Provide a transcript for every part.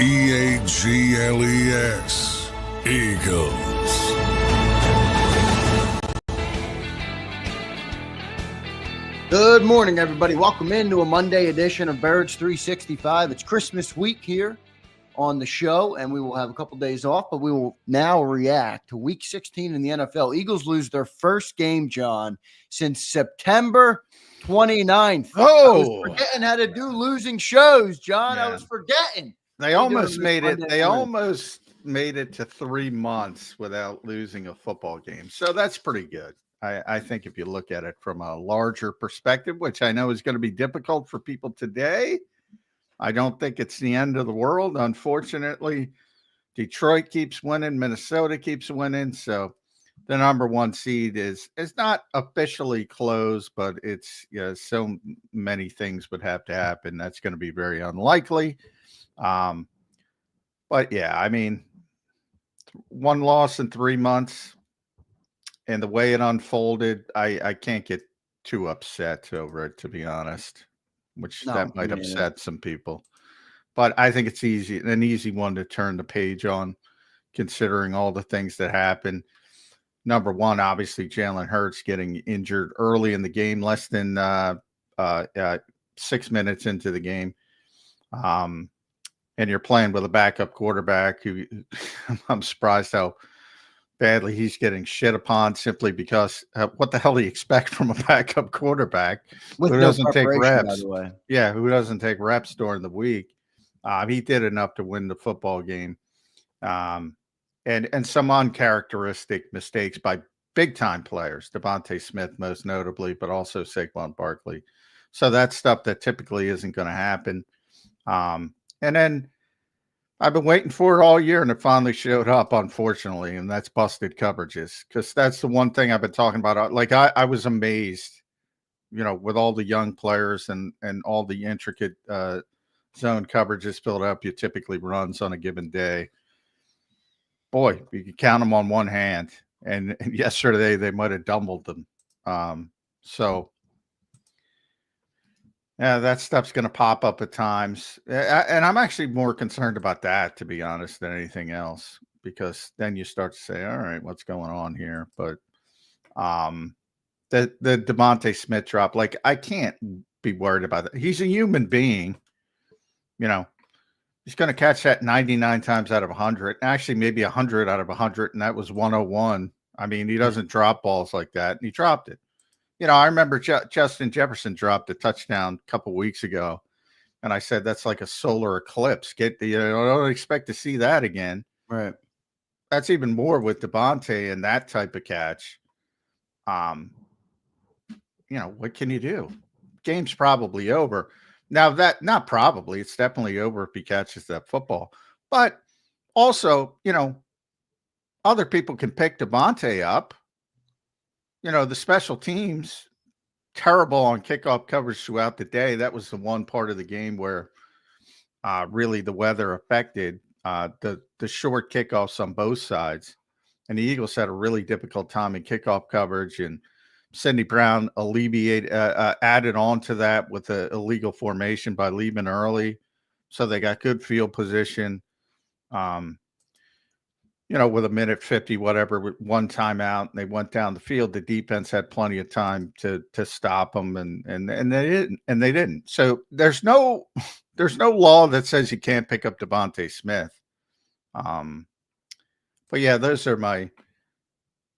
EAGLES, Eagles. Good morning, everybody. Welcome into a Monday edition of Birds 365. It's Christmas week here on the show, and we will have a couple days off, but we will now react to Week 16 in the NFL. Eagles lose their first game, John, since September 29th. Oh, I was forgetting how to do losing shows, John. Yeah. I was forgetting. They almost made it. They almost made it to 3 months without losing a football game. So that's pretty good. I think if you look at it from a larger perspective, which I know is going to be difficult for people today, I don't think it's the end of the world. Unfortunately, Detroit keeps winning. Minnesota keeps winning. So the number one seed is not officially closed, but it's so many things would have to happen. That's going to be very unlikely. But yeah, I mean, one loss in 3 months. And the way it unfolded, I can't get too upset over it, to be honest, which that might upset some people. But I think it's an easy one to turn the page on, considering all the things that happened. Number one, obviously, Jalen Hurts getting injured early in the game, less than 6 minutes into the game. And you're playing with a backup quarterback who I'm surprised how badly he's getting shit upon simply because what the hell do you expect from a backup quarterback who doesn't take reps? Yeah, who doesn't take reps during the week. He did enough to win the football game. And some uncharacteristic mistakes by big-time players, Devontae Smith most notably, but also Saquon Barkley. So that's stuff that typically isn't going to happen. And then I've been waiting for it all year, and it finally showed up, unfortunately, and that's busted coverages, because that's the one thing I've been talking about. Like, I was amazed, with all the young players and all the intricate zone coverages Philadelphia typically runs on a given day. Boy, you can count them on one hand, and yesterday they might have doubled them. So yeah, that stuff's going to pop up at times. And I'm actually more concerned about that, to be honest, than anything else, because then you start to say, all right, what's going on here? But the Devontae Smith drop, like, I can't be worried about that. He's a human being. He's going to catch that 99 times out of 100. Actually, maybe 100 out of 100, and that was 101. I mean, he doesn't drop balls like that, and he dropped it. I remember Justin Jefferson dropped a touchdown a couple weeks ago, and I said that's like a solar eclipse. Don't expect to see that again. Right. That's even more with Devontae and that type of catch. What can you do? Game's probably over. Now, not probably, it's definitely over if he catches that football. But also, other people can pick Devontae up. The special teams, terrible on kickoff coverage throughout the day. That was the one part of the game where really the weather affected the short kickoffs on both sides. And the Eagles had a really difficult time in kickoff coverage, and Sidney Brown added on to that with the illegal formation by leaving early. So they got good field position. With a minute 50, whatever, with one timeout, and they went down the field. The defense had plenty of time to stop them, and they didn't. So there's no law that says you can't pick up Devontae Smith. But yeah, those are my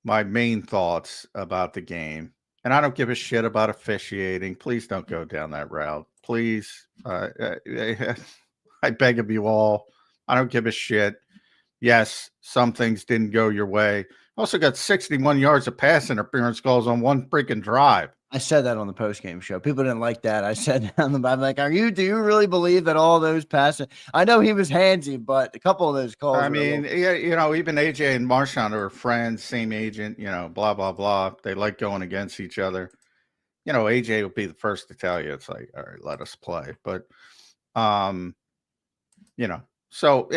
main thoughts about the game. And I don't give a shit about officiating. Please don't go down that route. Please, I beg of you all. I don't give a shit. Yes, some things didn't go your way. Also got 61 yards of pass interference calls on one freaking drive. I said that on the postgame show. People didn't like that. I said on the, I'm like, do you really believe that all those passes? I know he was handsy, but a couple of those calls. I mean, even AJ and Marshawn are friends, same agent, blah, blah, blah. They like going against each other. AJ will be the first to tell you, it's like, all right, let us play. But, so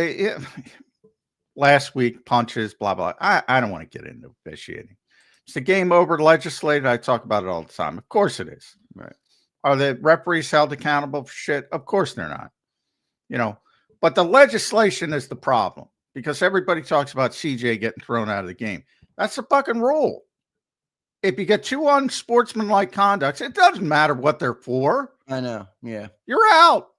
last week, punches, blah, blah. I don't want to get into officiating. Is the game over legislated? I talk about it all the time. Of course it is. Right. Are the referees held accountable for shit? Of course they're not. But the legislation is the problem because everybody talks about CJ getting thrown out of the game. That's the fucking rule. If you get two unsportsmanlike conducts, it doesn't matter what they're for. I know. Yeah. You're out.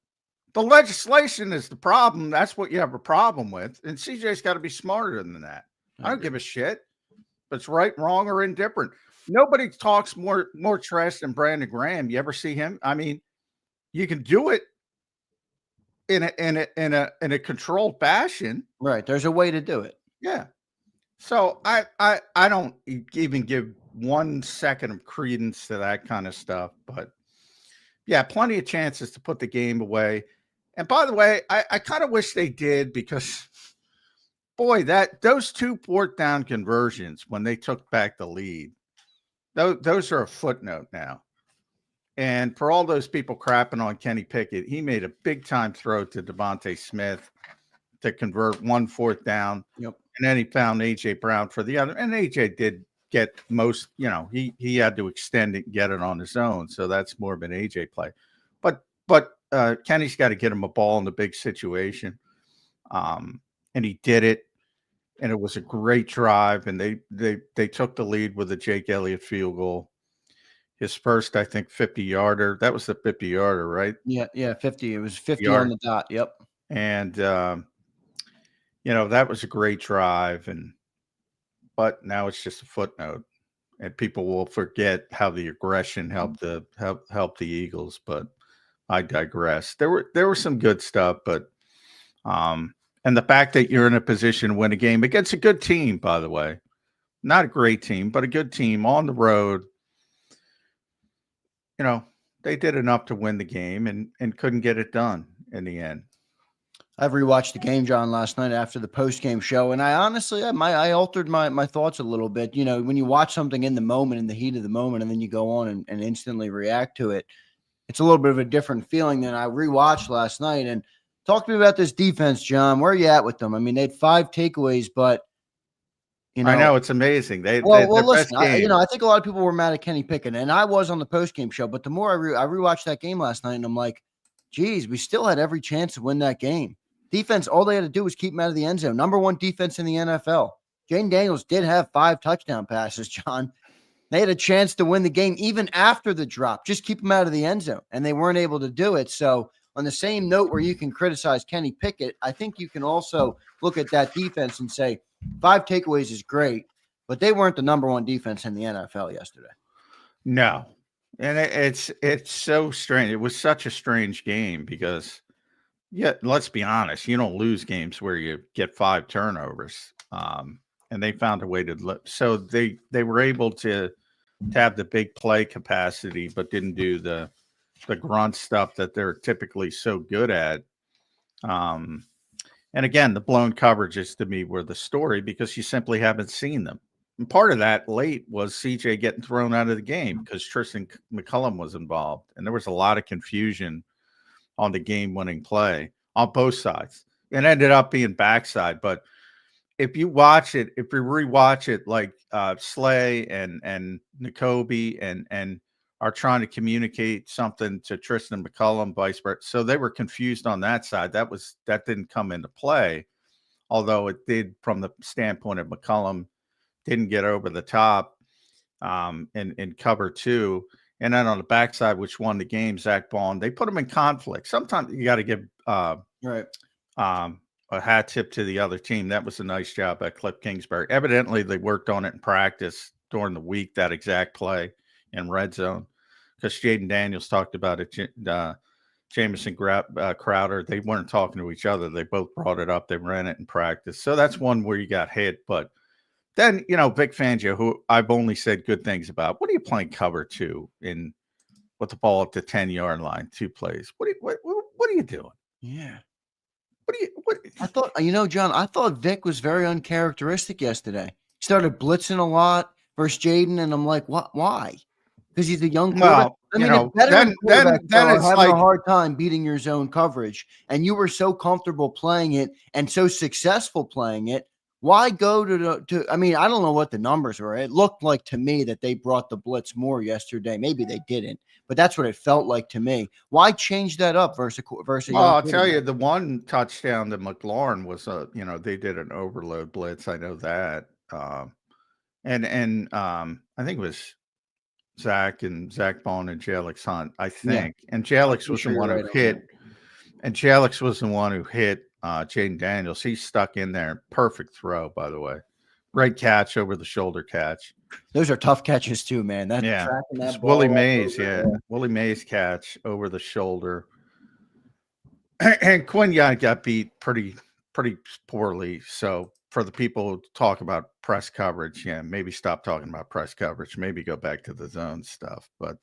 The legislation is the problem. That's what you have a problem with. And CJ's got to be smarter than that. I don't give a shit if it's right, wrong, or indifferent. Nobody talks more trash than Brandon Graham. You ever see him? I mean, you can do it in a controlled fashion. Right. There's a way to do it. Yeah. So I don't even give 1 second of credence to that kind of stuff. But yeah, plenty of chances to put the game away. And by the way, I kind of wish they did because boy, those 2 4th down conversions when they took back the lead, those are a footnote now. And for all those people crapping on Kenny Pickett, he made a big time throw to Devontae Smith to convert 1 4th down. Yep. And then he found AJ Brown for the other. And AJ did get most, he had to extend it and get it on his own. So that's more of an AJ play. But Kenny's got to get him a ball in the big situation. And he did it. And it was a great drive. And they took the lead with a Jake Elliott field goal. His first, I think, 50-yarder. That was the 50-yarder, right? Yeah, 50. It was 50 on the dot. Yep. And, that was a great drive. But now it's just a footnote. And people will forget how the aggression helped the Eagles. But I digress. There were some good stuff, but and the fact that you're in a position to win a game against a good team, by the way, not a great team, but a good team on the road. They did enough to win the game and couldn't get it done in the end. I've rewatched the game, John, last night after the post-game show, and I honestly, I altered my thoughts a little bit. When you watch something in the moment, in the heat of the moment, and then you go on and instantly react to it, it's a little bit of a different feeling than I rewatched last night. And talk to me about this defense, John. Where are you at with them? I mean, they had 5 takeaways, but I know it's amazing. Listen, I think a lot of people were mad at Kenny Pickett, and I was on the post-game show. But the more I rewatched that game last night, and I'm like, geez, we still had every chance to win that game. Defense, all they had to do was keep him out of the end zone. Number 1 defense in the NFL. Jaden Daniels did have 5 touchdown passes, John. They had a chance to win the game even after the drop. Just keep him out of the end zone, and they weren't able to do it. So on the same note where you can criticize Kenny Pickett, I think you can also look at that defense and say 5 takeaways is great, but they weren't the number 1 defense in the NFL yesterday. No. And it's so strange. It was such a strange game because, let's be honest, you don't lose games where you get 5 turnovers. And they found a way to so they were able to have the big play capacity, but didn't do the grunt stuff that they're typically so good at. And again, the blown coverages to me were the story because you simply haven't seen them. And part of that late was CJ getting thrown out of the game because Tristan McMullen was involved. And there was a lot of confusion on the game-winning play on both sides. It ended up being backside. But if you rewatch it like Slay and N'Kobe and are trying to communicate something to Tristan McMullen, vice versa. So they were confused on that side. That didn't come into play, although it did from the standpoint of McMullen. Didn't get over the top in cover 2. And then on the backside, which won the game, Zach Bond, they put them in conflict. Sometimes you got to give a hat tip to the other team. That was a nice job by Cliff Kingsbury. Evidently, they worked on it in practice during the week, that exact play in red zone, because Jaden Daniels talked about it. Jamison Crowder, they weren't talking to each other. They both brought it up. They ran it in practice. So that's one where you got hit, but then, Vic Fangio, who I've only said good things about, what are you playing cover 2 with the ball at the 10-yard line, 2 plays? What are you doing? Yeah. What I thought, John, I thought Vic was very uncharacteristic yesterday. He started blitzing a lot versus Jaden, and I'm like, what? Why? Because he's a young quarterback. Well, then it's having like a hard time beating your zone coverage, and you were so comfortable playing it and so successful playing it. Why go I mean, I don't know what the numbers were. It looked like to me that they brought the blitz more yesterday. Maybe they didn't, but that's what it felt like to me. Why change that up versus a Well, young I'll tell you, quarterback? the one touchdown to McLaurin was they did an overload blitz. I know that. I think it was Zach Bone and Jalix Hunt, I Yeah, think. And I'm Jalix pretty was the sure you're one who right on that. hit, and Jalix was the one who hit Jaden Daniels. He stuck in there. Perfect throw, by the way. Great catch, over the shoulder catch. Those are tough catches too, man. That Yeah. tracking It's that Willie ball up Mays. over, Yeah. yeah. Willie Mays catch over the shoulder. And Quinn got beat pretty poorly. So for the people who talk about press coverage, yeah, maybe stop talking about press coverage. Maybe go back to the zone stuff, but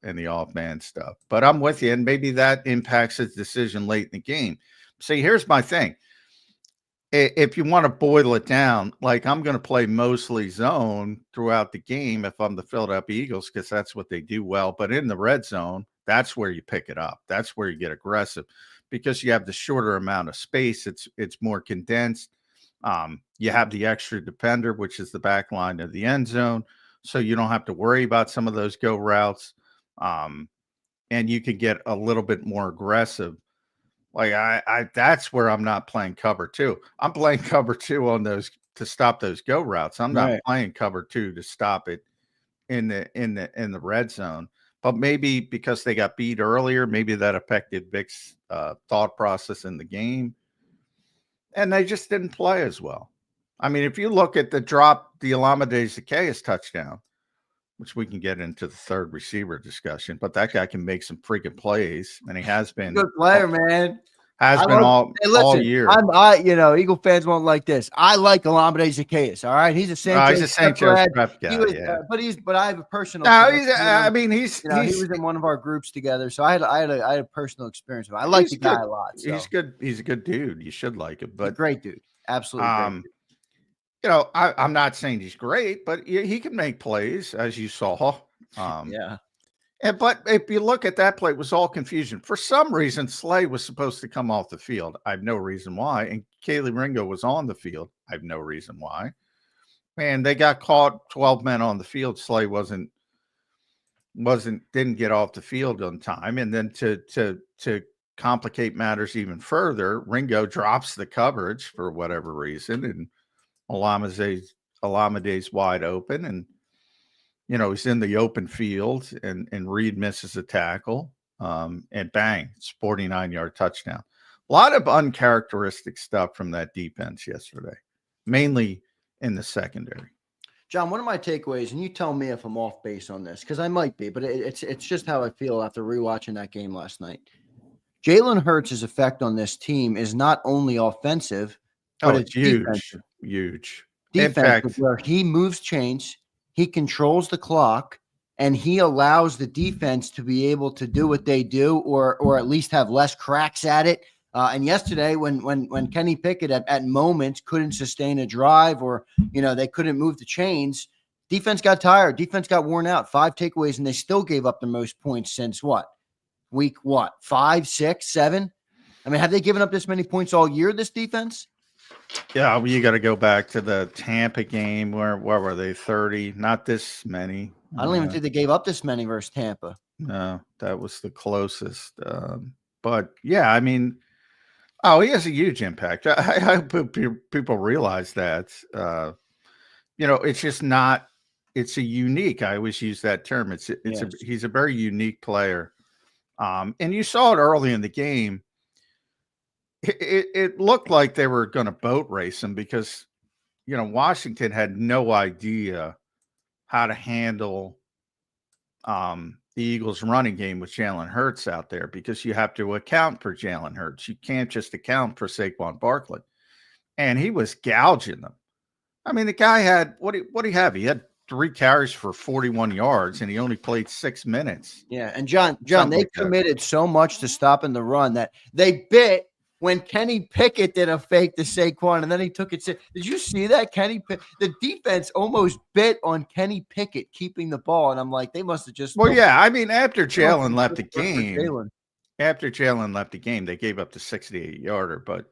and the off man stuff. But I'm with you, and maybe that impacts his decision late in the game. See, here's my thing. If you want to boil it down, like, I'm going to play mostly zone throughout the game if I'm the Philadelphia Eagles, because that's what they do well. But in the red zone, that's where you pick it up. That's where you get aggressive, because you have the shorter amount of space. It's more condensed. You have the extra defender, which is the back line of the end zone, so you don't have to worry about some of those go routes, and you can get a little bit more aggressive. Like, I that's where I'm not playing cover two. I'm playing cover two on those to stop those go routes. I'm not Right. playing cover two to stop it in the red zone. But maybe because they got beat earlier, maybe that affected Vic's thought process in the game, and they just didn't play as well. I mean, if you look at the Olamide Zaccheaus touchdown, which we can get into the third receiver discussion, but that guy can make some freaking plays, and he has been Good player, man. has I been love. all Hey, all listen, year. Eagle fans won't like this. I like Olamide Zaccheaus. All right, he's a St. He's Joe's a St. prep Joe's grad. prep He guy, was, yeah. but I have a personal. No, connection with I him. mean, He was in one of our groups together, so I had a personal experience with him. I like the guy good. a lot. So He's good. He's a good dude. You should like him. he's a But great dude. Absolutely great dude. I'm not saying he's great, but he can make plays, as you saw. Yeah. But if you look at that play, it was all confusion. For some reason, Slay was supposed to come off the field. I have no reason why. And Kaylee Ringo was on the field. I have no reason why. Man, they got caught 12 men on the field. Slay didn't get off the field on time. And then to complicate matters even further, Ringo drops the coverage for whatever reason, and Olamide's wide open, and he's in the open field, and Reed misses a tackle, and bang, it's 49-yard touchdown. A lot of uncharacteristic stuff from that defense yesterday, mainly in the secondary. John, one of my takeaways, and you tell me if I'm off base on this, because I might be, but it's just how I feel after rewatching that game last night. Jalen Hurts' effect on this team is not only offensive, but it's huge, defensive. huge. Defensive, where he moves chains, he controls the clock, and he allows the defense to be able to do what they do, or at least have less cracks at it. And yesterday, when Kenny Pickett at moments couldn't sustain a drive, or they couldn't move the chains, defense got tired. Defense got worn out. 5 takeaways, and they still gave up the most points since week 5, 6, 7? I mean, have they given up this many points all year, this defense? Yeah, well, you got to go back to the Tampa game where were they, 30? Not this many. I don't even think they gave up this many versus Tampa. No, that was the closest. But yeah, I mean, he has a huge impact. I hope people realize that. It's just not. It's a unique. I always use that term. He's a very unique player. And you saw it early in the game. It looked like they were going to boat race him, because Washington had no idea how to handle the Eagles' running game with Jalen Hurts out there, because you have to account for Jalen Hurts. You can't just account for Saquon Barkley. And he was gouging them. I mean, the guy had what do you have? He had 3 carries for 41 yards, and he only played 6 minutes. Yeah, and John, they committed so much to stopping the run that they bit when Kenny Pickett did a fake to Saquon, and then he took it. Did you see that? The defense almost bit on Kenny Pickett keeping the ball, and I'm like, they must have just. Well, yeah, I mean, after Jalen left the game, they gave up the 68-yarder, but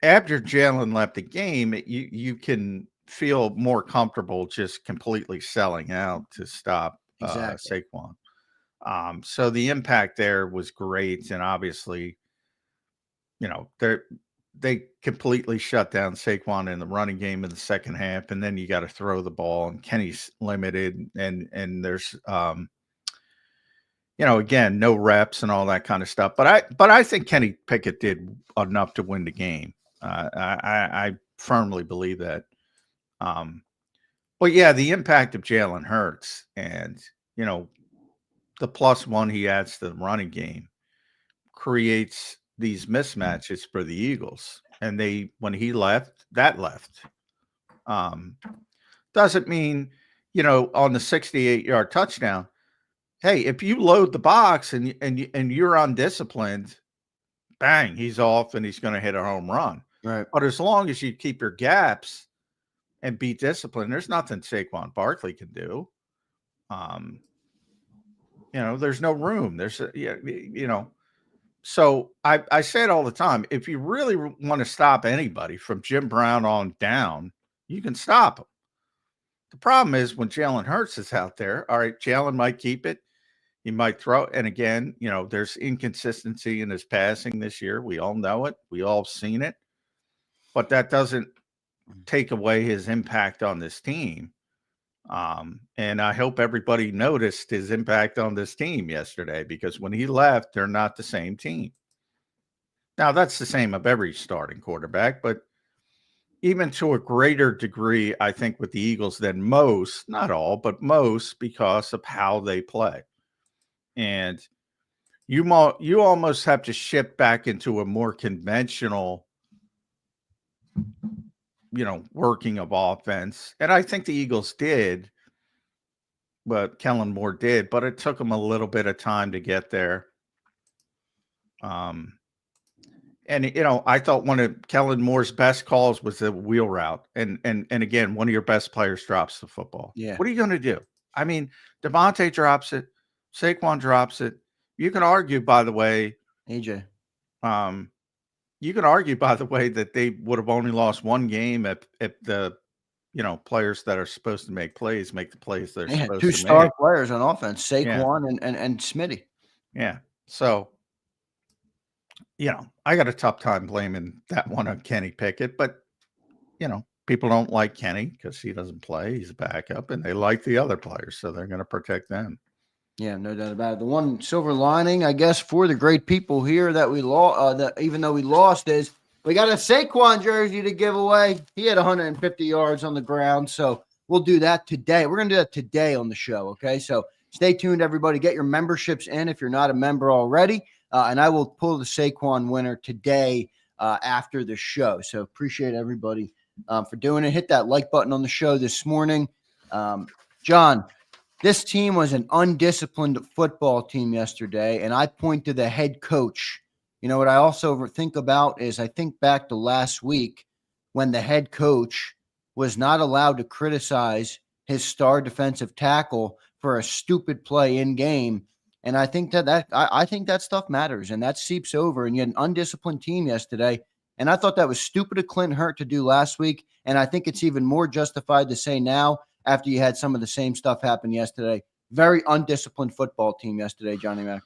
after Jalen left the game, you can feel more comfortable just completely selling out to stop Exactly. Saquon. So the impact there was great, and obviously, they completely shut down Saquon in the running game in the second half, and then you got to throw the ball, and Kenny's limited, and there's again, no reps and all that kind of stuff. But I think Kenny Pickett did enough to win the game. I firmly believe that. But yeah, the impact of Jalen Hurts and the +1 he adds to the running game creates these mismatches for the Eagles. And when he left, that left. Doesn't mean, on the 68-yard touchdown, hey, if you load the box and you're undisciplined, bang, he's off and he's going to hit a home run. Right. But as long as you keep your gaps and be disciplined, there's nothing Saquon Barkley can do. There's no room. So I say it all the time. If you really want to stop anybody from Jim Brown on down, you can stop them. The problem is when Jalen Hurts is out there, all right, Jalen might keep it. He might throw. And again, there's inconsistency in his passing this year. We all know it. We all seen it. But that doesn't take away his impact on this team. And I hope everybody noticed his impact on this team yesterday, because when he left, they're not the same team. Now, that's the same of every starting quarterback, but even to a greater degree, I think, with the Eagles than most, not all, but most, because of how they play. And you almost have to shift back into a more conventional working of offense. And I think the Eagles did, but Kellen Moore did, but it took them a little bit of time to get there. And I thought one of Kellen Moore's best calls was the wheel route. And again, one of your best players drops the football. Yeah. What are you going to do? I mean, Devontae drops it, Saquon drops it. You can argue, by the way, AJ. You can argue, by the way, that they would have only lost one game if the players that are supposed to make plays make the plays they're supposed to make. Two star players on offense, Saquon and Smitty. Yeah. So, I got a tough time blaming that one on Kenny Pickett, but people don't like Kenny because he doesn't play. He's a backup, and they like the other players, so they're going to protect them. Yeah, no doubt about it. The one silver lining, I guess, for the great people here that we lost, that even though we lost, is we got a Saquon jersey to give away. He had 150 yards on the ground, so we'll do that today. We're going to do that today on the show, okay? So stay tuned, everybody. Get your memberships in if you're not a member already, and I will pull the Saquon winner today after the show. So appreciate everybody for doing it. Hit that like button on the show this morning. John, this team was an undisciplined football team yesterday, and I point to the head coach. What I also think about is I think back to last week when the head coach was not allowed to criticize his star defensive tackle for a stupid play in game. And I think I think that stuff matters, and that seeps over. And you had an undisciplined team yesterday, and I thought that was stupid of Clint Hurt to do last week, and I think it's even more justified to say now after you had some of the same stuff happen yesterday. Very undisciplined football team yesterday, Johnny Mac.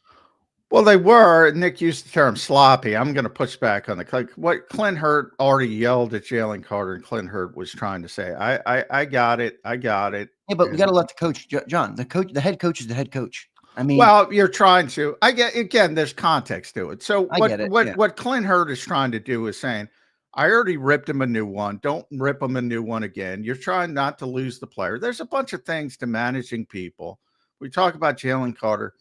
Well, they were. Nick used the term sloppy. I'm going to push back on what Clint Hurt already yelled at Jalen Carter, and Clint Hurt was trying to say, I got it. I got it. Yeah, but we got to let the coach, John, the head coach is the head coach. I mean, well, you're trying to. I get, again, there's context to it. So what Clint Hurt is trying to do is saying, I already ripped him a new one. Don't rip him a new one again. You're trying not to lose the player. There's a bunch of things to managing people. We talk about Jalen Carter.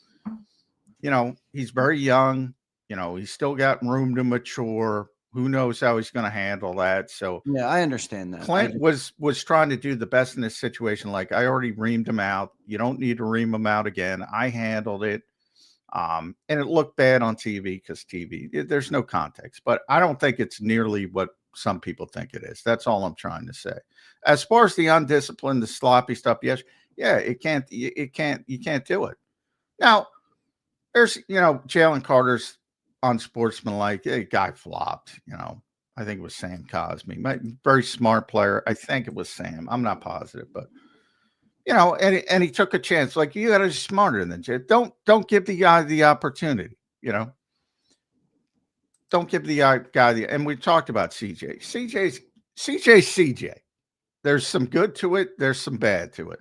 He's very young. He's still got room to mature. Who knows how he's going to handle that? So yeah, I understand that. Clint was trying to do the best in this situation. Like, I already reamed him out. You don't need to ream him out again. I handled it. And it looked bad on TV because there's no context. But I don't think it's nearly what some people think it is. That's all I'm trying to say. As far as the undisciplined, the sloppy stuff, yes, yeah, you can't do it. Now, there's, Jalen Carter's unsportsmanlike. A guy flopped, I think it was Sam Cosme, very smart player. I think it was Sam. I'm not positive, but and he took a chance. Like, you got to be smarter than Jeff. Don't give the guy the opportunity. Don't give the guy the. And we talked about CJ. CJ. There's some good to it. There's some bad to it.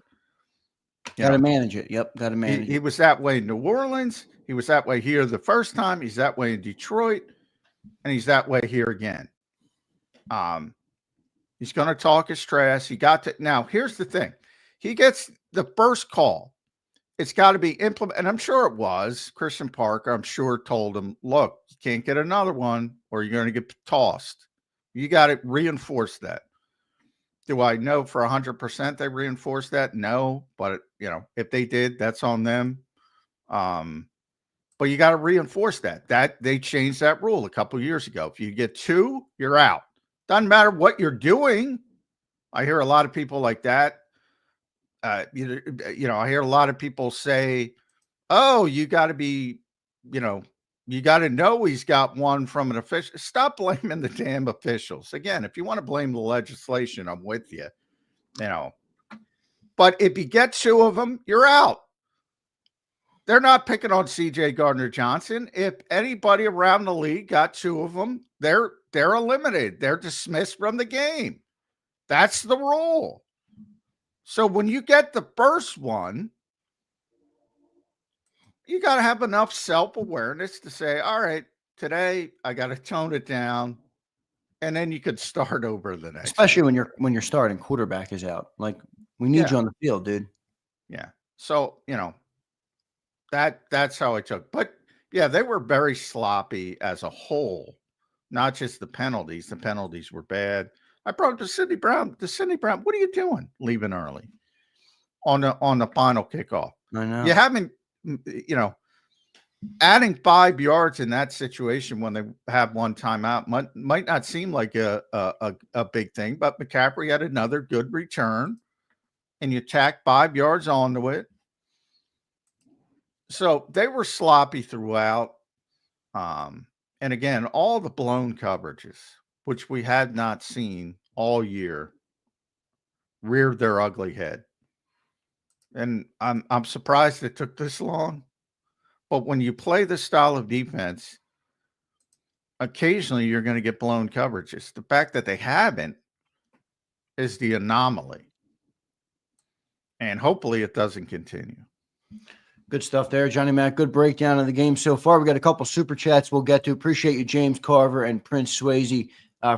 Got to manage it. Yep, got to manage it. He was that way in New Orleans. He was that way here the first time. He's that way in Detroit, and he's that way here again. He's going to talk his trash. Now, here's the thing. He gets the first call. It's got to be implemented. And I'm sure it was. Christian Parker, I'm sure, told him, look, you can't get another one or you're going to get tossed. You got to reinforce that. Do I know for 100% they reinforced that? No. But, if they did, that's on them. But you got to reinforce that. They changed that rule a couple of years ago. If you get 2, you're out. Doesn't matter what you're doing. I hear a lot of people like that. I hear a lot of people say, oh, you got to be, you got to know he's got one from an official. Stop blaming the damn officials. Again, if you want to blame the legislation, I'm with you, But if you get 2 of them, you're out. They're not picking on CJ Gardner-Johnson. If anybody around the league got 2 of them, they're eliminated. They're dismissed from the game. That's the rule. So when you get the first one, you got to have enough self-awareness to say, all right, today I got to tone it down, and then you could start over the next. Especially when you're starting quarterback is out. Like, we need you on the field, dude. Yeah. So, that's how I took. But yeah, they were very sloppy as a whole, not just the penalties. The penalties were bad. I brought to Sidney Brown. What are you doing leaving early on the final kickoff? I know. You haven't, adding 5 yards in that situation when they have one timeout might not seem like a big thing, but McCaffrey had another good return, and you tack 5 yards onto it. So they were sloppy throughout. And again, all the blown coverages, which we had not seen all year, reared their ugly head. And I'm surprised it took this long. But when you play this style of defense, occasionally you're going to get blown coverages. The fact that they haven't is the anomaly. And hopefully it doesn't continue. Good stuff there, Johnny Mac. Good breakdown of the game so far. We got a couple super chats we'll get to. Appreciate you, James Carver and Prince Swayze,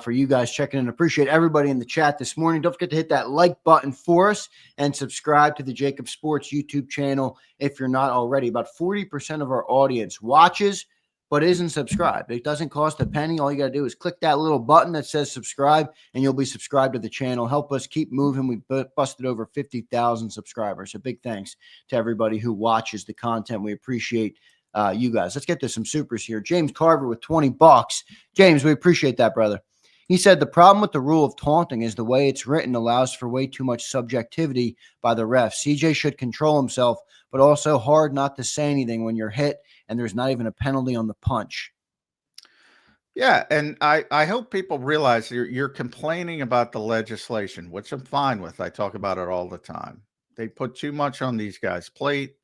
for you guys checking in. Appreciate everybody in the chat this morning. Don't forget to hit that like button for us and subscribe to the JAKIB Sports YouTube channel if you're not already. About 40% of our audience watches but isn't subscribed. It doesn't cost a penny. All you got to do is click that little button that says subscribe, and you'll be subscribed to the channel. Help us keep moving. We busted over 50,000 subscribers. So big thanks to everybody who watches the content. We appreciate you guys. Let's get to some supers here. James Carver with $20. James, we appreciate that, brother. He said the problem with the rule of taunting is the way it's written allows for way too much subjectivity by the refs. CJ should control himself, but also hard not to say anything when you're hit and there's not even a penalty on the punch. Yeah, and I hope people realize you're complaining about the legislation, which I'm fine with. I talk about it all the time. They put too much on these guys' plate,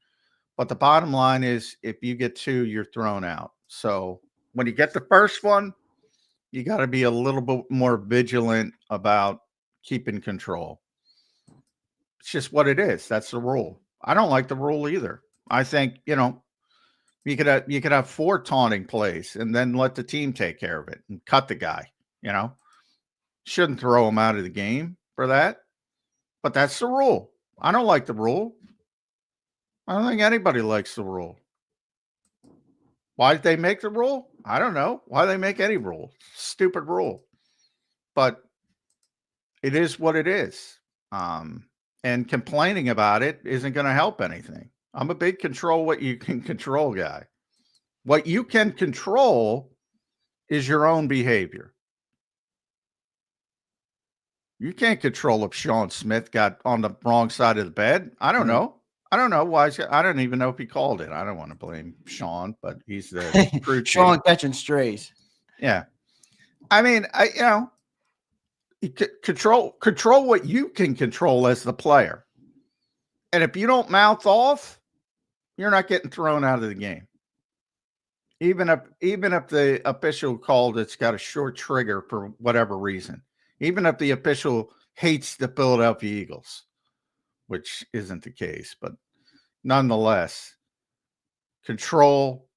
but the bottom line is if you get 2, you're thrown out. So when you get the first one, you got to be a little bit more vigilant about keeping control. It's just what it is. That's the rule. I don't like the rule either. I think, you could have 4 taunting plays and then let the team take care of it and cut the guy, Shouldn't throw him out of the game for that. But that's the rule. I don't like the rule. I don't think anybody likes the rule. Why did they make the rule? I don't know. Why they make any rule? Stupid rule. But it is what it is. And complaining about it isn't going to help anything. I'm a big control what you can control guy. What you can control is your own behavior. You can't control if Sean Smith got on the wrong side of the bed. I don't know. I don't know why. I don't even know if he called it. I don't want to blame Sean, but he's the crew chief. Sean catching strays. Yeah. I mean, control what you can control as the player. And if you don't mouth off, you're not getting thrown out of the game. Even if the official called it's got a short trigger for whatever reason. Even if the official hates the Philadelphia Eagles, which isn't the case, but nonetheless, control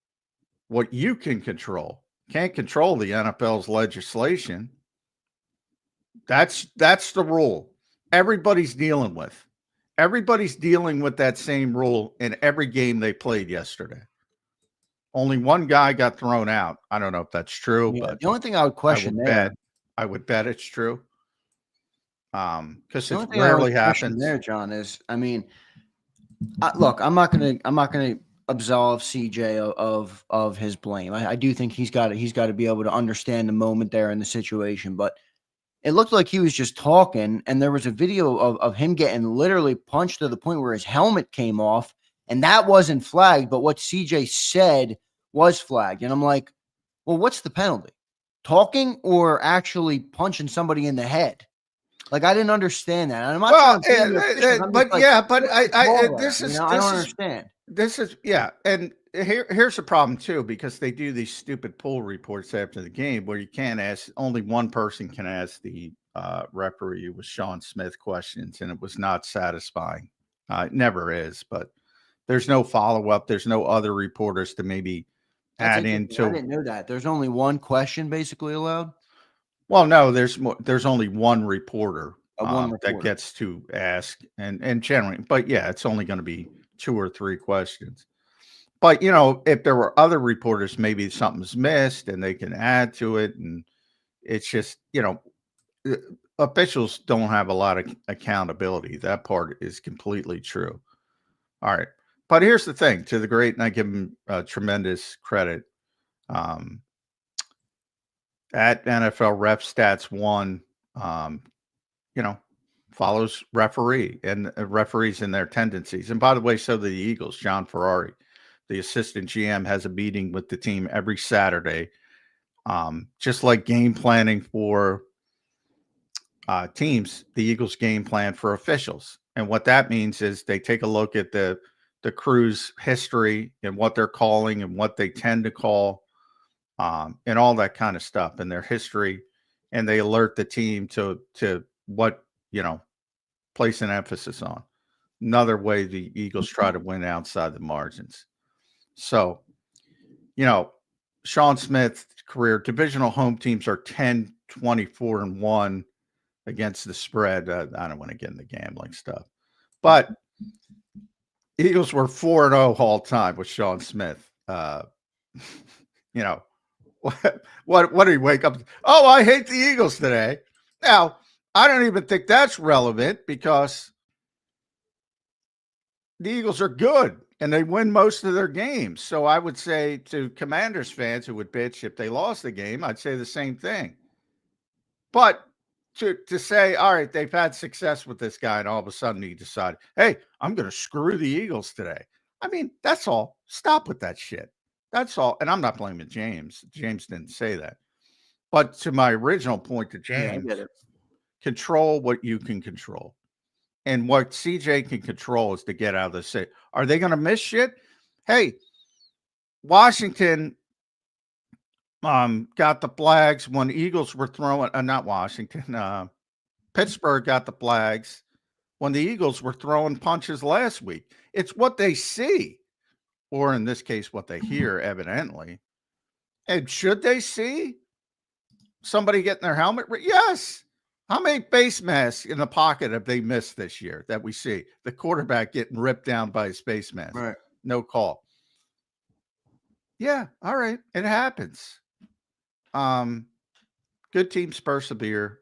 what you can control. Can't control the NFL's legislation. That's the rule. Everybody's dealing with that same rule in every game they played yesterday. Only one guy got thrown out. I don't know if that's true, but the only thing I would question I would bet it's true. Because it rarely rarely happens. There, John, is look, I'm not gonna absolve CJ of his blame. I do think he's got to be able to understand the moment there in the situation, but it looked like he was just talking, and there was a video of him getting literally punched to the point where his helmet came off, and that wasn't flagged, but what CJ said was flagged. And I'm like, well, what's the penalty? Talking or actually punching somebody in the head? Like, I didn't understand that. And I'm not this is I don't understand. This is and here's the problem too, because they do these stupid poll reports after the game where you can't ask, only one person can ask the referee, with Sean Smith, questions, and it was not satisfying. It never is, but there's no follow-up. There's no other reporters to maybe add into. I didn't know that. There's only one question basically allowed. Well, no, there's only one reporter, that gets to ask, and generally, but yeah, it's only going to be 2 or 3 questions. But if there were other reporters, maybe something's missed and they can add to it, and it's just officials don't have a lot of accountability. That part is completely true. All right, but here's the thing: to the great, and I give him tremendous credit. At NFL Ref Stats 1, follows referee and referees and their tendencies. And by the way, so do the Eagles. John Ferrari, the assistant GM, has a meeting with the team every Saturday, just like game planning for teams. The Eagles game plan for officials, and what that means is they take a look at the crew's history and what they're calling and what they tend to call. And all that kind of stuff in their history, and they alert the team to what place an emphasis on. Another way the Eagles try to win outside the margins. So, Sean Smith's career, divisional home teams are 10-24-1 against the spread. I don't want to get into gambling stuff, but Eagles were 4-0 all time with Sean Smith. What did he wake up? Oh, I hate the Eagles today. Now, I don't even think that's relevant, because the Eagles are good and they win most of their games. So I would say to Commanders fans who would bitch if they lost the game, I'd say the same thing. But to say, all right, they've had success with this guy, and all of a sudden he decided, hey, I'm going to screw the Eagles today. I mean, that's all. Stop with that shit. That's all. And I'm not blaming James. James didn't say that. But to my original point to James, control what you can control. And what CJ can control is to get out of the city. Are they going to miss shit? Hey, Washington got the flags when Eagles were throwing, not Washington, Pittsburgh got the flags when the Eagles were throwing punches last week. It's what they see. Or in this case, what they hear, evidently. And should they see somebody getting their helmet? Yes. How many face masks in the pocket have they missed this year that we see? The quarterback getting ripped down by his face mask. Right. No call. Yeah. All right. It happens. Good teams persevere.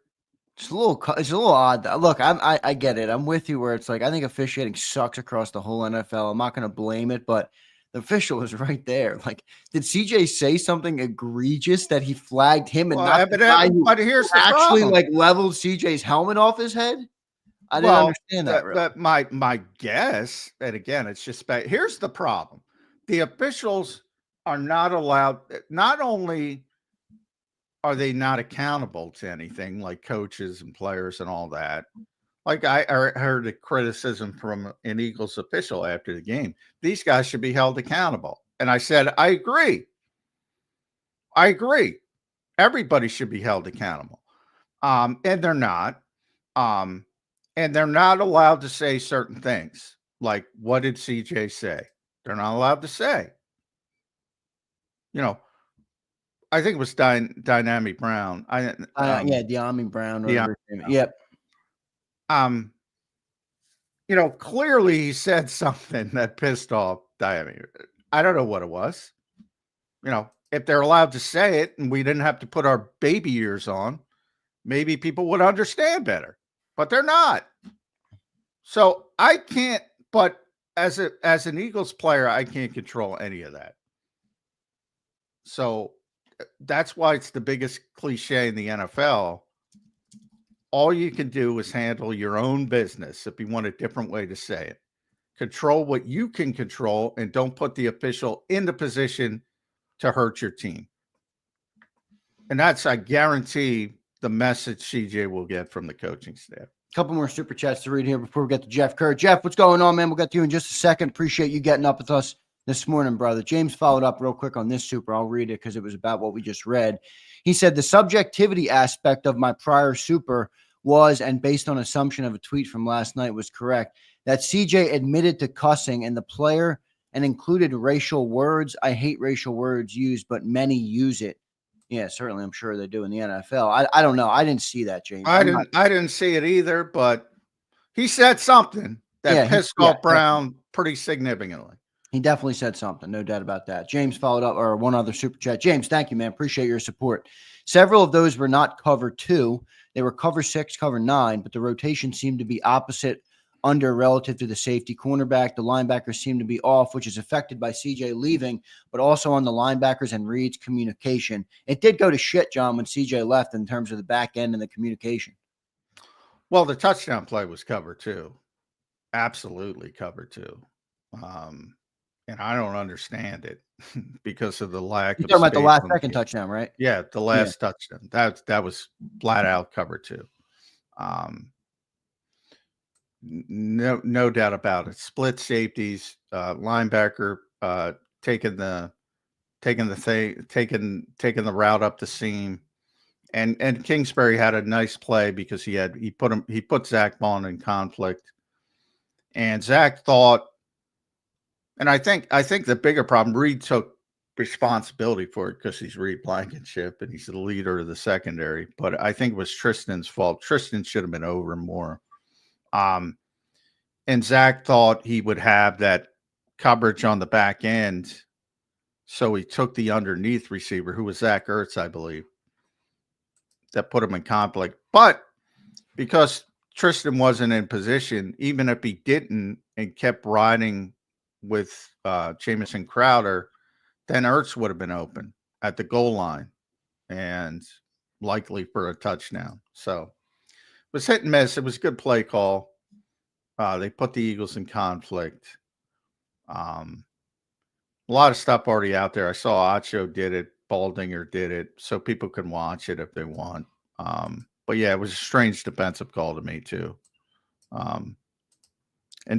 It's a little odd. Look, I get it. I'm with you where it's like, I think officiating sucks across the whole NFL. I'm not going to blame it, but the official is right there. Like, did CJ say something egregious that he flagged him and not the guy who but here's the actually problem. like leveled CJ's helmet off his head? I didn't understand that. Really. My guess, and again, it's just here's the problem: the officials are not allowed. Not only are they not accountable to anything like coaches and players and all that? Like I heard a criticism from an Eagles official after the game. These guys should be held accountable. And I said, I agree. I agree. Everybody should be held accountable. And they're not. And they're not allowed to say certain things. Like, what did CJ say? They're not allowed to say. You know, I think it was Dynamic Brown. De'Ami Brown. Yeah. Yep. You know, clearly he said something that pissed off Dynamic. I don't know what it was. You know, if they're allowed to say it and we didn't have to put our baby ears on, maybe people would understand better. But they're not. So I can't. But as an Eagles player, I can't control any of that. So that's why it's the biggest cliche in the NFL. All you can do is handle your own business, if you want a different way to say it. Control what you can control and don't put the official in the position to hurt your team. And that's, I guarantee, the message CJ will get from the coaching staff. A couple more super chats to read here before we get to Jeff Kerr. Jeff, what's going on, man? We'll get to you in just a second. Appreciate you getting up with us this morning, brother. James followed up real quick on this super. I'll read it because it was about what we just read. He said, the subjectivity aspect of my prior super was, and based on assumption of a tweet from last night, was correct, that CJ admitted to cussing and the player and included racial words. I hate racial words used, but many use it. Yeah, certainly. I'm sure they do in the NFL. I don't know. I didn't see that, James. I didn't see it either, but he said something that pissed off Brown pretty significantly. He definitely said something. No doubt about that. James followed up, or one other super chat. James, thank you, man. Appreciate your support. Several of those were not cover 2. They were cover 6, cover 9, but the rotation seemed to be opposite under relative to the safety cornerback. The linebackers seem to be off, which is affected by CJ leaving, but also on the linebackers and Reed's communication. It did go to shit, John, when CJ left in terms of the back end and the communication. Well, the touchdown play was cover 2. Absolutely cover 2. And I don't understand it because of the lack of. You're talking about the last second touchdown, right? Yeah, the last touchdown. That was flat out cover 2. No doubt about it. Split safeties, linebacker taking the route up the seam, and Kingsbury had a nice play because he put Zach Bond in conflict, and Zach thought, and I think the bigger problem, Reed took responsibility for it because he's Reed Blankenship and he's the leader of the secondary, but I think it was Tristan's fault. Tristan should have been over more. And Zach thought he would have that coverage on the back end. So he took the underneath receiver, who was Zach Ertz, I believe, that put him in conflict. But because Tristan wasn't in position, even if he didn't and kept riding with Jamison Crowder, then Ertz would have been open at the goal line and likely for a touchdown. So it was hit and miss. It was a good play call. They put the Eagles in conflict. A lot of stuff already out there. I saw Acho did it. Baldinger did it. So people can watch it if they want. But yeah, it was a strange defensive call to me too. And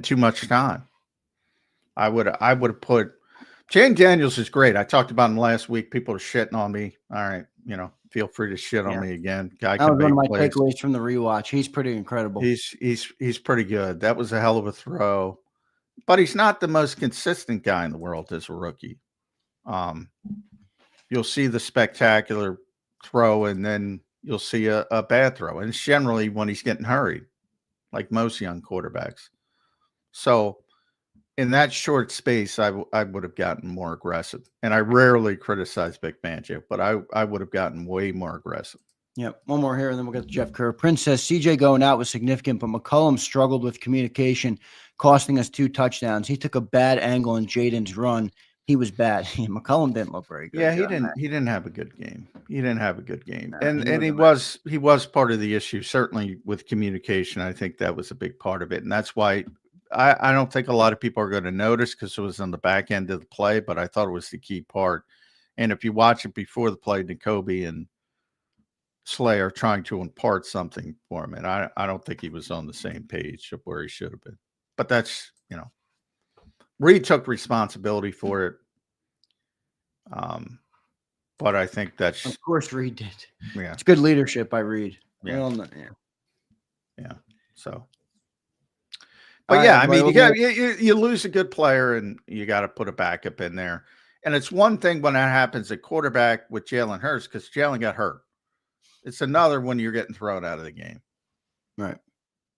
too much time. I would have put Jane Daniels is great. I talked about him last week. People are shitting on me. All right. Feel free to shit on me again. Guy that was one of my takeaways from the rewatch. He's pretty incredible. He's pretty good. That was a hell of a throw, but he's not the most consistent guy in the world as a rookie. You'll see the spectacular throw, and then you'll see a bad throw. And it's generally when he's getting hurried, like most young quarterbacks. So in that short space, I would have gotten more aggressive. And I rarely criticize Vic Fangio, but I would have gotten way more aggressive. Yep. One more here, and then we'll get to Jeff Kerr. Prince says CJ going out was significant, but McMullen struggled with communication, costing us 2 touchdowns. He took a bad angle in Jaden's run. He was bad. McMullen didn't look very good. Yeah, he didn't have a good game. He didn't have a good game. No, and he was part of the issue, certainly with communication. I think that was a big part of it. And that's why I don't think a lot of people are going to notice because it was on the back end of the play, but I thought it was the key part. And if you watch it before the play, N'Kobe and Slayer trying to impart something for him. And I don't think he was on the same page of where he should have been. But that's, Reed took responsibility for it. But I think that's... Of course Reed did. Yeah. It's good leadership by Reed. Yeah. Yeah. So... But all yeah, right, I mean, you lose a good player and you got to put a backup in there. And it's one thing when that happens at quarterback with Jalen Hurts because Jalen got hurt. It's another when you're getting thrown out of the game. Right.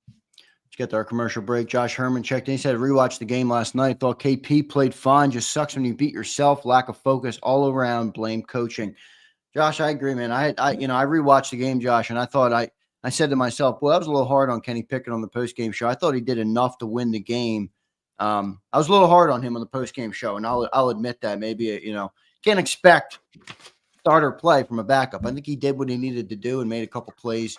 Let's get to our commercial break. Josh Herman checked in. He said, rewatched the game last night. Thought KP played fine. Just sucks when you beat yourself. Lack of focus all around. Blame coaching. Josh, I agree, man. I rewatched the game, Josh, and I thought I said to myself, well, I was a little hard on Kenny Pickett on the postgame show. I thought he did enough to win the game. I was a little hard on him on the postgame show, and I'll admit that. Maybe, can't expect starter play from a backup. I think he did what he needed to do and made a couple plays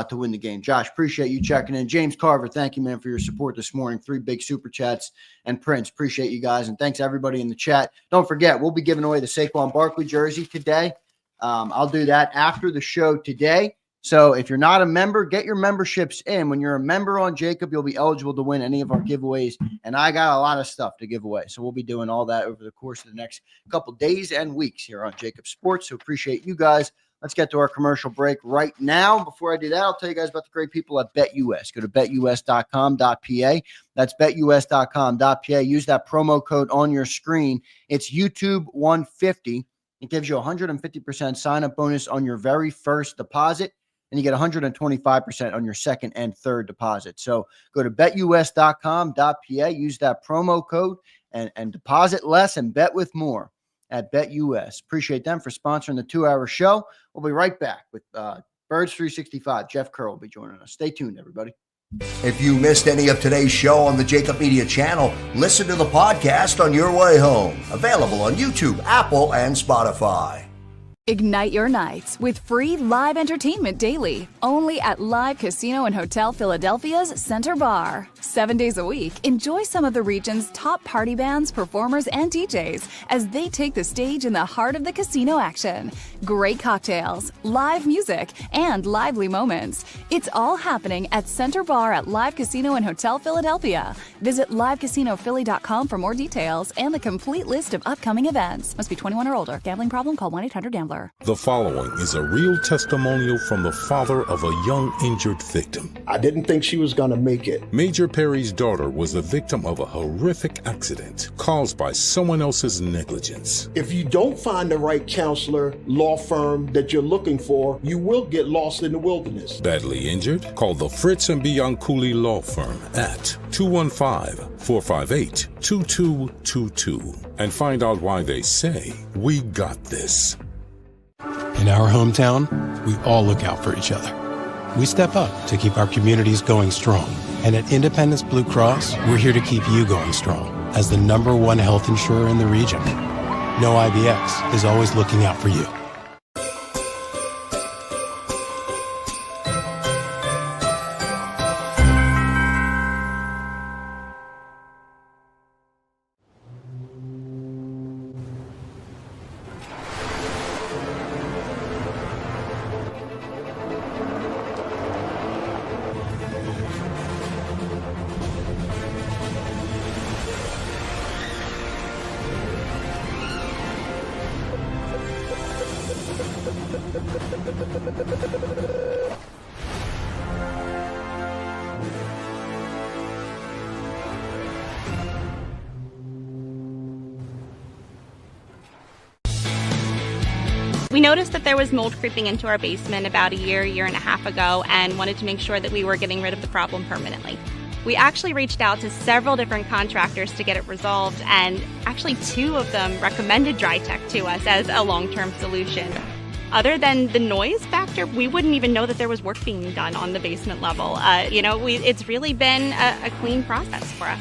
to win the game. Josh, appreciate you checking in. James Carver, thank you, man, for your support this morning. 3 big super chats. And Prince, appreciate you guys. And thanks, everybody in the chat. Don't forget, we'll be giving away the Saquon Barkley jersey today. I'll do that after the show today. So if you're not a member, get your memberships in. When you're a member on JAKIB, you'll be eligible to win any of our giveaways. And I got a lot of stuff to give away. So we'll be doing all that over the course of the next couple days and weeks here on JAKIB Sports. So appreciate you guys. Let's get to our commercial break right now. Before I do that, I'll tell you guys about the great people at BetUS. Go to betus.com.pa. That's betus.com.pa. Use that promo code on your screen. It's YouTube150. It gives you a 150% sign-up bonus on your very first deposit. And you get 125% on your second and third deposit. So go to betus.com.pa, use that promo code and deposit less and bet with more at BetUS. Appreciate them for sponsoring the 2-hour show. We'll be right back with Birds 365. Jeff Kerr will be joining us. Stay tuned, everybody. If you missed any of today's show on the JAKIB Media channel, listen to the podcast on your way home. Available on YouTube, Apple, and Spotify. Ignite your nights with free live entertainment daily, only at Live Casino and Hotel Philadelphia's Center Bar. 7 days a week, enjoy some of the region's top party bands, performers, and DJs as they take the stage in the heart of the casino action. Great cocktails, live music, and lively moments. It's all happening at Center Bar at Live Casino and Hotel Philadelphia. Visit livecasinophilly.com for more details and the complete list of upcoming events. Must be 21 or older. Gambling problem? Call 1-800-GAMBLER. The following is a real testimonial from the father of a young injured victim. I didn't think she was going to make it. Major Perry's daughter was the victim of a horrific accident caused by someone else's negligence. If you don't find the right counselor, law firm that you're looking for, you will get lost in the wilderness. Badly injured? Call the Fritz and Bianculli Law Firm at 215-458-2222 and find out why they say, "We got this." In our hometown, we all look out for each other. We step up to keep our communities going strong. And at Independence Blue Cross, we're here to keep you going strong as the #1 health insurer in the region. No IBX is always looking out for you. We noticed that there was mold creeping into our basement about a year and a half ago, and wanted to make sure that we were getting rid of the problem permanently. We actually reached out to several different contractors to get it resolved, and actually 2 of them recommended DryTech to us as a long-term solution. Other than the noise factor, we wouldn't even know that there was work being done on the basement level. It's really been a clean process for us.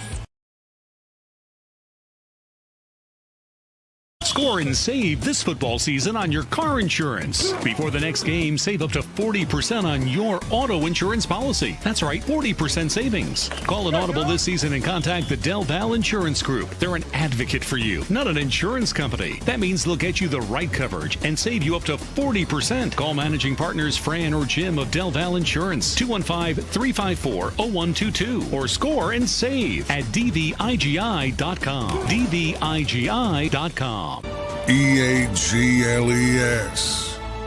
Score and save this football season on your car insurance. Before the next game, save up to 40% on your auto insurance policy. That's right, 40% savings. Call an audible this season and contact the Del Val Insurance Group. They're an advocate for you, not an insurance company. That means they'll get you the right coverage and save you up to 40%. Call managing partners Fran or Jim of Del Val Insurance, 215-354-0122, or score and save at dvigi.com. dvigi.com. EAGLES,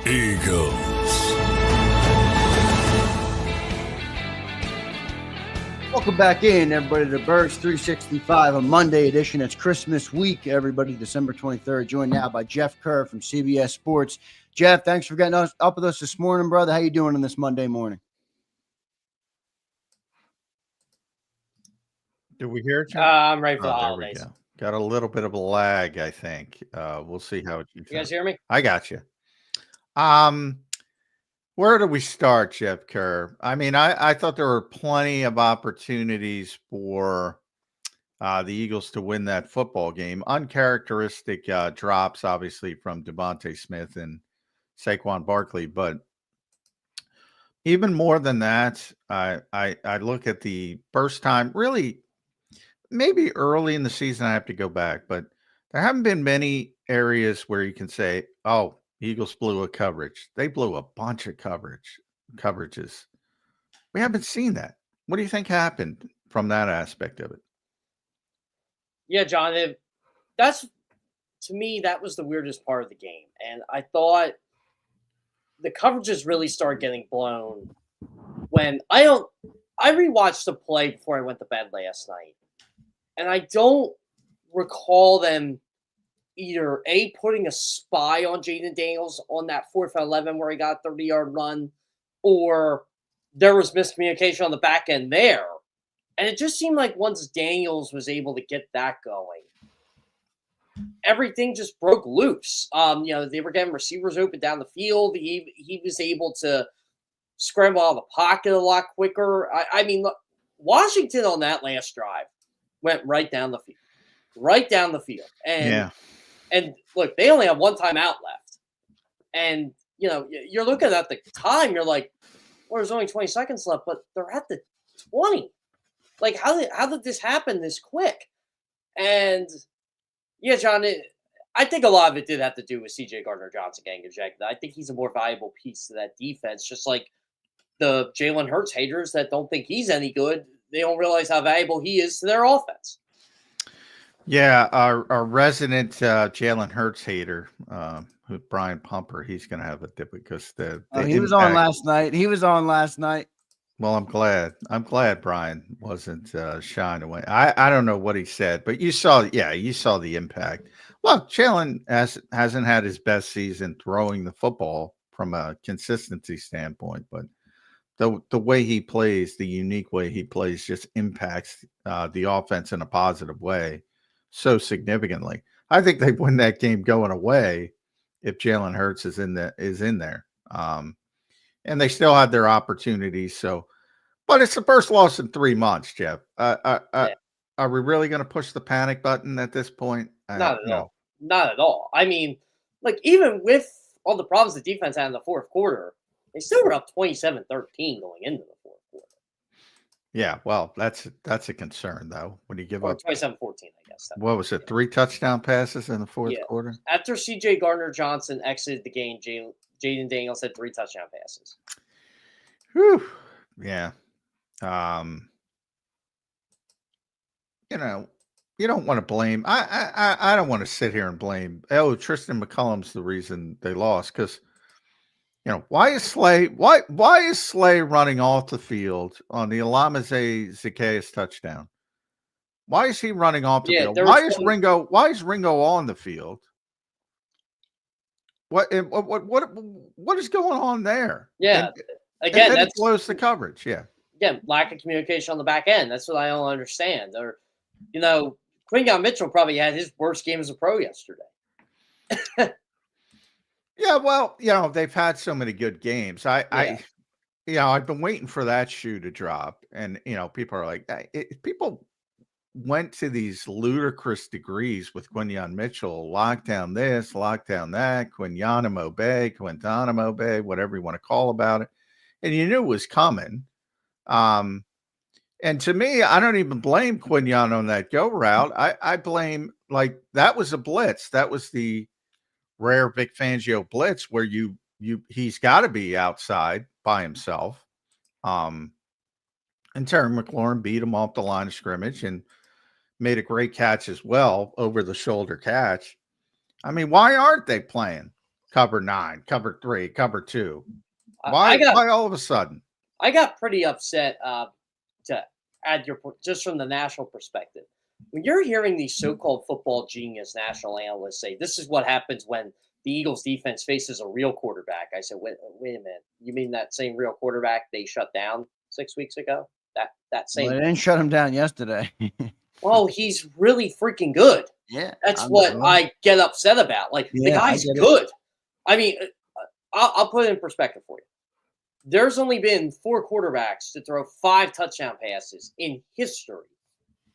Eagles. Welcome back in, everybody, to Birds 365, a Monday edition. It's Christmas week, everybody, December 23rd. Joined now by Jeff Kerr from CBS Sports. Jeff, thanks for getting us up with us this morning, brother. How you doing on this Monday morning? Do we hear it? I'm ready for the There we holidays. go. Got a little bit of a lag, I think. We'll see how You guys hear me? I got you. Where do we start, Jeff Kerr? I mean, I thought there were plenty of opportunities for the Eagles to win that football game. Uncharacteristic drops, obviously, from Devontae Smith and Saquon Barkley. But even more than that, I look at the first time, really, maybe early in the season, I have to go back, but there haven't been many areas where you can say, oh, Eagles blew a coverage. They blew a bunch of coverages. We haven't seen that. What do you think happened from that aspect of it? Yeah, John, that's, to me, that was the weirdest part of the game. And I thought the coverages really started getting blown when I rewatched the play before I went to bed last night. And I don't recall them either putting a spy on Jaden Daniels on that 4th and 11 where he got a 30-yard run, or there was miscommunication on the back end there. And it just seemed like once Daniels was able to get that going, everything just broke loose. They were getting receivers open down the field. He was able to scramble out of the pocket a lot quicker. I mean, look, Washington on that last drive went right down the field. And look, they only have one timeout left. And, you're looking at the time, you're like, well, there's only 20 seconds left, but they're at the 20. Like, how did this happen this quick? And, yeah, John, I think a lot of it did have to do with C.J. Gardner-Johnson getting ejected. I think he's a more valuable piece to that defense, just like the Jalen Hurts haters that don't think he's any good. They don't realize how valuable he is to their offense. Yeah, our resident Jalen Hurts hater, who Brian Pumper, he's going to have a dip because he was on last night. Well, I'm glad Brian wasn't shying away. I don't know what he said, but you saw the impact. Well, Jalen hasn't had his best season throwing the football from a consistency standpoint, but the way he plays, the unique way he plays, just impacts the offense in a positive way so significantly. I think they win that game going away if Jalen Hurts is in there. And they still had their opportunities. So, but it's the first loss in 3 months, Jeff. Are we really going to push the panic button at this point? Not at all. Not at all. I mean, like, even with all the problems the defense had in the fourth quarter, they still were up 27-13 going into the fourth quarter. Yeah, well, that's a concern, though. When you give up 27-14, I guess. What was it? 3 touchdown passes in the fourth quarter? After C.J. Gardner-Johnson exited the game, Jaden Daniels had 3 touchdown passes. Whew. Yeah. You don't want to blame. I don't want to sit here and blame. Oh, Tristan McCullum's the reason they lost, because why is Slay running off the field on the Alamaze Zacchaeus touchdown? Why is he running off the field? Why is Ringo on the field? What is going on there? Yeah. And Again, that blows the coverage. Yeah. Again, lack of communication on the back end. That's what I don't understand. Or, Quingon Mitchell probably had his worst game as a pro yesterday. Yeah, well, they've had so many good games. I've been waiting for that shoe to drop, and people are like, people went to these ludicrous degrees with Quinyon Mitchell, lockdown this, lockdown that, Quinyanamo Bay, Guantanamo Bay, whatever you want to call about it. And you knew it was coming. And to me, I don't even blame Quinyon on that go route. I blame, like, that was a blitz. That was the rare Vic Fangio blitz where he's got to be outside by himself. And Terry McLaurin beat him off the line of scrimmage and made a great catch as well, over the shoulder catch. I mean, why aren't they playing cover 9, cover 3, cover 2? Why all of a sudden? I got pretty upset to add just from the national perspective. When you're hearing these so-called football genius national analysts say, this is what happens when the Eagles defense faces a real quarterback. I said, wait a minute. You mean that same real quarterback they shut down 6 weeks ago? That same. Well, they didn't shut him down yesterday. Well, he's really freaking good. Yeah. That's what I get upset about. Like, the guy's good. I mean, I'll put it in perspective for you. There's only been 4 quarterbacks to throw 5 touchdown passes in history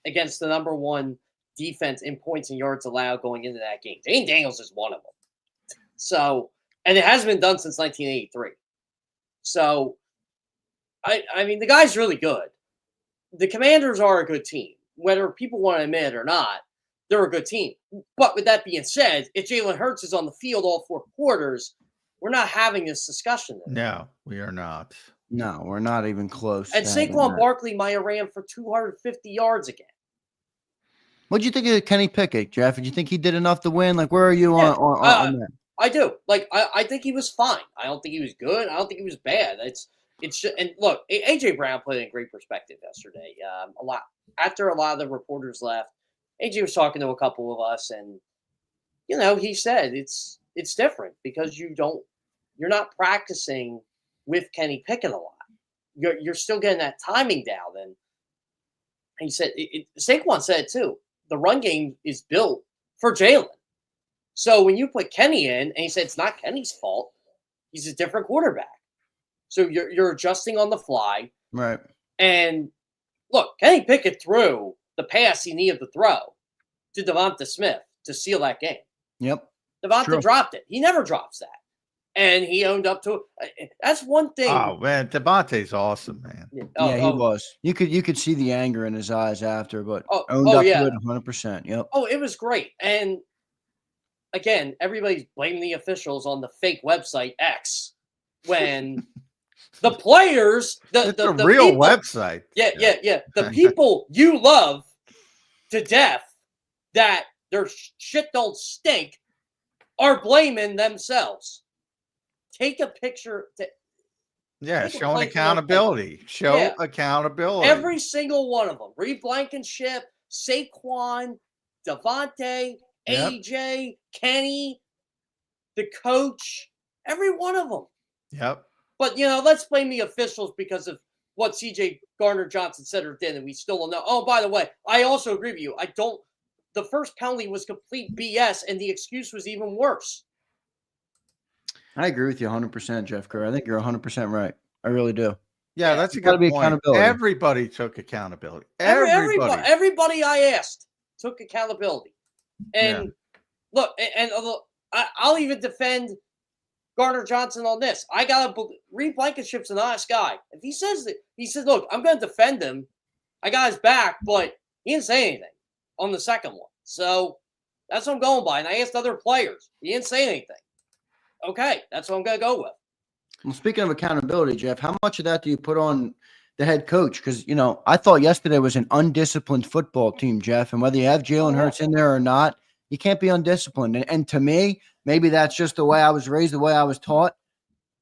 against the number 1 defense in points and yards allowed going into that game. Jane Daniels is one of them. So, and it hasn't been done since 1983. So, I mean, the guy's really good. The Commanders are a good team. Whether people want to admit it or not, they're a good team. But with that being said, if Jalen Hurts is on the field all 4 quarters, we're not having this discussion there. No, we are not. No, we're not even close. And Saquon Barkley might have ran for 250 yards again. What did you think of Kenny Pickett, Jeff? Did you think he did enough to win? Like, where are you on that? I do. Like, I think he was fine. I don't think he was good. I don't think he was bad. It's just, and look, AJ Brown put it in great perspective yesterday. After a lot of the reporters left, AJ was talking to a couple of us, and he said it's different because you're not practicing with Kenny Pickett a lot. You're still getting that timing down. And he said Saquon said it too. The run game is built for Jalen. So when you put Kenny in, and he said it's not Kenny's fault, he's a different quarterback. So you're adjusting on the fly. Right. And look, Kenny Pickett threw the pass he needed to throw to Devonta Smith to seal that game. Yep. Devonta dropped it. He never drops that. And he owned up to it. That's one thing. Oh, man. Devontae's awesome, man. Yeah, he was. You could see the anger in his eyes after, but owned up to it 100%. Yep. Oh, it was great. And again, everybody's blaming the officials on the fake website X when the players, the real people, website. Yeah. The people you love to death that their shit don't stink are blaming themselves. Take a picture. Showing accountability. Accountability. Every single one of them. Reed Blankenship, Saquon, Devontae, AJ, Kenny, the coach, every one of them. Yep. But, let's blame the officials because of what CJ Gardner-Johnson said or did, and we still don't know. Oh, by the way, I also agree with you. The first penalty was complete BS, and the excuse was even worse. I agree with you 100%, Jeff Kerr. I think you're 100% right. I really do. Yeah, that's a good point. Accountability. Everybody took accountability. Everybody I asked took accountability. And look, I'll even defend Gardner Johnson on this. I got to Reed Blankenship's a nice guy. If he says that, he says, look, I'm going to defend him. I got his back, but he didn't say anything on the second one. So that's what I'm going by. And I asked other players. He didn't say anything. Okay, that's what I'm going to go with. Well, speaking of accountability, Jeff, how much of that do you put on the head coach? Because, I thought yesterday was an undisciplined football team, Jeff. And whether you have Jalen Hurts in there or not, you can't be undisciplined. And to me, maybe that's just the way I was raised, the way I was taught.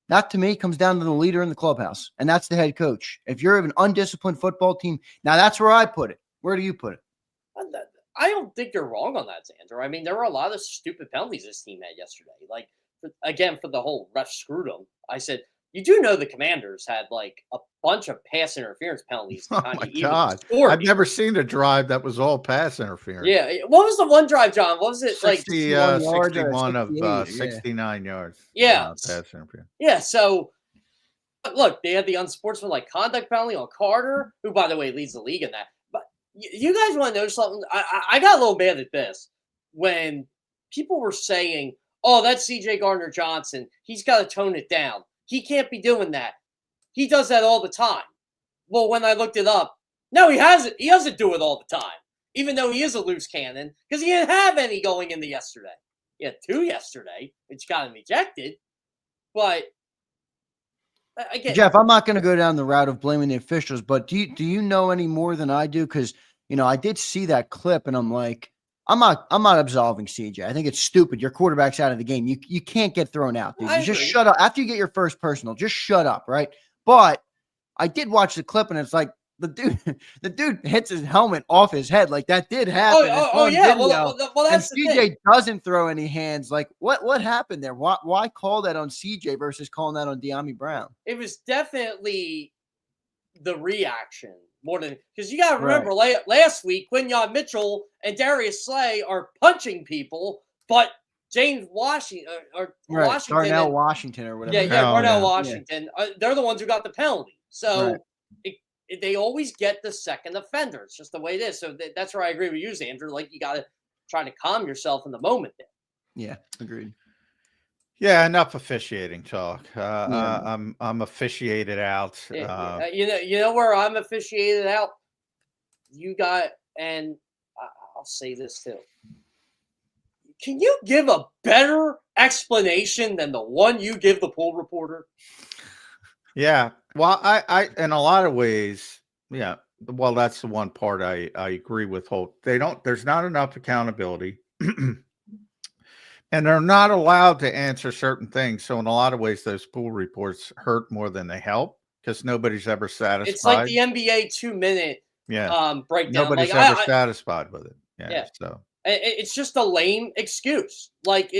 That, to me, comes down to the leader in the clubhouse, and that's the head coach. If you're an undisciplined football team, now that's where I put it. Where do you put it? I don't think you're wrong on that, Zander. I mean, there were a lot of stupid penalties this team had yesterday. Like, again, for the whole ref screwed them. I said, you do know the Commanders had like a bunch of pass interference penalties. Oh my God. I've never seen a drive that was all pass interference. Yeah. What was the one drive, John? What was it? 61 of 69 yards. Yeah. Pass interference. Yeah. So, look, they had the unsportsmanlike conduct penalty on Carter, who, by the way, leads the league in that. But You guys want to know something? I got a little mad at this when people were saying, "Oh, that's C.J. Gardner-Johnson. He's got to tone it down. He can't be doing that. He does that all the time." Well, when I looked it up, no, he hasn't. He doesn't do it all the time, even though he is a loose cannon because he didn't have any going into yesterday. He had 2 yesterday, which got him ejected. But again, Jeff, I'm not going to go down the route of blaming the officials, but do you know any more than I do? Because I did see that clip, and I'm like, I'm not absolving CJ. I think it's stupid. Your quarterback's out of the game. You can't get thrown out, dude. You just shut up after you get your first personal. Just shut up, right? But I did watch the clip, and it's like the dude hits his helmet off his head. Like that did happen. Oh yeah. Well, that's and CJ doesn't throw any hands. Like what happened there? Why call that on CJ versus calling that on De'Ami Brown? It was definitely the reaction more than because you got to remember last week Quinyon Mitchell and Darius Slay are punching people, but James Washington Washington, Darnell Washington or whatever. Darnell Washington. They're the ones who got the penalty. So they always get the second offender. It's just the way it is. So that's where I agree with you, Zander. Like you got to try to calm yourself in the moment there. Yeah, agreed. Yeah, enough officiating talk. I'm officiated out. You know where I'm officiated out. You got, and I'll say this too. Can you give a better explanation than the one you give the pool reporter? Yeah. Well, I in a lot of ways, yeah. Well, that's the one part I agree with Holt. There's not enough accountability. And they're not allowed to answer certain things. So in a lot of ways, those pool reports hurt more than they help because nobody's ever satisfied. It's like the NBA 2-minute breakdown. Nobody's ever satisfied with it. Yeah. So it's just a lame excuse. Like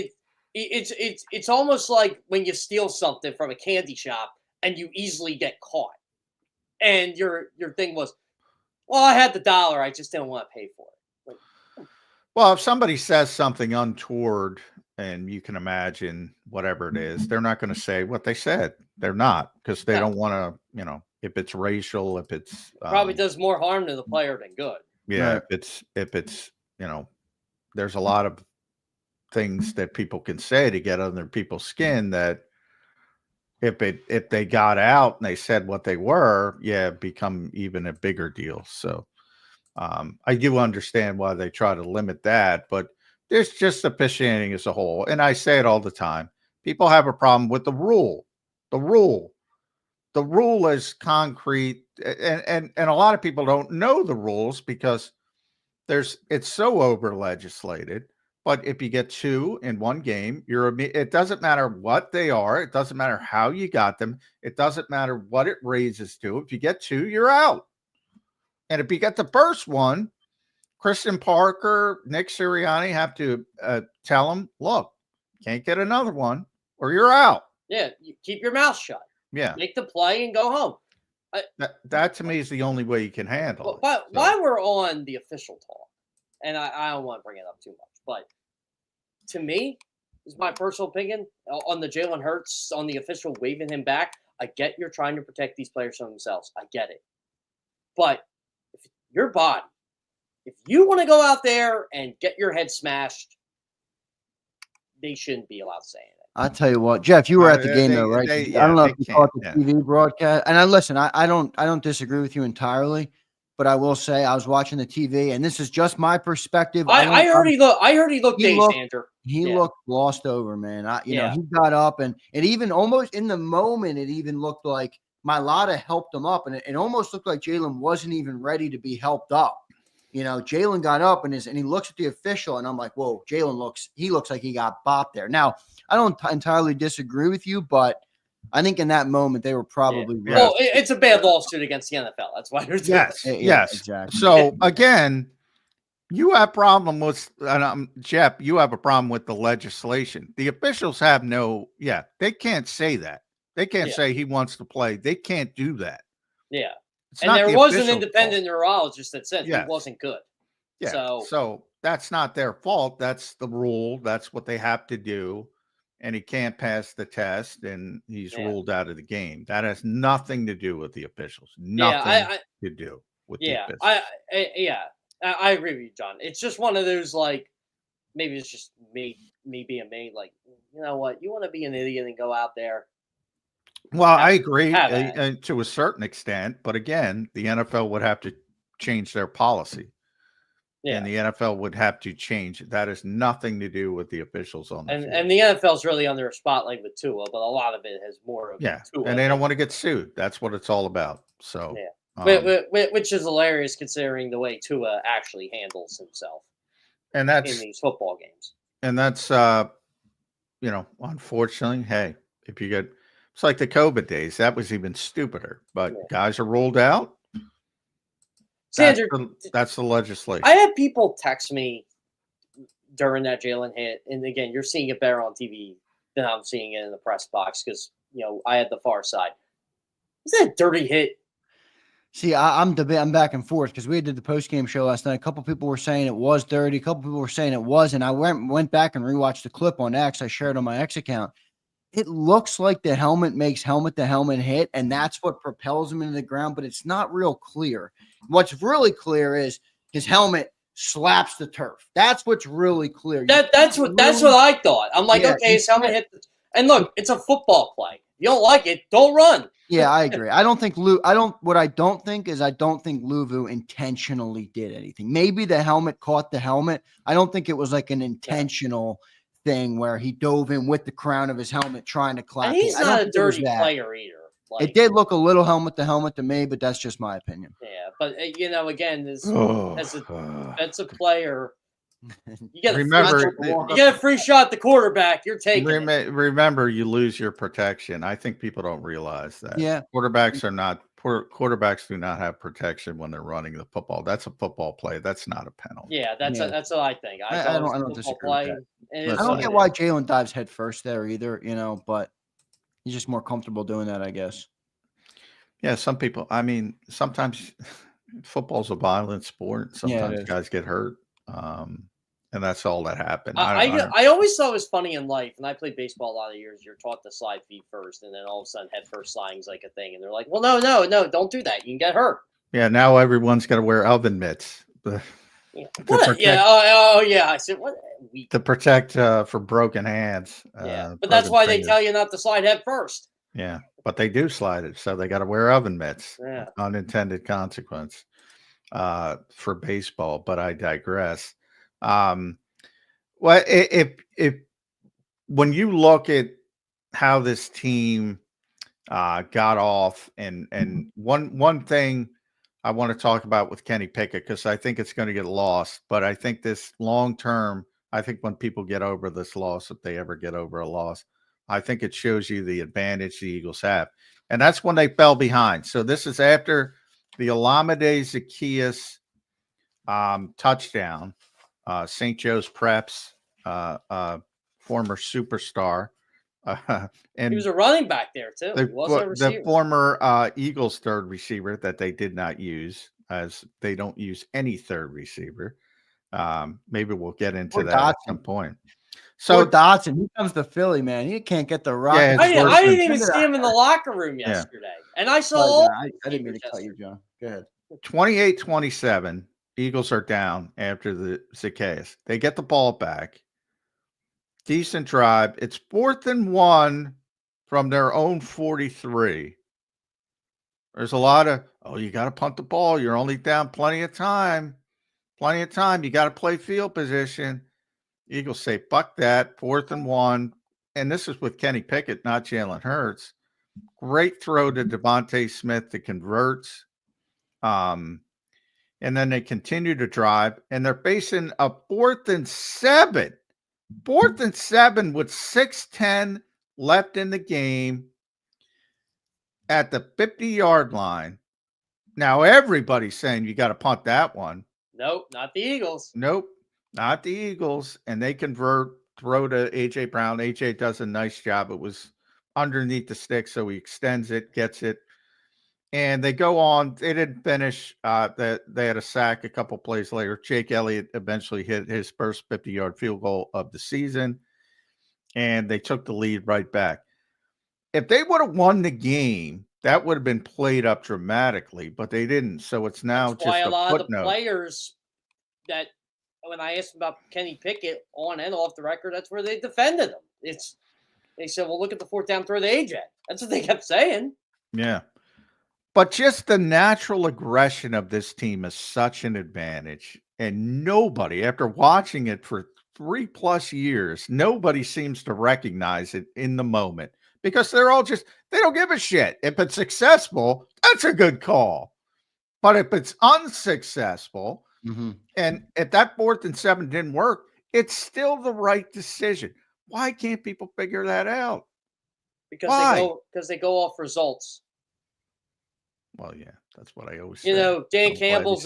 it's almost like when you steal something from a candy shop and you easily get caught. And your thing was, well, I had the $1. I just didn't want to pay for it. Like, well, if somebody says something untoward, and you can imagine whatever it is, they're not going to say what they said. They're not because they don't want to, if it's racial, if it's probably does more harm to the player than good. Yeah. If it's, there's a lot of things that people can say to get under people's skin that if they got out and they said what they were, become even a bigger deal. So I do understand why they try to limit that, but there's just officiating as a whole. And I say it all the time. People have a problem with the rule. The rule is concrete. And a lot of people don't know the rules because it's so over legislated. But if you get 2 in one game, it doesn't matter what they are. It doesn't matter how you got them. It doesn't matter what it raises to. If you get 2, you're out. And if you get the first one, Kristen Parker, Nick Sirianni have to tell them, look, can't get another one or you're out. Yeah, you keep your mouth shut. Yeah. Make the play and go home. That to me is the only way you can handle it. But while we're on the official talk, and I don't want to bring it up too much, but to me, this is my personal opinion, on the Jalen Hurts, on the official waving him back, I get you're trying to protect these players from themselves. I get it. But if your body, if you want to go out there and get your head smashed, they shouldn't be allowed saying it. I'll tell you what, Jeff, you were at the game though, right? I don't know if you caught the TV broadcast. And listen, I don't disagree with you entirely, but I will say I was watching the TV, and this is just my perspective. I heard he looked dazed, Zander. He looked lost over, man. You know, he got up, and it even almost in the moment, it even looked like Mailata helped him up, and it almost looked like Jalen wasn't even ready to be helped up. Jalen got up and he looks at the official, and I'm like, whoa, Jalen looks like he got bopped there. Now, I don't entirely disagree with you, but I think in that moment they were probably right. Well, it's a bad lawsuit against the NFL. That's why they're doing it. Yes, exactly. So again, you have problem with Jeff. You have a problem with the legislation. The officials have they can't say that. They can't say he wants to play. They can't do that. Yeah. And there was an independent neurologist that said he wasn't good. Yeah. So that's not their fault. That's the rule. That's what they have to do. And he can't pass the test, and he's ruled out of the game. That has nothing to do with the officials. Nothing to do. with Yeah, the I agree with you, John. It's just one of those, like, maybe it's just me being me. Like, you know what? You want to be an idiot and go out there. Well, I agree have at it. to a certain extent, but again, the NFL would have to change their policy, Yeah, and the NFL would have to change. That has nothing to do with the officials on the field. and the NFL's really under a spotlight with Tua, but a lot of it has more of Yeah, Tua. and they don't want to get sued. That's what it's all about. So, yeah, which is hilarious considering the way Tua actually handles himself and in these football games. And that's, unfortunately, hey, if you get, it's like the COVID days, that was even stupider, but guys are ruled out. Zander, that's the legislation. I had people text me during that Jalen hit, and again, you're seeing it better on TV than I'm seeing it in the press box because, I had the far side. Was that a dirty hit? See, I'm back and forth because we did the post-game show last night. A couple people were saying it was dirty. A couple people were saying it wasn't. I went back and rewatched the clip on X. I shared on my X account. It looks like the helmet makes helmet-to-helmet hit, and that's what propels him into the ground, but it's not real clear. What's really clear is his helmet slaps the turf. That's what's really clear. That's what I thought. I'm like, okay, his helmet hit. And look, it's a football play. You don't like it, don't run. Yeah, I agree. I don't think Luvu intentionally did anything. Maybe the helmet caught the helmet. I don't think it was like an intentional thing where he dove in with the crown of his helmet trying to clap. And he's not a dirty player either. Like, it did look a little helmet to helmet to me, but that's just my opinion. Yeah, but again, as a defensive player, you get a free shot at the quarterback. You're taking it. Remember, you lose your protection. I think people don't realize that. Yeah, quarterbacks do not have protection when they're running the football. That's a football play. That's not a penalty. Yeah, that's what I think. I don't disagree with that. I don't get why Jalen dives head first there either. But he's just more comfortable doing that, I guess. Yeah, some people. I mean, sometimes football's a violent sport. Sometimes guys get hurt. And that's all that happened. I always thought it was funny in life, and I played baseball a lot of years. You're taught to slide feet first, and then all of a sudden head first sliding is like a thing. And they're like, well, no, don't do that. You can get hurt. Yeah, now everyone's got to wear oven mitts. I said, what? To protect for broken hands. But that's why they tell you not to slide head first. Yeah, but they do slide it, so they got to wear oven mitts. Yeah. Unintended consequence for baseball, but I digress. Well, if when you look at how this team got off, and one thing I want to talk about with Kenny Pickett, because I think it's going to get lost, but I think this long term, I think when people get over this loss, if they ever get over a loss, I think it shows you the advantage the Eagles have, and that's when they fell behind. So this is after the Olamide Zaccheaus touchdown. St. Joe's Preps, former superstar. And he was a running back there, too. The former Eagles third receiver that they did not use, as they don't use any third receiver. Maybe we'll get into that at some point. So Dotson, he comes to Philly, man. He can't get the rock. Yeah, I didn't even see him in the locker room yesterday. And I saw I didn't mean to cut you, John. Go ahead. 28-27. Eagles are down after the Zaccheaus. They get the ball back. Decent drive. It's 4th and 1 from their own 43. There's a lot of, you got to punt the ball. You're only down plenty of time. You got to play field position. Eagles say, fuck that. 4th and 1. And this is with Kenny Pickett, not Jalen Hurts. Great throw to Devontae Smith that converts. And then they continue to drive, and they're facing a 4th and 7. 4th and 7 with 6:10 left in the game at the 50-yard line. Now everybody's saying you got to punt that one. Nope, not the Eagles. Nope, not the Eagles. And they convert, throw to A.J. Brown. A.J. does a nice job. It was underneath the stick, so he extends it, gets it. And they go on. They didn't finish. They had a sack a couple plays later. Jake Elliott eventually hit his first 50-yard field goal of the season, and they took the lead right back. If they would have won the game, That would have been played up dramatically, but they didn't. So it's now That's just why a a lot of the footnote. players that, when I asked about Kenny Pickett on and off the record, that's where they defended him. They said, well, look at the fourth down throw to AJ. That's what they kept saying. Yeah. But just the natural aggression of this team is such an advantage. And nobody, after watching it for 3+ years, nobody seems to recognize it in the moment because they're all just, they don't give a shit. If it's successful, that's a good call. But if it's unsuccessful, and if that 4th and 7 didn't work, it's still the right decision. Why can't people figure that out? Because they go off results. Well, yeah, that's what I always say. You know, Dan Campbell's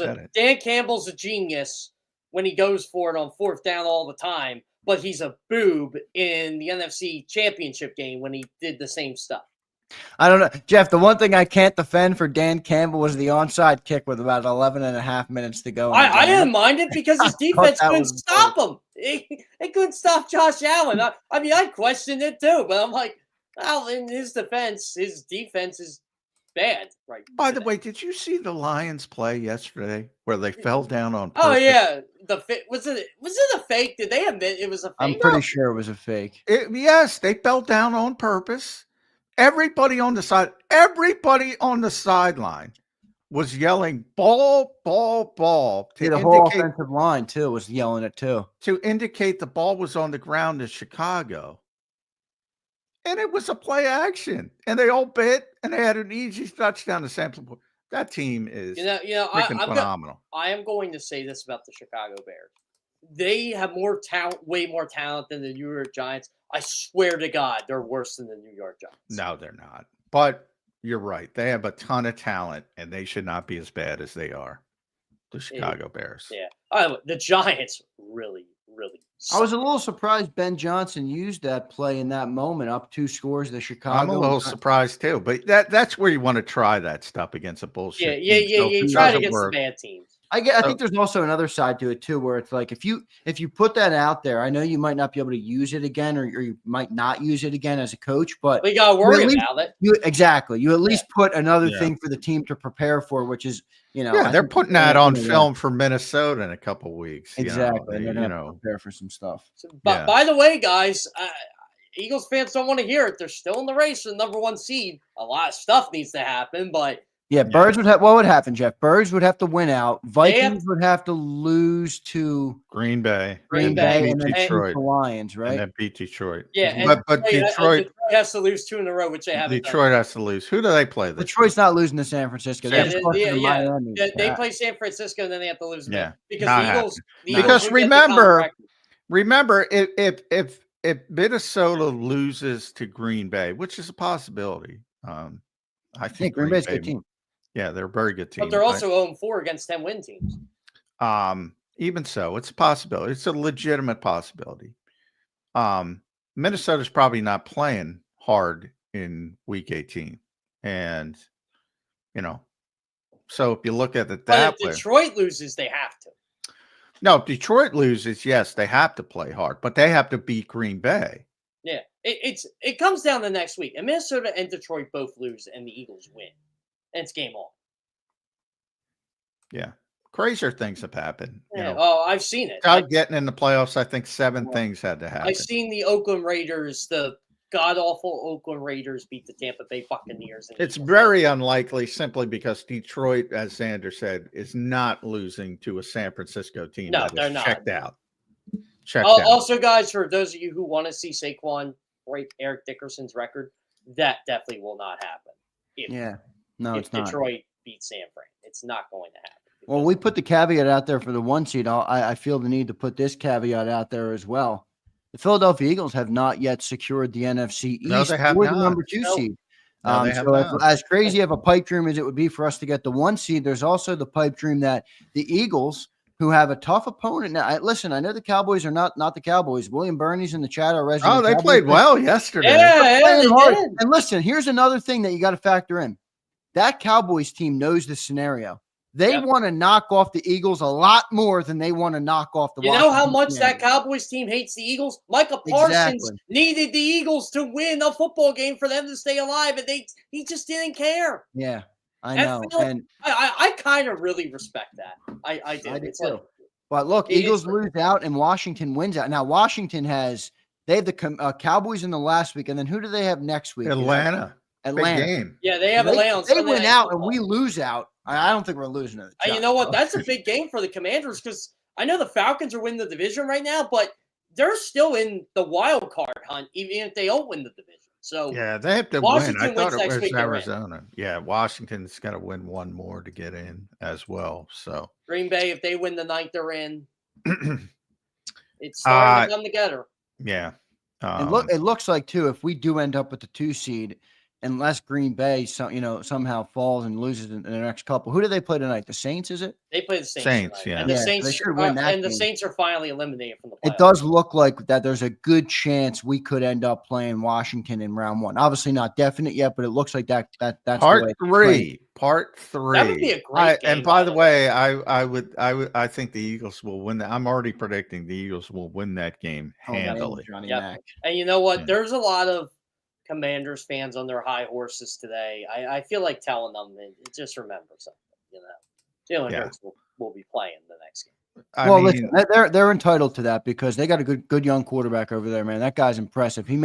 a genius when he goes for it on 4th down all the time, but he's a boob in the NFC Championship game when he did the same stuff. I don't know. Jeff, the one thing I can't defend for Dan Campbell was the onside kick with about 11 and a half minutes to go. I didn't mind it because his defense couldn't stop him. They couldn't stop Josh Allen. I mean, I questioned it too, but I'm like, well, in his defense, his defense is bad. Right. By the way, did you see the Lions play yesterday where they fell down on purpose? Oh yeah, was it a fake? Did they admit it was a fake? I'm pretty sure it was a fake. Yes, they fell down on purpose. Everybody on the sideline was yelling ball, ball, ball. The whole offensive line too was yelling it too. To indicate the ball was on the ground in Chicago. And it was a play action. And they all bit and they had an easy touchdown to Samson. That team is freaking phenomenal. I am going to say this about the Chicago Bears. They have more talent, way more talent than the New York Giants. I swear to God, they're worse than the New York Giants. No, they're not. But you're right. They have a ton of talent, and they should not be as bad as they are. The Chicago Bears. Yeah. The Giants really suck. I was a little surprised Ben Johnson used that play in that moment, up 2 scores to Chicago. I'm a little surprised too, but that's where you want to try that stuff against a bullshit. Yeah. You try to get some bad teams. I think there's also another side to it too, where it's like if you put that out there, I know you might not be able to use it again, or you might not use it again as a coach, but we gotta worry about it. You at least put another thing for the team to prepare for, which is they're putting that on film for Minnesota in a couple weeks. Exactly, they're gonna prepare for some stuff. But by the way, guys, Eagles fans don't want to hear it. They're still in the race for the #1 seed. A lot of stuff needs to happen, but. Yeah, Birds would have. What would happen, Jeff? Birds would have to win out. Vikings would have to lose to Green Bay, and then Detroit, the Lions, right? And then beat Detroit. Yeah, but Detroit has to lose 2 in a row, which they haven't. Detroit has to lose. Who do they play? Detroit's not losing to San Francisco. They play San Francisco, and then they have to lose. Yeah, because the Eagles because remember, if Minnesota loses to Green Bay, which is a possibility, I think Green Bay's a good team. Yeah, they're a very good team. But they're also 0-4 against 10-win teams. Even so, it's a possibility. It's a legitimate possibility. Minnesota's probably not playing hard in week 18. And, so if you look at it that way. If Detroit loses, they have to. No, if Detroit loses, yes, they have to play hard, but they have to beat Green Bay. Yeah, it comes down to next week. And Minnesota and Detroit both lose, and the Eagles win. And it's game on. Yeah. Crazier things have happened. Yeah. Oh, I've seen it. Getting in the playoffs, I think 7 things had to happen. I've seen the Oakland Raiders, the god-awful Oakland Raiders beat the Tampa Bay Buccaneers. It's very unlikely simply because Detroit, as Zander said, is not losing to a San Francisco team that is checked out. Also, guys, for those of you who want to see Saquon break Eric Dickerson's record, that definitely will not happen. If Detroit beats San Fran, it's not going to happen. Well, we put the caveat out there for the 1 seed. I feel the need to put this caveat out there as well. The Philadelphia Eagles have not yet secured the NFC East or the #2 seed. As crazy of a pipe dream as it would be for us to get the 1 seed, there's also the pipe dream that the Eagles, who have a tough opponent now. Listen, I know the Cowboys are not the Cowboys. William Bernie's in the chat already. Oh, they played well yesterday. Yeah, they did. And listen, here's another thing that you got to factor in. That Cowboys team knows this scenario. They want to knock off the Eagles a lot more than they want to knock off the You know how Washington much Commanders. that Cowboys team hates the Eagles? Micah Parsons needed the Eagles to win a football game for them to stay alive, and he just didn't care. Yeah, I know. And I kind of really respect that. I do. I do It's too. like, But look, Eagles lose out and Washington wins out. Now, Washington they have the Cowboys in the last week, and then who do they have next week? Atlanta. Big game. Yeah, they have Atlanta. They win out and we lose out. I don't think we're losing it. You know what? That's a big game for the Commanders because I know the Falcons are winning the division right now, but they're still in the wild card hunt, even if they don't win the division. So yeah, they have to Washington win. I thought wins it was next week, Arizona. Yeah, Washington's got to win one more to get in as well. So Green Bay, if they win the 9th, they're in. It's starting to come together. Yeah. And it looks like too, if we do end up with the 2 seed, unless Green Bay somehow falls and loses in the next couple. Who do they play tonight? The Saints, is it? They play the Saints. Saints, tonight. yeah. And the Saints they should win that and the game. Saints are finally eliminated from the playoffs. It does look like that there's a good chance we could end up playing Washington in round 1. Obviously not definite yet, but it looks like that's part the way it's 3. Part 3. That would be a great game. And by the way, I think the Eagles will win that. I'm already predicting the Eagles will win that game handily. Yep. And you know what? There's a lot of Commanders fans on their high horses today. I feel like telling them just remember something. Jalen Hurts will be playing the next game. Listen, they're entitled to that because they got a good young quarterback over there, man. That guy's impressive. He's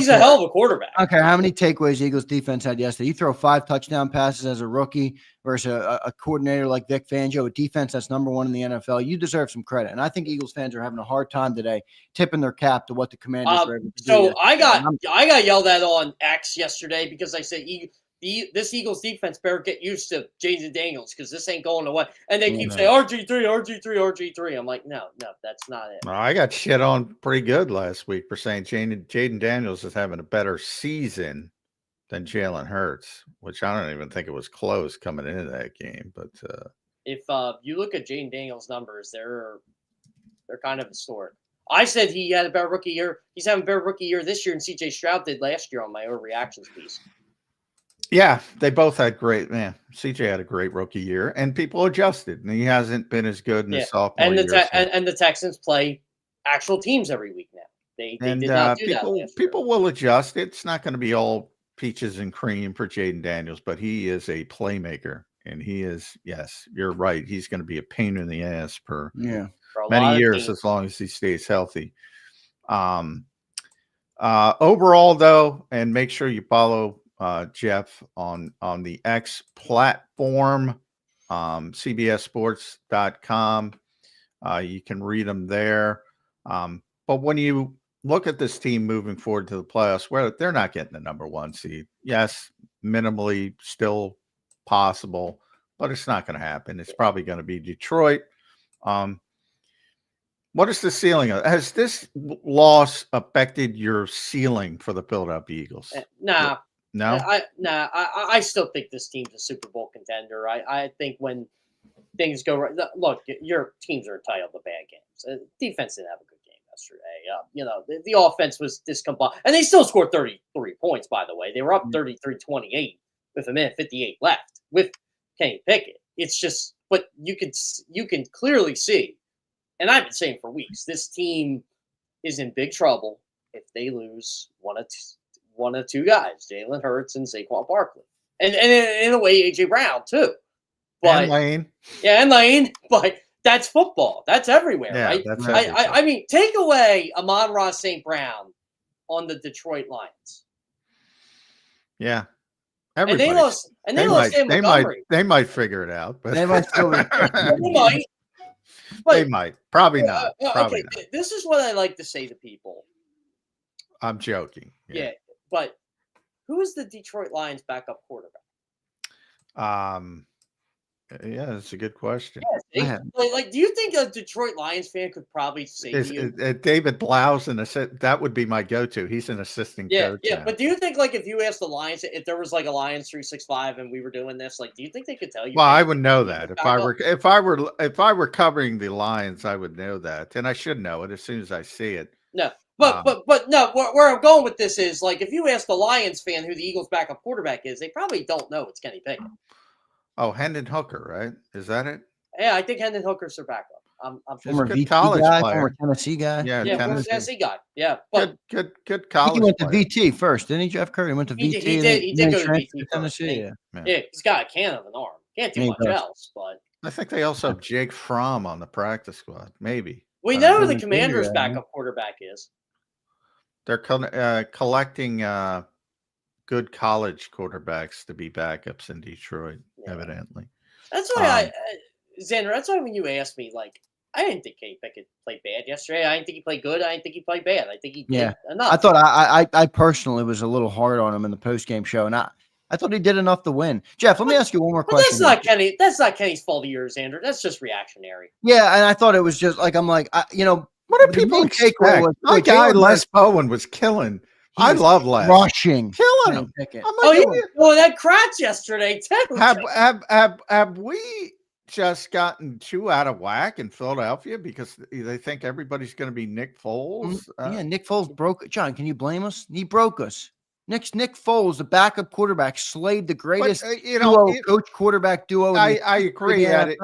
a hell of a quarterback. I don't care how many takeaways Eagles defense had yesterday. You throw 5 touchdown passes as a rookie versus a coordinator like Vic Fangio, a defense that's number 1 in the NFL. You deserve some credit. And I think Eagles fans are having a hard time today tipping their cap to what the Commanders were able to do. So I got yelled at on X yesterday because I said this Eagles defense better get used to Jaden Daniels because this ain't going away. And they keep saying RG3. I'm like, no, that's not it. I got shit on pretty good last week for saying Jaden Daniels is having a better season than Jalen Hurts, which I don't even think it was close coming into that game. But if you look at Jaden Daniels' numbers, they're kind of historic. I said he had a better rookie year. He's having a better rookie year this year than CJ Stroud did last year on my overreactions piece. yeah, they both had great. Man, CJ had a great rookie year, and people adjusted, and he hasn't been as good in the sophomore year. And the Texans play actual teams every week now. They did not do that. People will adjust. It's not going to be all peaches and cream for Jaden Daniels, but he is a playmaker, and he is. Yes, you're right. He's going to be a pain in the ass for many years as long as he stays healthy. Overall, though, and make sure you follow Jeff on the X platform, cbssports.com. You can read them there. But when you look at this team moving forward to the playoffs, where they're not getting the number 1 seed, yes, minimally still possible, but it's not going to happen. It's probably going to be Detroit. What is the ceiling? Has this loss affected your ceiling for the Philadelphia Eagles? No. I still think this team's a Super Bowl contender. I think when things go right, look, your teams are entitled to bad games. Defense didn't have a good game yesterday. The offense was discombobulated, and they still scored 33 points. By the way, they were up 33-28 with a minute 58 left with Kenny Pickett. It's just, but you can clearly see, and I've been saying for weeks, this team is in big trouble if they lose one of two guys, Jalen Hurts and Saquon Barkley. And in a way, A.J. Brown, too. But, and Lane. Yeah, and Lane. But that's football. That's everywhere, right? That's I mean, take away Amon-Ra St. Brown on the Detroit Lions. Yeah. Everybody. And they lost Sam Montgomery. They might figure it out. But they might still they might. But, they might. Probably not. Probably not. This is what I like to say to people. I'm joking. Yeah. But who is the Detroit Lions backup quarterback? Yeah, that's a good question. Yeah, do you think a Detroit Lions fan could probably say David Blau's that would be my go-to. He's an assistant coach. Yeah, but do you think if you asked the Lions if there was a Lions 365 and we were doing this, do you think they could tell you? Well, I would know that if I were covering the Lions, I would know that, and I should know it as soon as I see it. No. But no, where I'm going with this is if you ask the Lions fan who the Eagles backup quarterback is, they probably don't know it's Kenny Pickett. Oh, Hendon Hooker, right? Is that it? Yeah, I think Hendon Hooker's their backup. I'm Former good VT college guy, player. former Tennessee guy. Yeah, yeah, former Tennessee guy. Yeah, but good I think college he went to player. VT first, didn't he, Jeff Kerr? He went to he VT. did go to transferred VT first. Tennessee. Yeah, he's got a can of an arm. Can't do Yeah, he much does. else, but I think they also have Jake Fromm on the practice squad. Maybe. we know who the Former Commanders' junior, backup quarterback is. They're collecting good college quarterbacks to be backups in Detroit, evidently. That's why Zander, that's why when you asked me, like, I didn't think Kenny Pickett played bad yesterday. I didn't think he played good. I didn't think he played bad. I think he did enough. I thought I personally was a little hard on him in the post-game show, and I thought he did enough to win. Jeff, let me ask you one more question. That's not Kenny. That's not Kenny's fault either, Zander. That's just reactionary. Yeah, and I thought it was just like What do people expect? My guy Les Bowen was killing. I love Les. Rushing. Killing him. Well, that Kratz yesterday, too. Have we just gotten too out of whack in Philadelphia because they think everybody's going to be Nick Foles? Yeah, Nick Foles broke it. John, can you blame us? He broke us. Nick Foles, the backup quarterback, slayed the greatest coach quarterback duo. I agree. He had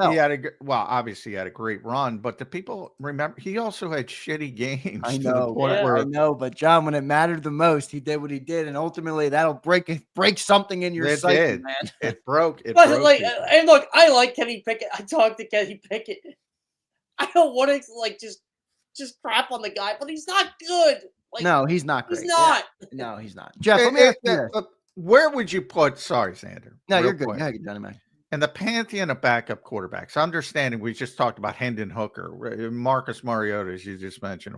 obviously he had a great run, but the people remember he also had shitty games. I know, I know, but John, when it mattered the most, he did what he did, and ultimately that'll break something in your psyche, man. It broke. And look, I like Kenny Pickett. I talked to Kenny Pickett. I don't want to just crap on the guy, but he's not good. No, he's not great. He's not. Yeah. No, he's not. Jeff, let me ask you this. Where would you put? Sorry, Zander. No, you're good. Yeah, Johnny Mac. And the pantheon of backup quarterbacks. Understanding we just talked about Hendon Hooker, Marcus Mariota, as you just mentioned.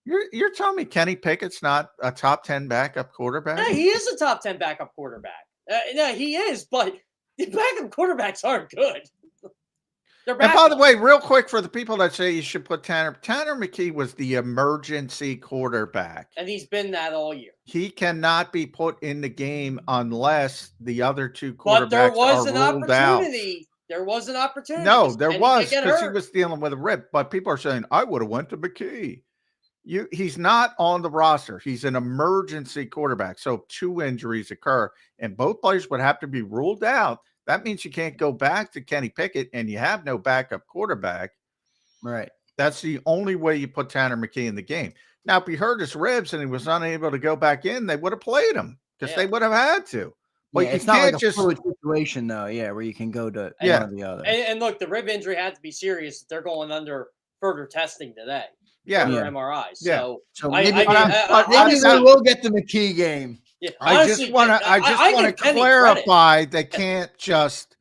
You're telling me Kenny Pickett's not a top 10 backup quarterback? Yeah, he is a top 10 backup quarterback. No, he is, but the backup quarterbacks aren't good. And by the way, real quick for the people that say you should put Tanner McKee was the emergency quarterback. And he's been that all year. He cannot be put in the game unless the other two quarterbacks but there was an ruled opportunity. Out. There was an opportunity. No, there was because he was dealing with a rip. But people are saying, I would have went to McKee. He's not on the roster. He's an emergency quarterback. So if 2 injuries occur and both players would have to be ruled out, that means you can't go back to Kenny Pickett and you have no backup quarterback. Right. That's the only way you put Tanner McKee in the game. Now, if he hurt his ribs and he was unable to go back in, they would have played him because they would have had to. But it's not like a fluid situation, though. Yeah, where you can go to one or the other. And look, the rib injury had to be serious. They're going under further testing today. Yeah. MRIs. So maybe we will get the McKee game. Yeah, I just want to clarify they can't just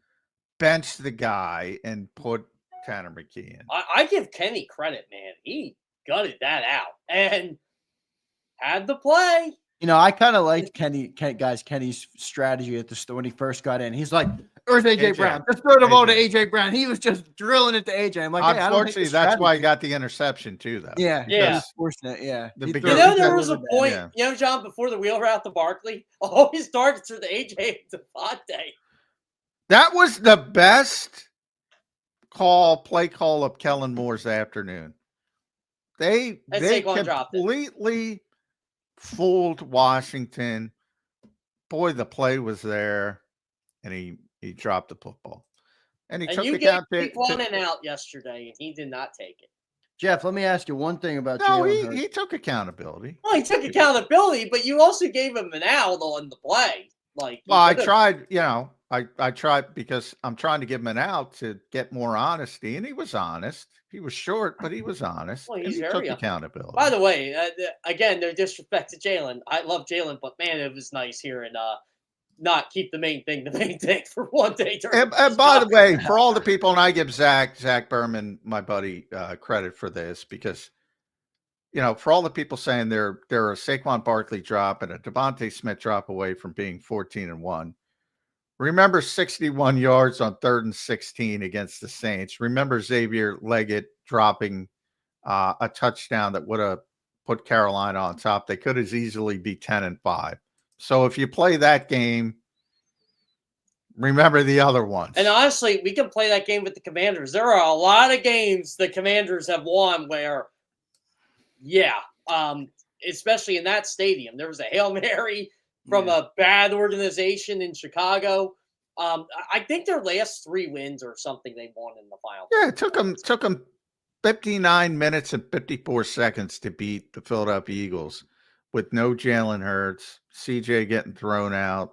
bench the guy and put Tanner McKee in. I give Kenny credit, man. He gutted that out and had the play. I kind of liked Kenny's strategy at the store when he first got in. He's like, "Where's AJ Brown? Just throw the ball to AJ Brown." He was just drilling it to AJ. I'm like, unfortunately, that's why he got the interception too, though. Yeah. He's fortunate. Yeah. There was a point, John, before the wheel route to Barkley, all his targets were the AJ and Devontae. That was the best play call of Kellen Moore's afternoon. They completely fooled Washington. Boy, the play was there, and he dropped the football. And he took the count. One and out yesterday, and he did not take it. Jeff, let me ask you one thing about he took accountability. Well, he took accountability, but you also gave him an out on the play. I tried, I tried because I'm trying to give him an out to get more honesty, and he was honest. He was short, but he was honest. Well, he took accountability. By the way, again, no disrespect to Jalen. I love Jalen, but man, it was nice hearing not keep the main thing for one day. And by the way, for all the people, and I give Zach Berman, my buddy, credit for this because, for all the people saying they're a Saquon Barkley drop and a Devontae Smith drop away from being 14-1. Remember 61 yards on 3rd and 16 against the Saints. Remember Xavier Leggett dropping a touchdown that would have put Carolina on top. They could as easily be 10-5. So if you play that game, remember the other ones. And honestly, we can play that game with the Commanders. There are a lot of games the Commanders have won where, especially in that stadium, there was a Hail Mary from a bad organization in Chicago. I think their last 3 wins or something they won in the final. Yeah, it took them 59 minutes and 54 seconds to beat the Philadelphia Eagles with no Jalen Hurts, CJ getting thrown out,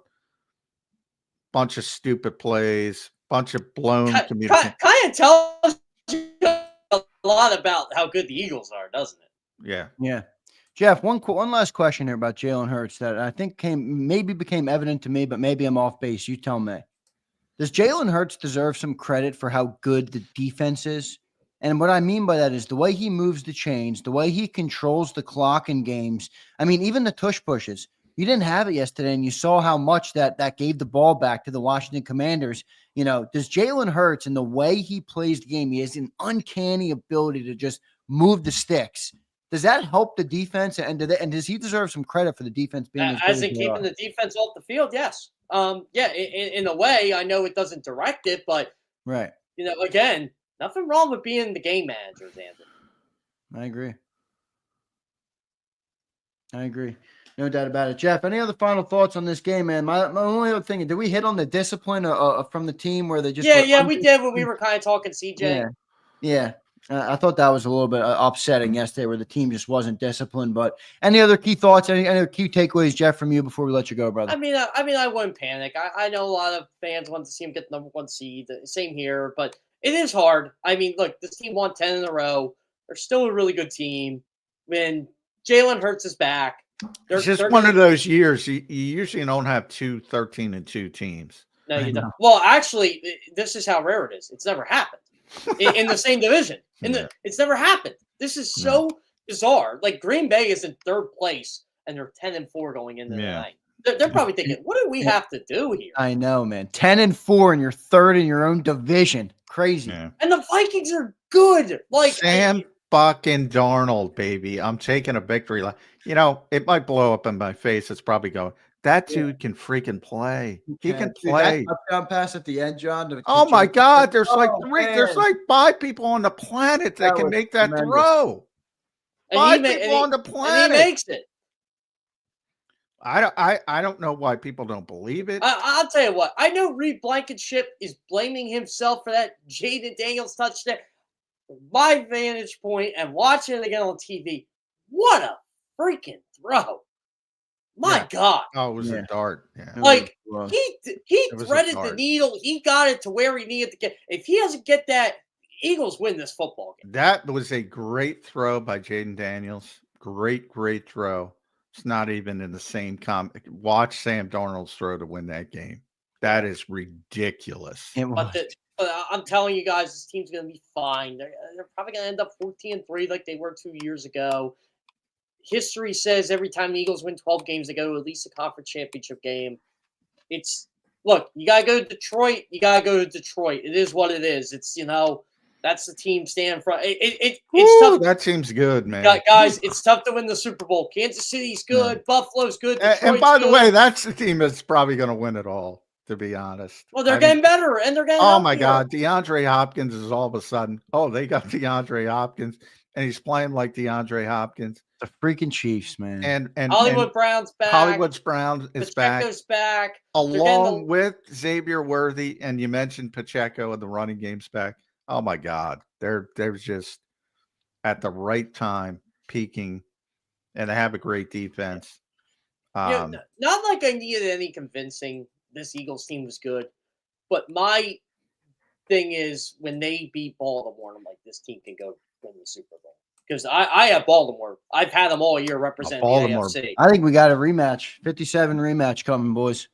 bunch of stupid plays, bunch of blown communication. Kind of tells you a lot about how good the Eagles are, doesn't it? Yeah. Yeah. Jeff, one last question here about Jalen Hurts that I think became evident to me, but maybe I'm off base. You tell me. Does Jalen Hurts deserve some credit for how good the defense is? And what I mean by that is the way he moves the chains, the way he controls the clock in games. I mean, even the tush pushes. You didn't have it yesterday, and you saw how much that gave the ball back to the Washington Commanders. You know, does Jalen Hurts and the way he plays the game, he has an uncanny ability to just move the sticks. Does that help the defense? And does he deserve some credit for the defense being as in keeping the defense off the field? Yes. Yeah, in a way, I know it doesn't direct it, but right. You know, again, nothing wrong with being the game manager, Zander. I agree. No doubt about it. Jeff, any other final thoughts on this game, man? My only other thing, did we hit on the discipline from the team where they just we did when we were kind of talking CJ. Yeah. I thought that was a little bit upsetting yesterday where the team just wasn't disciplined. But any other key thoughts, any other key takeaways, Jeff, from you before we let you go, brother? I mean, I wouldn't panic. I know a lot of fans want to see him get the number 1 seed. Same here, but it is hard. I mean, look, this team won 10 in a row. They're still a really good team. When Jalen Hurts is back, it's just one of those years. You usually don't have 2 13-2 teams. No, you don't. Well, actually, this is how rare it is. It's never happened in the same division. It's never happened. This is so bizarre. Like Green Bay is in 3rd place, and they're 10-4 going into the night. They're probably thinking, "What do we have to do here?" I know, man. 10-4, and you're 3rd in your own division. Crazy. Yeah. And the Vikings are good. Like Sam fucking Darnold, baby. I'm taking a victory. You know, it might blow up in my face. It's probably going. That dude can freaking play. He can play. Dude, that touchdown pass at the end, John. Oh my God! There's like 5 people on the planet that can make that throw. And 5 people on the planet. And he makes it. I don't know why people don't believe it. I'll tell you what. I know Reed Blankenship is blaming himself for that Jaden Daniels touchdown. My vantage point and watching it again on TV. What a freaking throw! My God. Oh, it was a dart. Yeah. Like he threaded the needle. He got it to where he needed to get. If he doesn't get that, Eagles win this football game. That was a great throw by Jaden Daniels. Great throw. It's not even in the same watch Sam Darnold's throw to win that game. That is ridiculous. But I'm telling you guys, this team's going to be fine. They're probably going to end up 14-3 like they were 2 years ago. History says every time the Eagles win 12 games, they go to at least a conference championship game. Look, you got to go to Detroit. You got to go to Detroit. It is what it is. It's, that's the team standing in front. It's tough. That team's good, man. Guys, it's tough to win the Super Bowl. Kansas City's good. Yeah. Buffalo's good. And by the way, that's the team that's probably going to win it all, to be honest. Well, they're getting better, and they're getting Oh, my God. DeAndre Hopkins is all of a sudden, they got DeAndre Hopkins, and he's playing like DeAndre Hopkins. The freaking Chiefs, man. And Hollywood Brown's back. Hollywood Brown is Pacheco's back. Along with Xavier Worthy, and you mentioned Pacheco and the running game's back. Oh my God. They're just at the right time peaking, and they have a great defense. Not like I needed any convincing this Eagles team was good, but my thing is when they beat Baltimore, I'm like, this team can go win the Super Bowl. Because I have Baltimore. I've had them all year representing the AFC. I think we got a rematch. 57 rematch coming, boys.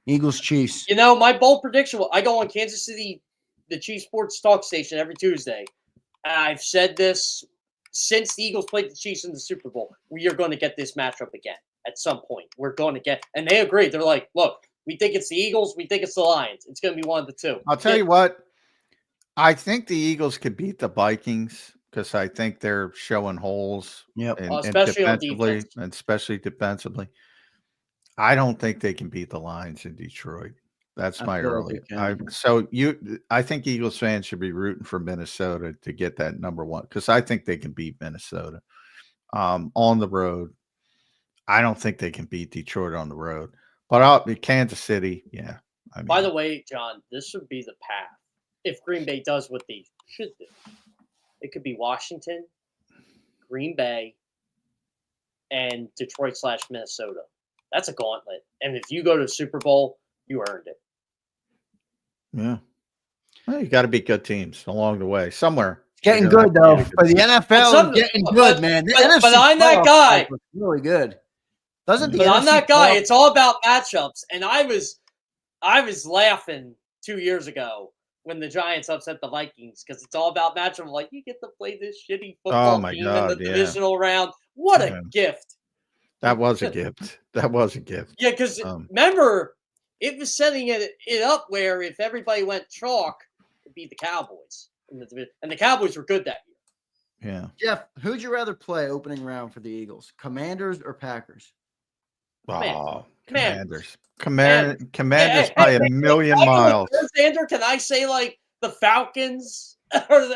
Eagles, Chiefs. My bold prediction, I go on Kansas City, the JAKIB Sports talk station every Tuesday. And I've said this since the Eagles played the Chiefs in the Super Bowl. We are going to get this matchup again at some point. We're going to get – and they agree. They're like, look, we think it's the Eagles. We think it's the Lions. It's going to be one of the two. I'll tell you what. I think the Eagles could beat the Vikings, because I think they're showing holes, especially on defense, and especially defensively. I don't think they can beat the Lions in Detroit. That's my early. I think Eagles fans should be rooting for Minnesota to get that number 1, because I think they can beat Minnesota on the road. I don't think they can beat Detroit on the road, but Kansas City, yeah, I mean, By the way, John, this should be the path. If Green Bay does what they should do, it could be Washington, Green Bay, and Detroit/Minnesota. That's a gauntlet. And if you go to the Super Bowl, you earned it. yeah. Well, you got to beat good teams along the way. Somewhere. It's getting good, though. For the NFL, it's getting good, man. The NFC but I'm that guy. playoff is really good. Doesn't the But I'm NFC that guy. playoff- It's all about matchups. And I was laughing 2 years ago when the Giants upset the Vikings because it's all about matchup. I'm like, you get to play this shitty football team in the divisional round. What a gift. That was a gift. That was a gift. Yeah, because remember, it was setting it up where if everybody went chalk, it'd be the Cowboys. And the Cowboys were good that year. Yeah. Jeff, who'd you rather play opening round for the Eagles? Commanders or Packers? Oh, Commanders. Commanders by a million miles. Zander, can I say like the Falcons or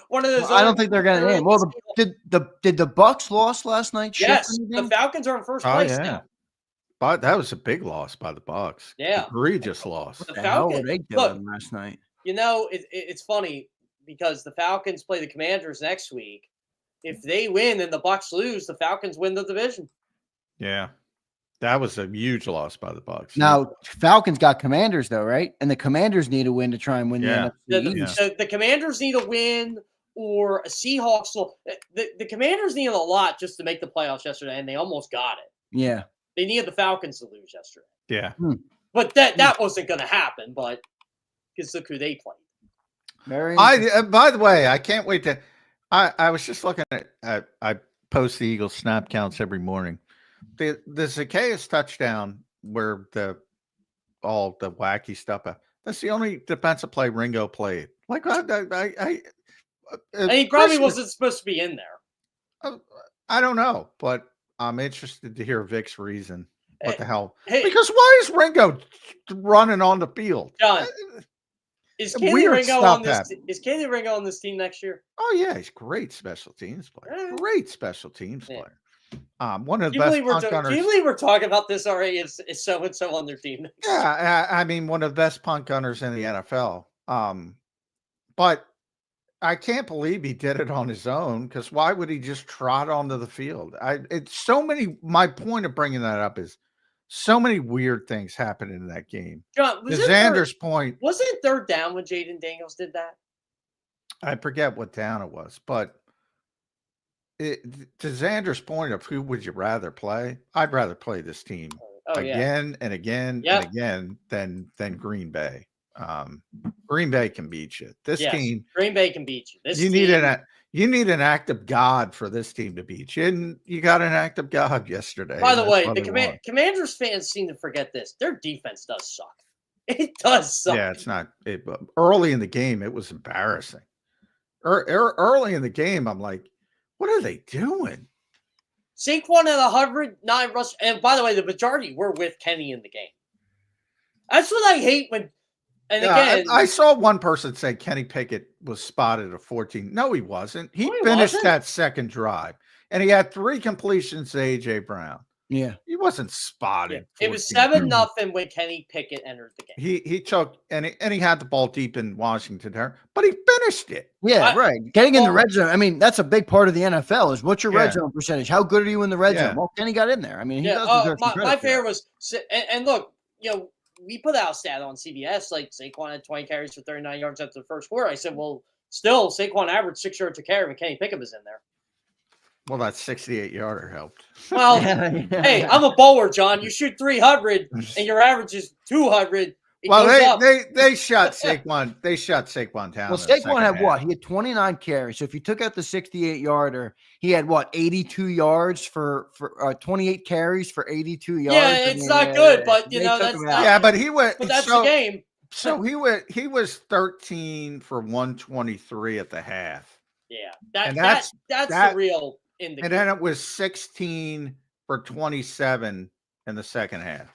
one of those? I don't think they're going to name. Well, did the Bucks lost last night? Yes, the Falcons are in first place now. But that was a big loss by the Bucks. Yeah, egregious loss. What the hell were they doing last night? You know, it's funny because the Falcons play the Commanders next week. If they win and the Bucks lose, the Falcons win the division. Yeah. That was a huge loss by the Bucks. Now, Falcons got Commanders, though, right? And the Commanders need a win to try and win the NFC East. The Commanders need a win or a Seahawks. The Commanders needed a lot just to make the playoffs yesterday, and they almost got it. Yeah. They needed the Falcons to lose yesterday. Yeah. But that wasn't going to happen, but because look who they played. By the way, I can't wait to I was just looking at I post the Eagles snap counts every morning. The Zacchaeus touchdown where all the wacky stuff. That's the only defensive play Ringo played. Like and he probably wasn't supposed to be in there. I don't know, but I'm interested to hear Vic's reason. What the hell? Hey, because why is Ringo running on the field? John, is Kenny Ringo on this team next year? Oh yeah, he's great special teams player. Great special teams player. One of the best punt gunners. Do you believe we're talking about this already? Is so and so on their team? Yeah, I mean one of the best punt gunners in the NFL. But I can't believe he did it on his own because why would he just trot onto the field? It's so many. My point of bringing that up is so many weird things happened in that game. John, to Zander's point, wasn't it third down when Jaden Daniels did that? I forget what down it was, but to Zander's point of who would you rather play? I'd rather play this team again and again and again than Green Bay. Green Bay can beat you. This team, Green Bay can beat you. You need an act of God for this team to beat you, and you got an act of God yesterday. By the way, the Commanders fans seem to forget this. Their defense does suck. It does suck. Yeah, it's not. Early in the game, it was embarrassing. Early in the game, I'm like, what are they doing? Saquon had 109 rush, and by the way, the majority were with Kenny in the game. That's what I hate when. And again, I saw one person say Kenny Pickett was spotted at 14. No, he wasn't. He finished that second drive, and he had 3 completions to A.J. Brown. Yeah, he wasn't spotted. It was 7-0 when Kenny Pickett entered the game. He took and he had the ball deep in Washington there, but he finished it. Yeah, right. Getting in the red zone. I mean, that's a big part of the NFL. Is what's your red zone percentage? How good are you in the red zone? Well, Kenny got in there. I mean, he does deserve some credit. My fair was, and look, we put out a stat on CBS, like Saquon had 20 carries for 39 yards after the first quarter. I said, well, still, Saquon averaged 6 yards a carry when Kenny Pickett was in there. Well, that 68-yarder helped. Well, hey, I'm a bowler, John. You shoot 300 and your average is 200. Well, they shut Saquon. They shut Saquon down. Well, Saquon had what? He had 29 carries. So if you took out the 68-yarder, he had what? 82 yards for 28 carries for 82 yards. Yeah, it's not good, but that's not. Yeah, but he went. But that's the game. So he was 13 for 123 at the half. Yeah, that's the real indicator. And then it was 16 for 27 in the second half.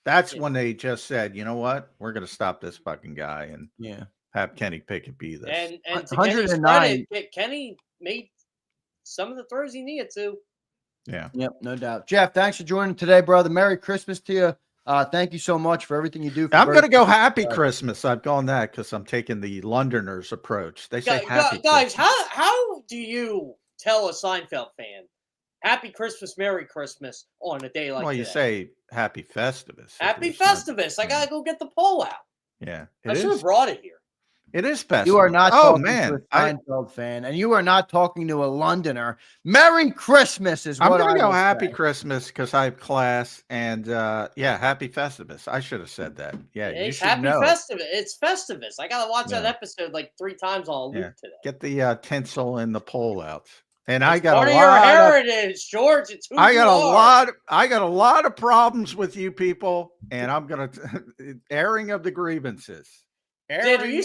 That's when they just said, you know what? We're going to stop this fucking guy and have Kenny Pickett be this. And to Kenny's credit, Kenny made some of the throws he needed to. Yeah. Yep, no doubt. Jeff, thanks for joining today, brother. Merry Christmas to you. Thank you so much for everything you do. I'm going to go Happy Christmas. I've gone that because I'm taking the Londoners approach. They say Happy guys, Christmas. how do you tell a Seinfeld fan Happy Christmas, Merry Christmas on a day like Well, today? you say Happy Festivus. Happy Festivus. I got to go get the poll out. Yeah. I should have brought it here. It is Festivus. You are not talking to a Seinfeld fan, and you are not talking to a Londoner. Merry Christmas is what I'm going to go Happy say. Christmas because I have class, and Happy Festivus. I should have said that. Yeah, you should Happy know. Festivus. It's Festivus. I got to watch that episode like 3 times on a loop today. Get the tinsel and the pole out. And I It's got part a of lot your heritage, George. It's who I got you are. I got a lot of problems with you people, and I'm gonna airing of the grievances. Xander, you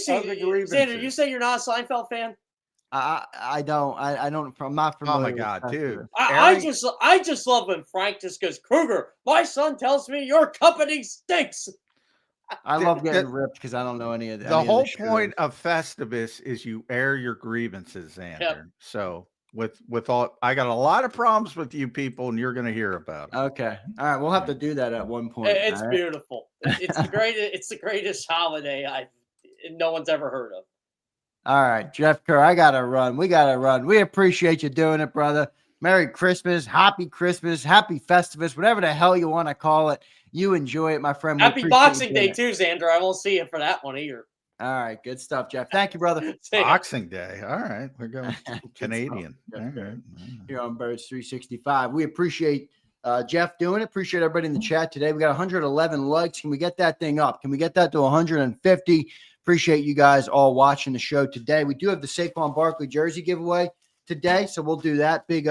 say you're not a Seinfeld fan? I don't. I'm not familiar. Oh my god, dude! I just love when Frank just goes, Kruger, my son tells me your company stinks. I love getting ripped because I don't know any of the whole point of Festivus is you air your grievances, Zander. Yep. So with all, I got a lot of problems with you people, and you're going to hear about it. Okay, all right, we'll have to do that at one point. It's beautiful. It's the greatest. It's the greatest holiday no one's ever heard of. All right, Jeff Kerr, I gotta run. We gotta run. We appreciate you doing it, brother. Merry Christmas, Happy Festivus, whatever the hell you want to call it. You enjoy it, my friend. Happy Boxing Day too, Zander. I won't see you for that one either. All right, good stuff, Jeff. Thank you, brother. Boxing Day. All right, we're going Canadian. Here on Birds 365. We appreciate Jeff doing it. Appreciate everybody in the chat today. We got 111 likes. Can we get that thing up? Can we get that to 150? Appreciate you guys all watching the show today. We do have the Saquon Barkley jersey giveaway today, so we'll do that. Big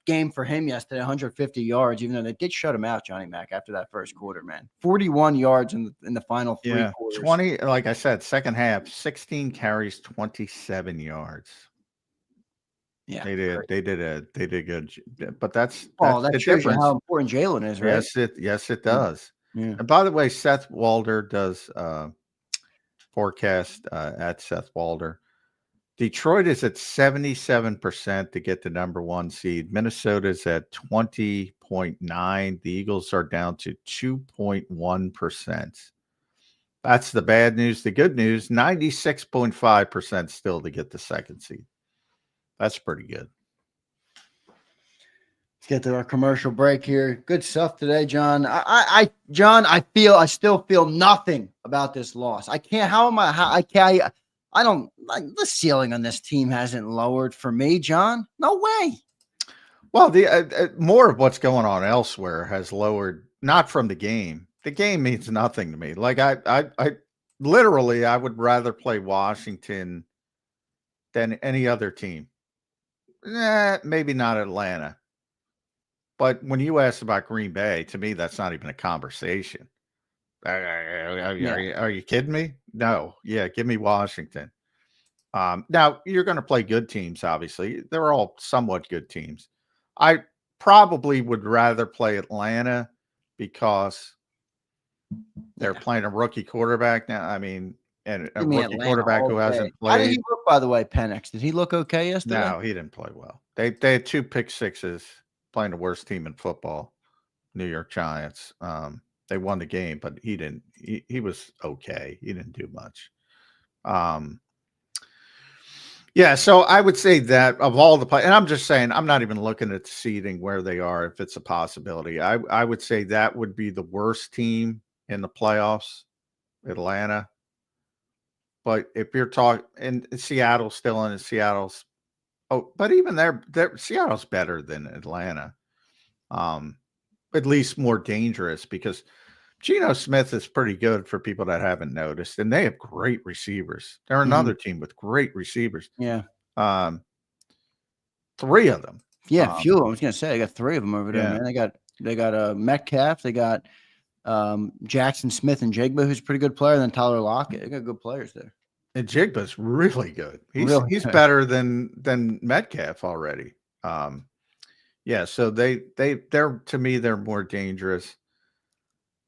game for him yesterday, 150 yards, even though they did shut him out, Johnny Mac, after that first quarter, man. 41 yards in the final 3 quarters. 20, like I said, second half, 16 carries, 27 yards. Yeah, they did good, but that shows you how important Jalen is, right? Yes, it does. Yeah. And by the way, Seth Walder does forecast at Seth Walder. Detroit is at 77% to get the number 1 seed. Minnesota's at 20.9. The Eagles are down to 2.1%. That's the bad news. The good news, 96.5% still to get the 2nd seed. That's pretty good. Let's get to our commercial break here. Good stuff today, John. John, I still feel nothing about this loss. I can't. I don't like the ceiling on this team hasn't lowered for me, John. No way. Well, the more of what's going on elsewhere has lowered, not from the game. The game means nothing to me. Like I literally, I would rather play Washington than any other team. Maybe not Atlanta. But when you asked about Green Bay, to me, that's not even a conversation. Are you kidding me? No. Yeah, give me Washington. Now, you're going to play good teams, obviously. They're all somewhat good teams. I probably would rather play Atlanta because they're playing a rookie quarterback now. I mean, and a rookie quarterback who hasn't played. How did he look, by the way, Penix? Did he look okay yesterday? No, he didn't play well. They had 2 pick sixes playing the worst team in football, New York Giants. They won the game, but he didn't. He was okay. He didn't do much. Yeah, so I would say that of all the play, and I'm just saying, I'm not even looking at the seeding where they are, if it's a possibility. I would say that would be the worst team in the playoffs, Atlanta. But if you're talking, and Seattle's still in, Seattle's, but even Seattle's better than Atlanta. At least more dangerous because Geno Smith is pretty good for people that haven't noticed, and they have great receivers. They're another team with great receivers. Yeah. 3 of them. Yeah, few of them. I was gonna say I got 3 of them over there, Yeah. man. They got Metcalf, they got Jackson Smith and Jigba, who's a pretty good player, and then Tyler Lockett. They got good players there. And Jigba's really good. He's good. better than Metcalf already. Yeah, so they're to me, they're more dangerous.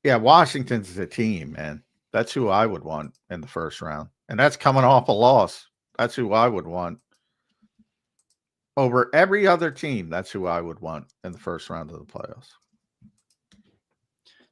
Yeah, Washington's a team, man. That's who I would want in the first round. And that's coming off a loss. That's who I would want. Over every other team, that's who I would want in the first round of the playoffs.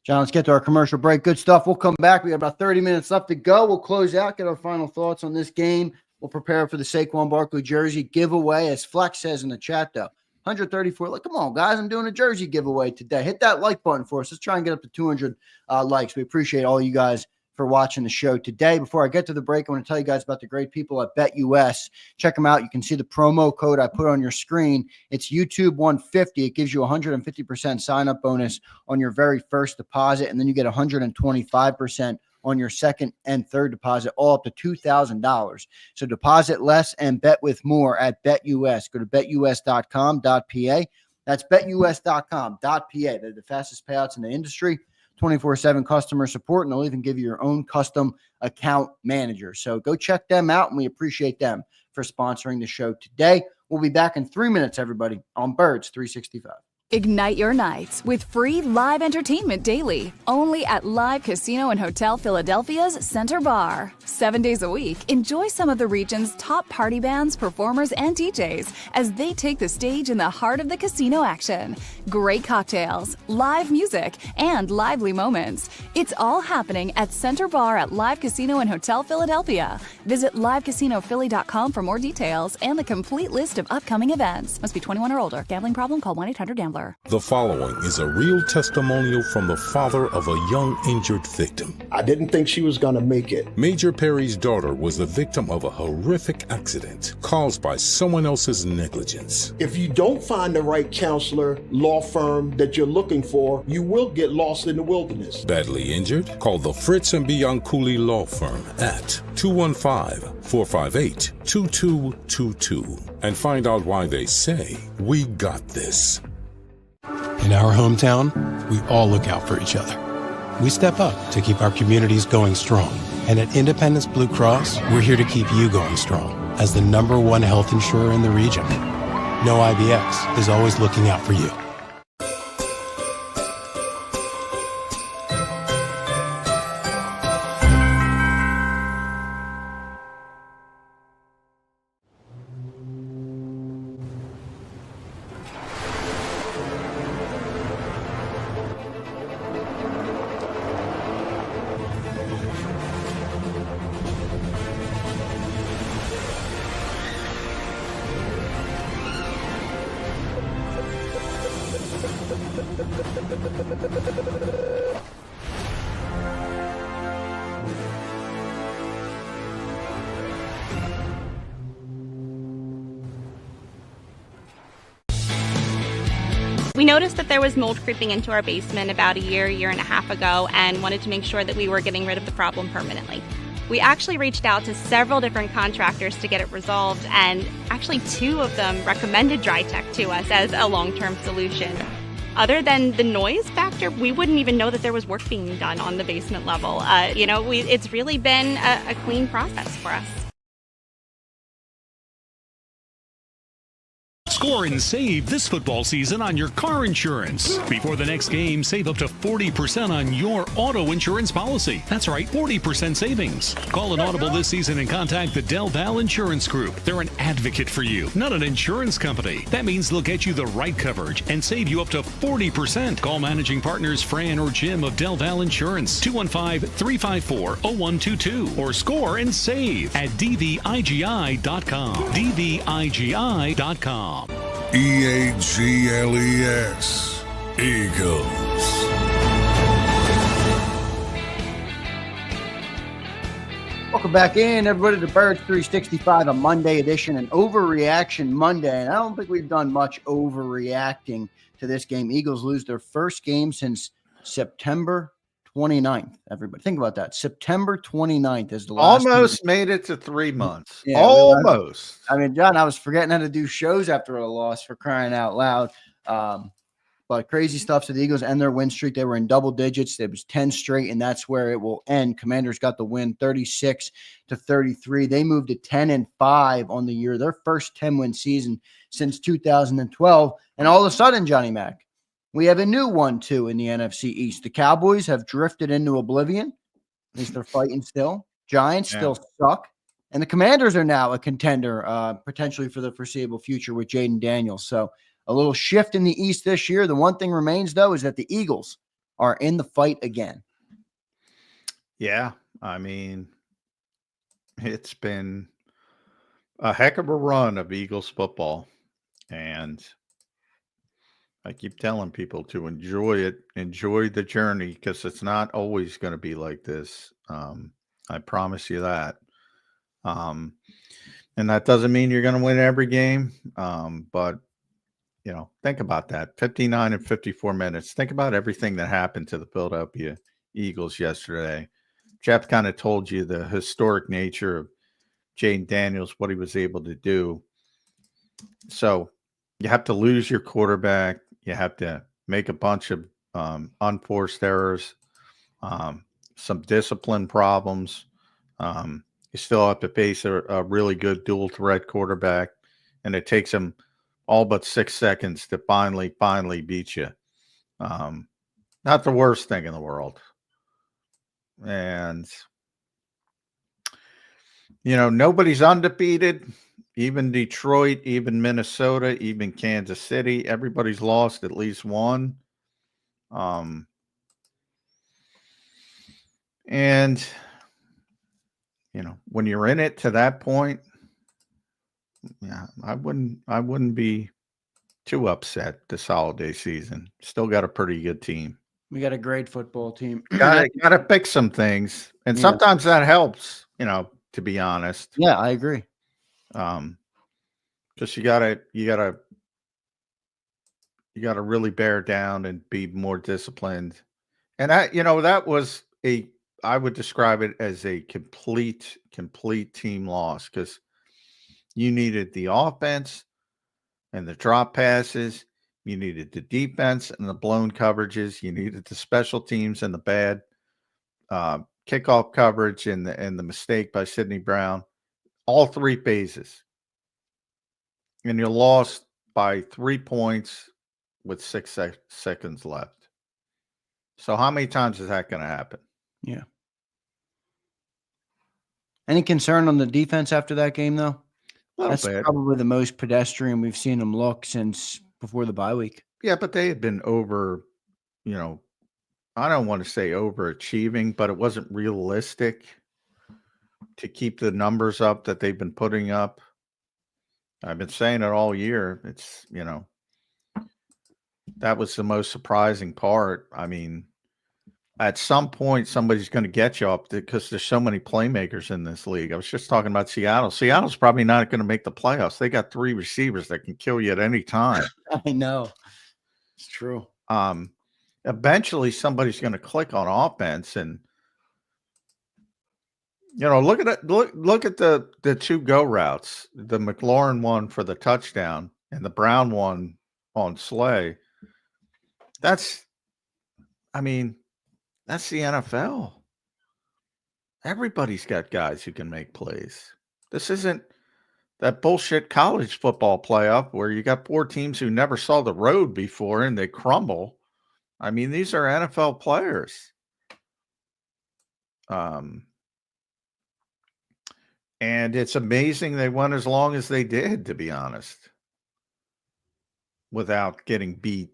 John, let's get to our commercial break. Good stuff. We'll come back. We have about 30 minutes left to go. We'll close out, get our final thoughts on this game. We'll prepare for the Saquon Barkley jersey giveaway, as Flex says in the chat, though. 134. Like, come on, guys. I'm doing a jersey giveaway today. Hit that like button for us. Let's try and get up to 200 likes. We appreciate all you guys for watching the show today. Before I get to the break, I want to tell you guys about the great people at BetUS. Check them out. You can see the promo code I put on your screen. It's YouTube 150. It gives you 150% sign-up bonus on your very first deposit, and then you get 125% on your second and third deposit, all up to $2,000. So deposit less and bet with more at BetUS. Go to betus.com.pa. That's betus.com.pa. They're the fastest payouts in the industry. 24/7 customer support, and they'll even give you your own custom account manager. So go check them out, and we appreciate them for sponsoring the show today. We'll be back in 3 minutes, everybody, on Birds 365. Ignite your nights with free live entertainment daily, only at Live Casino and Hotel Philadelphia's Center Bar. 7 days a week, enjoy some of the region's top party bands, performers, and DJs as they take the stage in the heart of the casino action. Great cocktails, live music, and lively moments. It's all happening at Center Bar at Live Casino and Hotel Philadelphia. Visit livecasinophilly.com for more details and the complete list of upcoming events. Must be 21 or older. Gambling problem? Call 1-800-GAMBLER. The following is a real testimonial from the father of a young injured victim. I didn't think she was going to make it. Major Perry's daughter was the victim of a horrific accident caused by someone else's negligence. If you don't find the right counselor, law firm that you're looking for, you will get lost in the wilderness. Badly injured? Call the Fritz and Bianculli Law Firm at 215-458-2222 and find out why they say, "We got this." In our hometown, we all look out for each other. We step up to keep our communities going strong. And at Independence Blue Cross, we're here to keep you going strong as the #1 health insurer in the region. No IBX is always looking out for you. We noticed that there was mold creeping into our basement about a year and a half ago, and wanted to make sure that we were getting rid of the problem permanently. We actually reached out to several different contractors to get it resolved, and actually 2 of them recommended DryTech to us as a long-term solution. Other than the noise factor, we wouldn't even know that there was work being done on the basement level. It's really been a clean process for us. Score and save this football season on your car insurance. Before the next game, save up to 40% on your auto insurance policy. That's right, 40% savings. Call an audible this season and contact the Del Val Insurance Group. They're an advocate for you, not an insurance company. That means they'll get you the right coverage and save you up to 40%. Call managing partners Fran or Jim of Del Val Insurance, 215-354-0122, or score and save at dvigi.com. dvigi.com. EAGLES, Eagles. Welcome back in, everybody, to Birds 365, a Monday edition, an overreaction Monday. And I don't think we've done much overreacting to this game. Eagles lose their first game since September 29th. Everybody, think about that. September 29th is the last. Almost made it to 3 months. Yeah, almost. I mean, John, I was forgetting how to do shows after a loss, for crying out loud. But crazy stuff to the Eagles and their win streak. They were in double digits. It was 10 straight, and that's where it will end. Commanders got the win 36-33. They moved to 10-5 on the year, their first 10-win season since 2012. And all of a sudden, Johnny Mac, we have a new 1-2 in the NFC East. The Cowboys have drifted into oblivion. At least they're fighting still. Giants still suck. And the Commanders are now a contender, potentially for the foreseeable future with Jaden Daniels. So a little shift in the East this year. The one thing remains, though, is that the Eagles are in the fight again. Yeah, I mean, it's been a heck of a run of Eagles football, and I keep telling people to enjoy it, enjoy the journey, because it's not always going to be like this. I promise you that. And that doesn't mean you're going to win every game, but think about that. 59 and 54 minutes. Think about everything that happened to the Philadelphia Eagles yesterday. Jeff kind of told you the historic nature of Jaden Daniels, what he was able to do. So you have to lose your quarterback. You have to make a bunch of unforced errors, some discipline problems. You still have to face a really good dual threat quarterback, and it takes him all but 6 seconds to finally beat you. Not the worst thing in the world. And, nobody's undefeated. Even Detroit, even Minnesota, even Kansas City, everybody's lost at least one. And, when you're in it to that point, yeah, I wouldn't be too upset this holiday season. Still got a pretty good team. We got a great football team. Gotta fix some things. And sometimes that helps, to be honest. Yeah, I agree. Because you gotta really bear down and be more disciplined. And that was I would describe it as a complete team loss, because you needed the offense and the drop passes. You needed the defense and the blown coverages. You needed the special teams and the bad kickoff coverage and the mistake by Sidney Brown. All three phases. And you lost by 3 points with 6 seconds left. So how many times is that going to happen? Yeah. Any concern on the defense after that game, though? That's probably the most pedestrian we've seen them look since before the bye week. Yeah, but they had been I don't want to say overachieving, but it wasn't realistic to keep the numbers up that they've been putting up. I've been saying it all year. It's, that was the most surprising part. I mean, at some point, somebody's going to get you up because there's so many playmakers in this league. I was just talking about Seattle. Seattle's probably not going to make the playoffs. They got 3 receivers that can kill you at any time. I know. It's true. Eventually, somebody's going to click on offense, and look at it. Look at the 2 go routes. The McLaurin one for the touchdown and the Brown one on Slay. That's the NFL. Everybody's got guys who can make plays. This isn't that bullshit college football playoff where you got 4 teams who never saw the road before and they crumble. I mean, these are NFL players. And it's amazing they went as long as they did, to be honest, without getting beat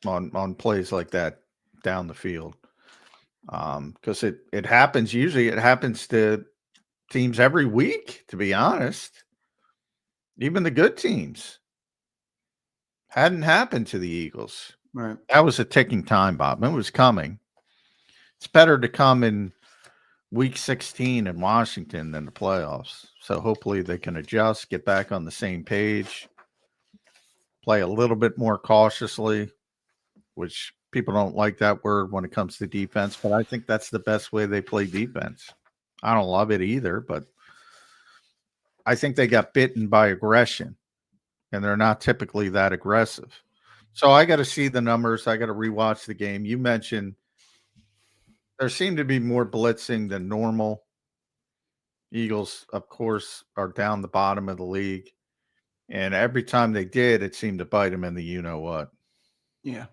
on plays like that down the field. Because it happens. Usually it happens to teams every week, to be honest. Even the good teams. Hadn't happened to the Eagles. Right. That was a ticking time bomb. It was coming. It's better to come in week 16 in Washington than the playoffs. So hopefully they can adjust, get back on the same page, play a little bit more cautiously, which people don't like that word when it comes to defense, but I think that's the best way they play defense. I don't love it either, but I think they got bitten by aggression, and they're not typically that aggressive. So I got to see the numbers. I got to rewatch the game. You mentioned there seemed to be more blitzing than normal. Eagles, of course, are down the bottom of the league, and every time they did, it seemed to bite them in the you-know-what. Yeah.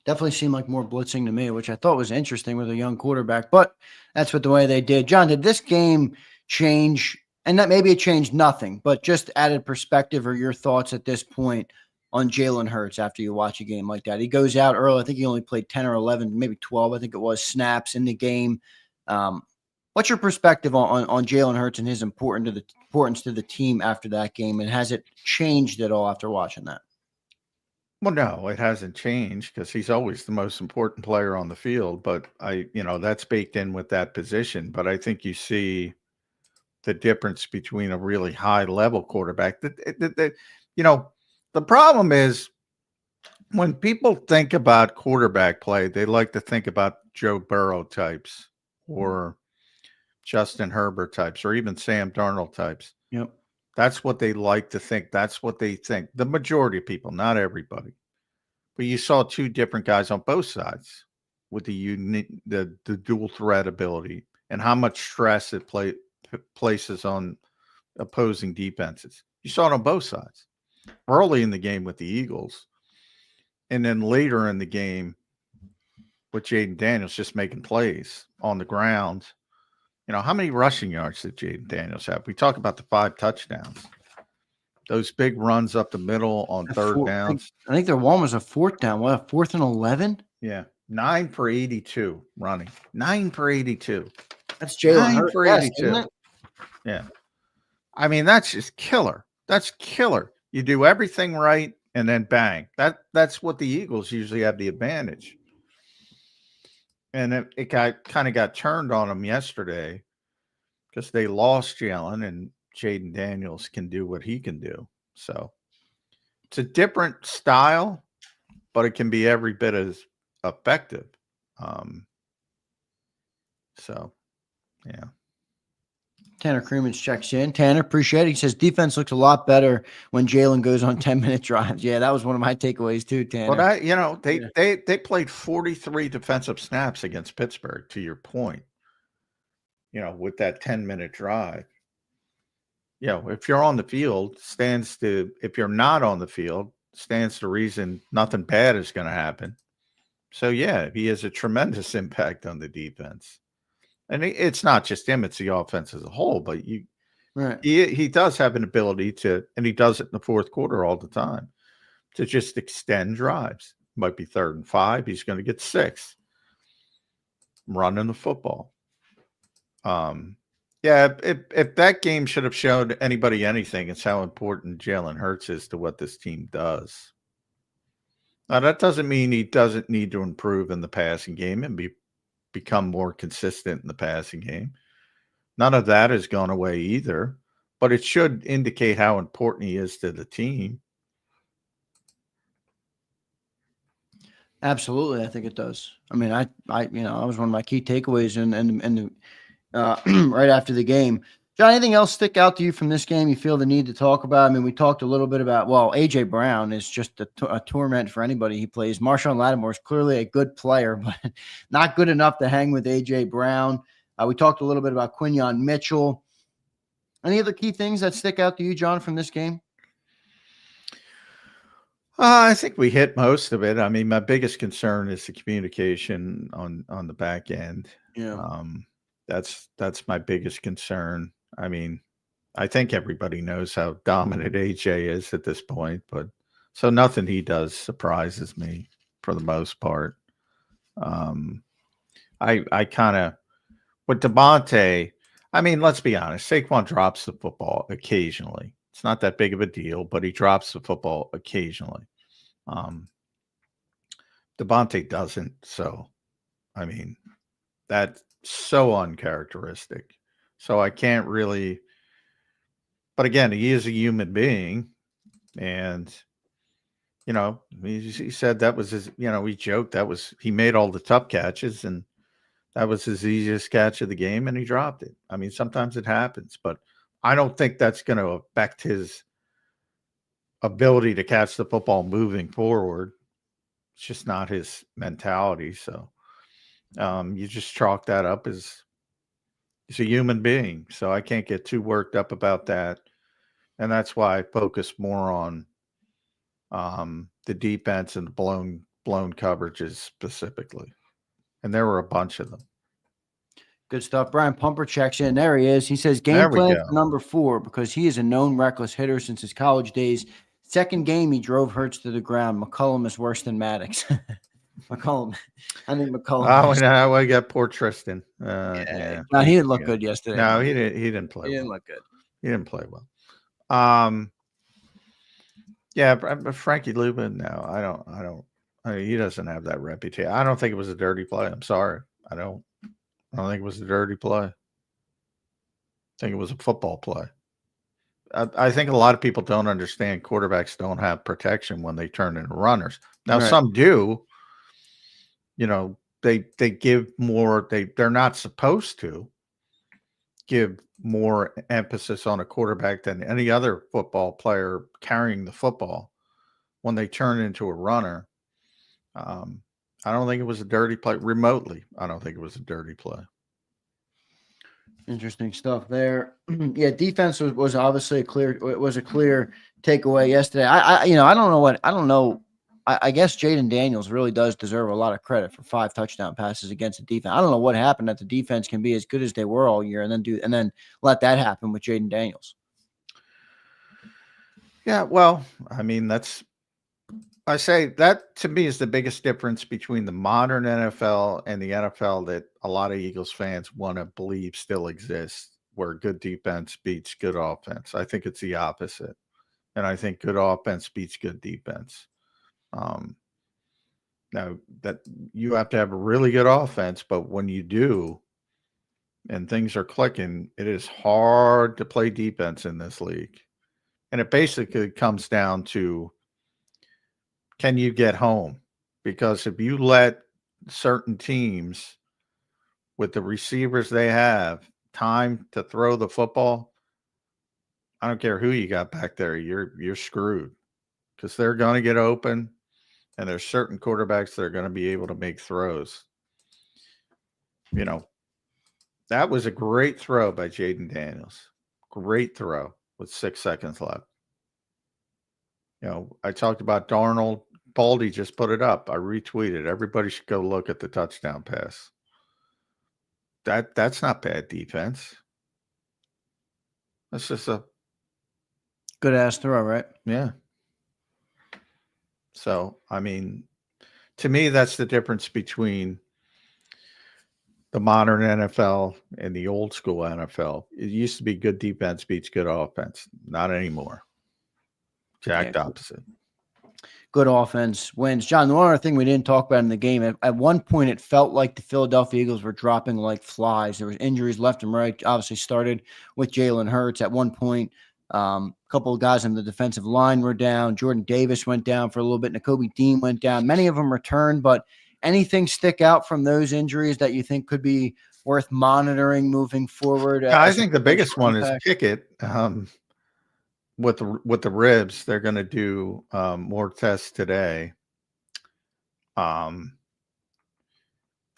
Definitely seemed like more blitzing to me, which I thought was interesting with a young quarterback, but that's what the way they did. John, did this game change, and that maybe it changed nothing, but just added perspective or your thoughts at this point, on Jalen Hurts after you watch a game like that? He goes out early. I think he only played 10 or 11, maybe 12, I think it was, snaps in the game. What's your perspective on Jalen Hurts and his importance to the team after that game? And has it changed at all after watching that? Well, no, it hasn't changed because he's always the most important player on the field. But that's baked in with that position. But I think you see the difference between a really high level quarterback. The problem is when people think about quarterback play, they like to think about Joe Burrow types or Justin Herbert types or even Sam Darnold types. Yep. That's what they like to think. That's what they think. The majority of people, not everybody. But you saw two different guys on both sides with the dual threat ability and how much stress it places on opposing defenses. You saw it on both sides. Early in the game with the Eagles, and then later in the game with Jaden Daniels just making plays on the ground. How many rushing yards did Jaden Daniels have? We talk about the 5 touchdowns. Those big runs up the middle on third downs. I think their one was a 4th down. What, a 4th and 11? Yeah. 9 for 82 running. 9 for 82. That's Jalen Hurts. 9 for 82. Yeah. I mean, that's just killer. That's killer. You do everything right, and then bang. That's what the Eagles usually have the advantage. And it kind of got turned on them yesterday because they lost Jalen, and Jaden Daniels can do what he can do. So it's a different style, but it can be every bit as effective. Yeah. Tanner Cremens checks in. Tanner, appreciate it. He says defense looks a lot better when Jalen goes on 10-minute drives. Yeah, that was one of my takeaways too, Tanner. Well, they played 43 defensive snaps against Pittsburgh, to your point, with that 10-minute drive. If you're on the field, if you're not on the field, stands to reason nothing bad is going to happen. So, yeah, he has a tremendous impact on the defense. And it's not just him, it's the offense as a whole, but he does have an ability to, and he does it in the fourth quarter all the time, to just extend drives. Might be 3rd and 5. He's going to get 6. Running the football. If that game should have showed anybody anything, it's how important Jalen Hurts is to what this team does. Now, that doesn't mean he doesn't need to improve in the passing game and become more consistent in the passing game. None of that has gone away either, but it should indicate how important he is to the team. Absolutely, I think it does. I mean, I was one of my key takeaways and right after the game. John, anything else stick out to you from this game you feel the need to talk about? I mean, we talked a little bit about, A.J. Brown is just a torment for anybody he plays. Marshawn Lattimore is clearly a good player, but not good enough to hang with A.J. Brown. We talked a little bit about Quinyon Mitchell. Any other key things that stick out to you, John, from this game? I think we hit most of it. I mean, my biggest concern is the communication on the back end. Yeah. That's my biggest concern. I mean, I think everybody knows how dominant AJ is at this point, but so nothing he does surprises me for the most part. I kind of, with Devontae, I mean, let's be honest, Saquon drops the football occasionally. It's not that big of a deal, but he drops the football occasionally. Devontae doesn't. So, I mean, that's so uncharacteristic. So I can't really, but again, he is a human being. And, he said that was his, he joked he made all the tough catches and that was his easiest catch of the game and he dropped it. I mean, sometimes it happens, but I don't think that's going to affect his ability to catch the football moving forward. It's just not his mentality. So you just chalk that up as he's a human being. So I can't get too worked up about that. And that's why I focus more on the defense and the blown coverages specifically. And there were a bunch of them. Good stuff. Brian Pumper checks in. There he is. He says game plan for number 4 because he is a known reckless hitter since his college days. Second game, he drove Hurts to the ground. McMullen is worse than Maddox. McMullen. I think McMullen. Oh, we got poor Tristan. Yeah. No, he didn't look good yesterday. No, he didn't play. He didn't look good. He didn't play well. Yeah, but Frankie Lubin. No, I don't. He doesn't have that reputation. I don't think it was a dirty play. I'm sorry. I don't think it was a dirty play. I think it was a football play. I think a lot of people don't understand quarterbacks don't have protection when they turn into runners. Now, some do. You know, they give more. They're not supposed to give more emphasis on a quarterback than any other football player carrying the football when they turn into a runner. I don't think it was a dirty play remotely. I don't think it was a dirty play. Interesting stuff there. Yeah, defense was obviously a clear takeaway yesterday. I don't know. I guess Jaden Daniels really does deserve a lot of credit for 5 touchdown passes against the defense. I don't know what happened that the defense can be as good as they were all year and then let that happen with Jaden Daniels. Yeah, well, I mean, I say that to me is the biggest difference between the modern NFL and the NFL that a lot of Eagles fans want to believe still exists, where good defense beats good offense. I think it's the opposite. And I think good offense beats good defense. Now that you have to have a really good offense, but when you do and things are clicking, it is hard to play defense in this league. And it basically comes down to, can you get home? Because if you let certain teams with the receivers they have time to throw the football, I don't care who you got back there, you're screwed, because they're going to get open, and there's certain quarterbacks that are going to be able to make throws. You know, that was a great throw by Jaden Daniels. Great throw with 6 seconds left. You know, I talked about Darnold. Baldy just put it up. I retweeted. Everybody should go look at the touchdown pass. That's not bad defense. That's just a good ass throw, right? Yeah. So, I mean, to me, that's the difference between the modern NFL and the old school NFL. It used to be good defense beats good offense. Not anymore. Exact opposite. Good offense wins. John, the one other thing we didn't talk about in the game, at one point it felt like the Philadelphia Eagles were dropping like flies. There was injuries left and right. Obviously started with Jalen Hurts. At one point, a couple of guys on the defensive line were down. Jordan Davis went down for a little bit. Nakobe Dean went down. Many of them returned, but anything stick out from those injuries that you think could be worth monitoring moving forward? I think the biggest one is Pickett. With the ribs, they're going to do more tests today. Jalen,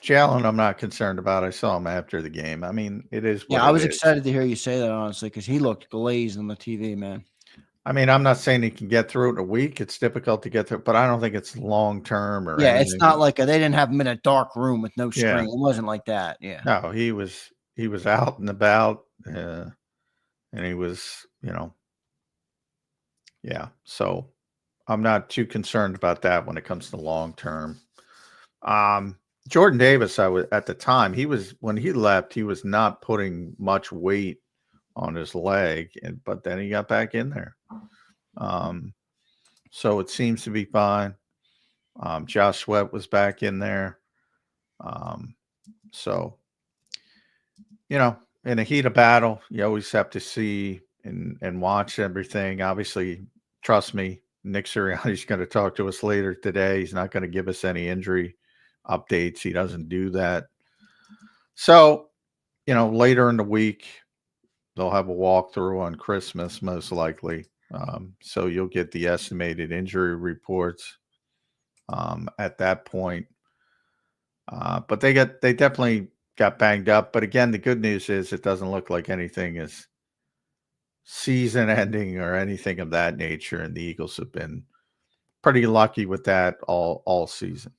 I'm not concerned about. I saw him after the game. I mean, it is. Yeah, I was excited to hear you say that, honestly, because he looked glazed on the TV, man. I mean, I'm not saying he can get through it in a week. It's difficult to get through, but I don't think it's long term or anything. It's not like they didn't have him in a dark room with no screen. Yeah. It wasn't like that. Yeah. No, he was out and about, and he was, yeah. So I'm not too concerned about that when it comes to long term. Jordan Davis, at the time, when he left, he was not putting much weight on his leg, but then he got back in there. So it seems to be fine. Josh Sweat was back in there. So, in the heat of battle, you always have to see and watch everything. Obviously, trust me, Nick Sirianni's going to talk to us later today. He's not going to give us any injury updates. He doesn't do that. So, later in the week, they'll have a walkthrough on Christmas, most likely. So you'll get the estimated injury reports at that point. But they definitely got banged up. But again, the good news is it doesn't look like anything is season ending or anything of that nature. And the Eagles have been pretty lucky with that all season.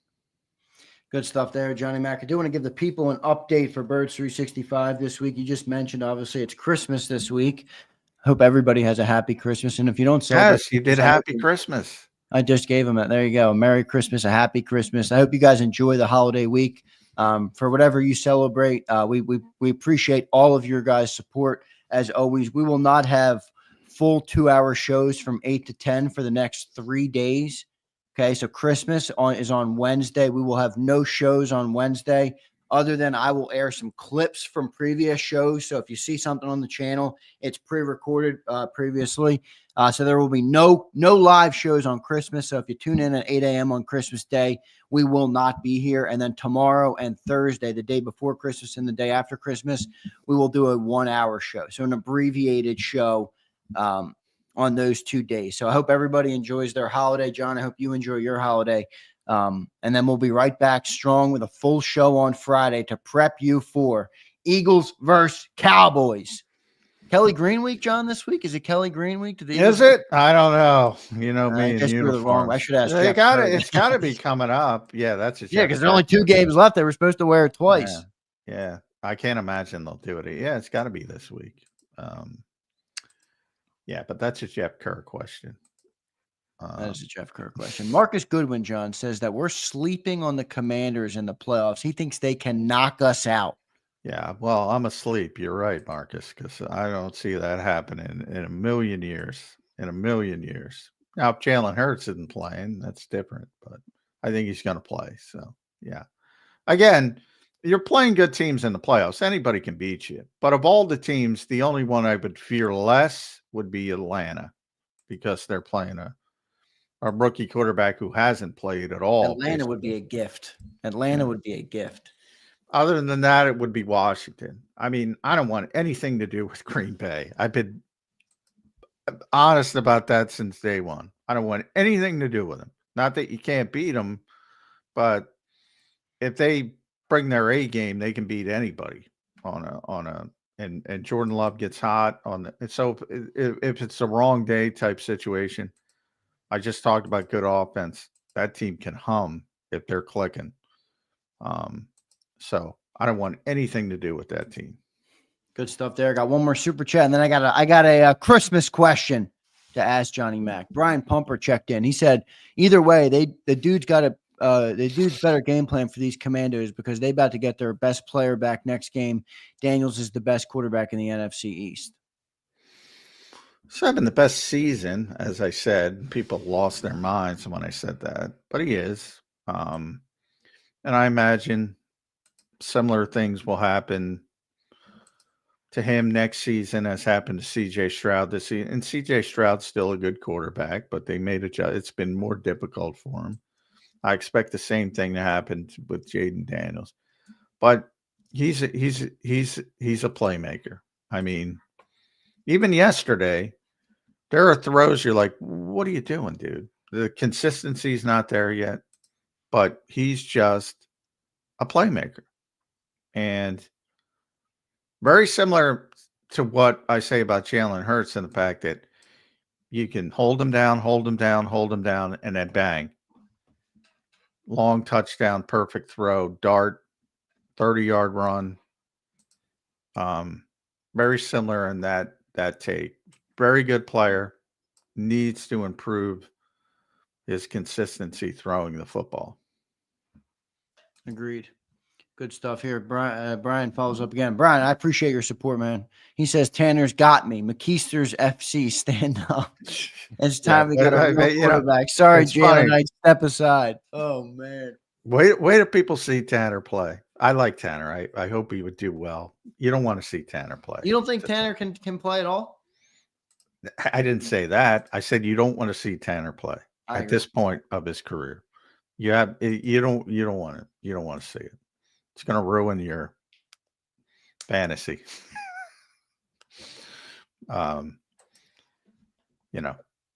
Good stuff there, Johnny Mack. I do want to give the people an update for Birds 365 this week. You just mentioned, obviously, it's Christmas this week. Hope everybody has a happy Christmas. And if you don't celebrate, Yes, you did Happy Christmas. I just gave him it. There you go. Merry Christmas, a happy Christmas. I hope you guys enjoy the holiday week. For whatever you celebrate, we appreciate all of your guys' support. As always, we will not have full 2-hour shows from 8 to 10 for the next 3 days. Okay, so Christmas is on Wednesday. We will have no shows on Wednesday, other than I will air some clips from previous shows. So if you see something on the channel, it's pre-recorded previously. So there will be no live shows on Christmas. So if you tune in at 8 a.m. on Christmas Day, we will not be here. And then tomorrow and Thursday, the day before Christmas and the day after Christmas, we will do a 1-hour show. So an abbreviated show on those 2 days. So I hope everybody enjoys their holiday. John, I hope you enjoy your holiday. And then we'll be right back strong with a full show on Friday to prep you for Eagles versus Cowboys. Kelly Green week, John, this week? Is it Kelly Green week? Is it? I don't know. You know me. I guess we were the wrong. I should ask. It's got to be coming up. Yeah, that's yeah, because there are only 2 games left. They were supposed to wear it twice. Yeah. I can't imagine they'll do it. Yeah, it's got to be this week. Yeah, but that's a Jeff Kerr question. That is a Jeff Kerr question. Marcus Goodwin, John, says that we're sleeping on the Commanders in the playoffs. He thinks they can knock us out. Yeah, well, I'm asleep. You're right, Marcus, because I don't see that happening in a million years. In a million years. Now, if Jalen Hurts isn't playing, that's different, but I think he's going to play. So, yeah. Again, you're playing good teams in the playoffs. Anybody can beat you. But of all the teams, the only one I would fear less would be Atlanta, because they're playing a rookie quarterback who hasn't played at all. Atlanta would be a gift. Atlanta would be a gift. Other than that, it would be Washington. I mean, I don't want anything to do with Green Bay. I've been honest about that since day one. I don't want anything to do with them. Not that you can't beat them, but if they bring their A game, they can beat anybody and Jordan Love gets hot so if it's the wrong day type situation. I just talked about good offense. That team can hum if they're clicking. So I don't want anything to do with that team. Good stuff there. Got one more super chat, and then I got a Christmas question to ask Johnny Mac. Brian Pumper checked in. He said, either way, the dude's better game plan for these Commandos, because they about to get their best player back next game. Daniels is the best quarterback in the NFC East. It's having the best season, as I said. People lost their minds when I said that, but he is. And I imagine similar things will happen to him next season as happened to C.J. Stroud this season. And C.J. Stroud's still a good quarterback, but they made it's been more difficult for him. I expect the same thing to happen with Jaden Daniels, but he's a playmaker. I mean, even yesterday, there are throws you're like, what are you doing, dude? The consistency's not there yet, but he's just a playmaker. And very similar to what I say about Jalen Hurts, and the fact that you can hold him down, and then bang. Long touchdown, perfect throw, dart, 30-yard run. Very similar in that take. Very good player. Needs to improve his consistency throwing the football. Agreed. Good stuff here. Brian follows up again. Brian, I appreciate your support, man. He says, Tanner's got me. McKeester's FC, stand up. It's time to get a real quarterback. Sorry, Jalen, I step aside. Oh, man. Wait till people see Tanner play. I like Tanner. I hope he would do well. You don't want to see Tanner play. You don't think Tanner can play at all? I didn't say that. I said you don't want to see Tanner play at this point of his career. You don't want it. You don't want to see it. It's going to ruin your fantasy.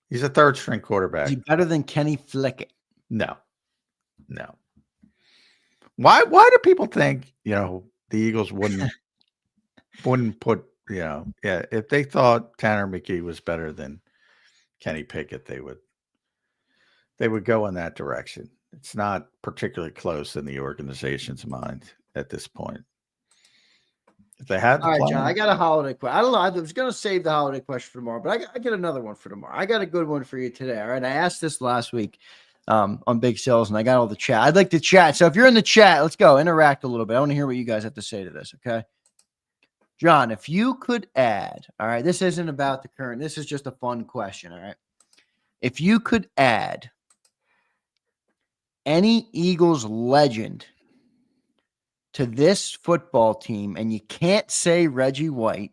He's a third string quarterback. Is he better than Kenny Flickett? No. Why do people think, the Eagles wouldn't put, if they thought Tanner McKee was better than Kenny Pickett, they would go in that direction. It's not particularly close in the organization's mind at this point. If they had the All right, plan. John, I got a holiday question. I don't know. I was going to save the holiday question for tomorrow, but I get another one for tomorrow. I got a good one for you today. All right. I asked this last week on Big Sales, and I got all the chat. I'd like to chat. So if you're in the chat, let's go interact a little bit. I want to hear what you guys have to say to this. Okay. John, if you could add, all right, this isn't about the current. This is just a fun question. All right. If you could add any Eagles legend to this football team, and you can't say Reggie White,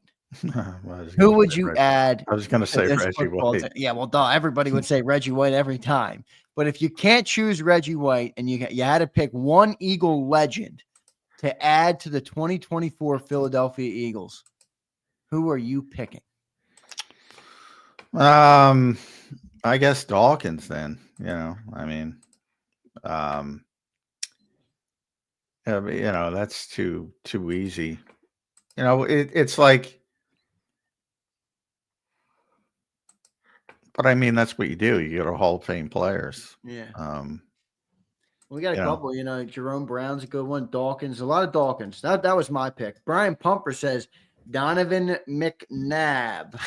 who would you add? I was going to say Reggie White. Yeah, well, duh, everybody would say Reggie White every time. But if you can't choose Reggie White and you had to pick one Eagle legend to add to the 2024 Philadelphia Eagles, who are you picking? I guess Dawkins then, I mean, that's too easy. It's like, but I mean, that's what you do. You get a Hall of Fame players. Yeah. We got a couple, Jerome Brown's a good one. Dawkins, a lot of Dawkins. That was my pick. Brian Pumper says Donovan McNabb.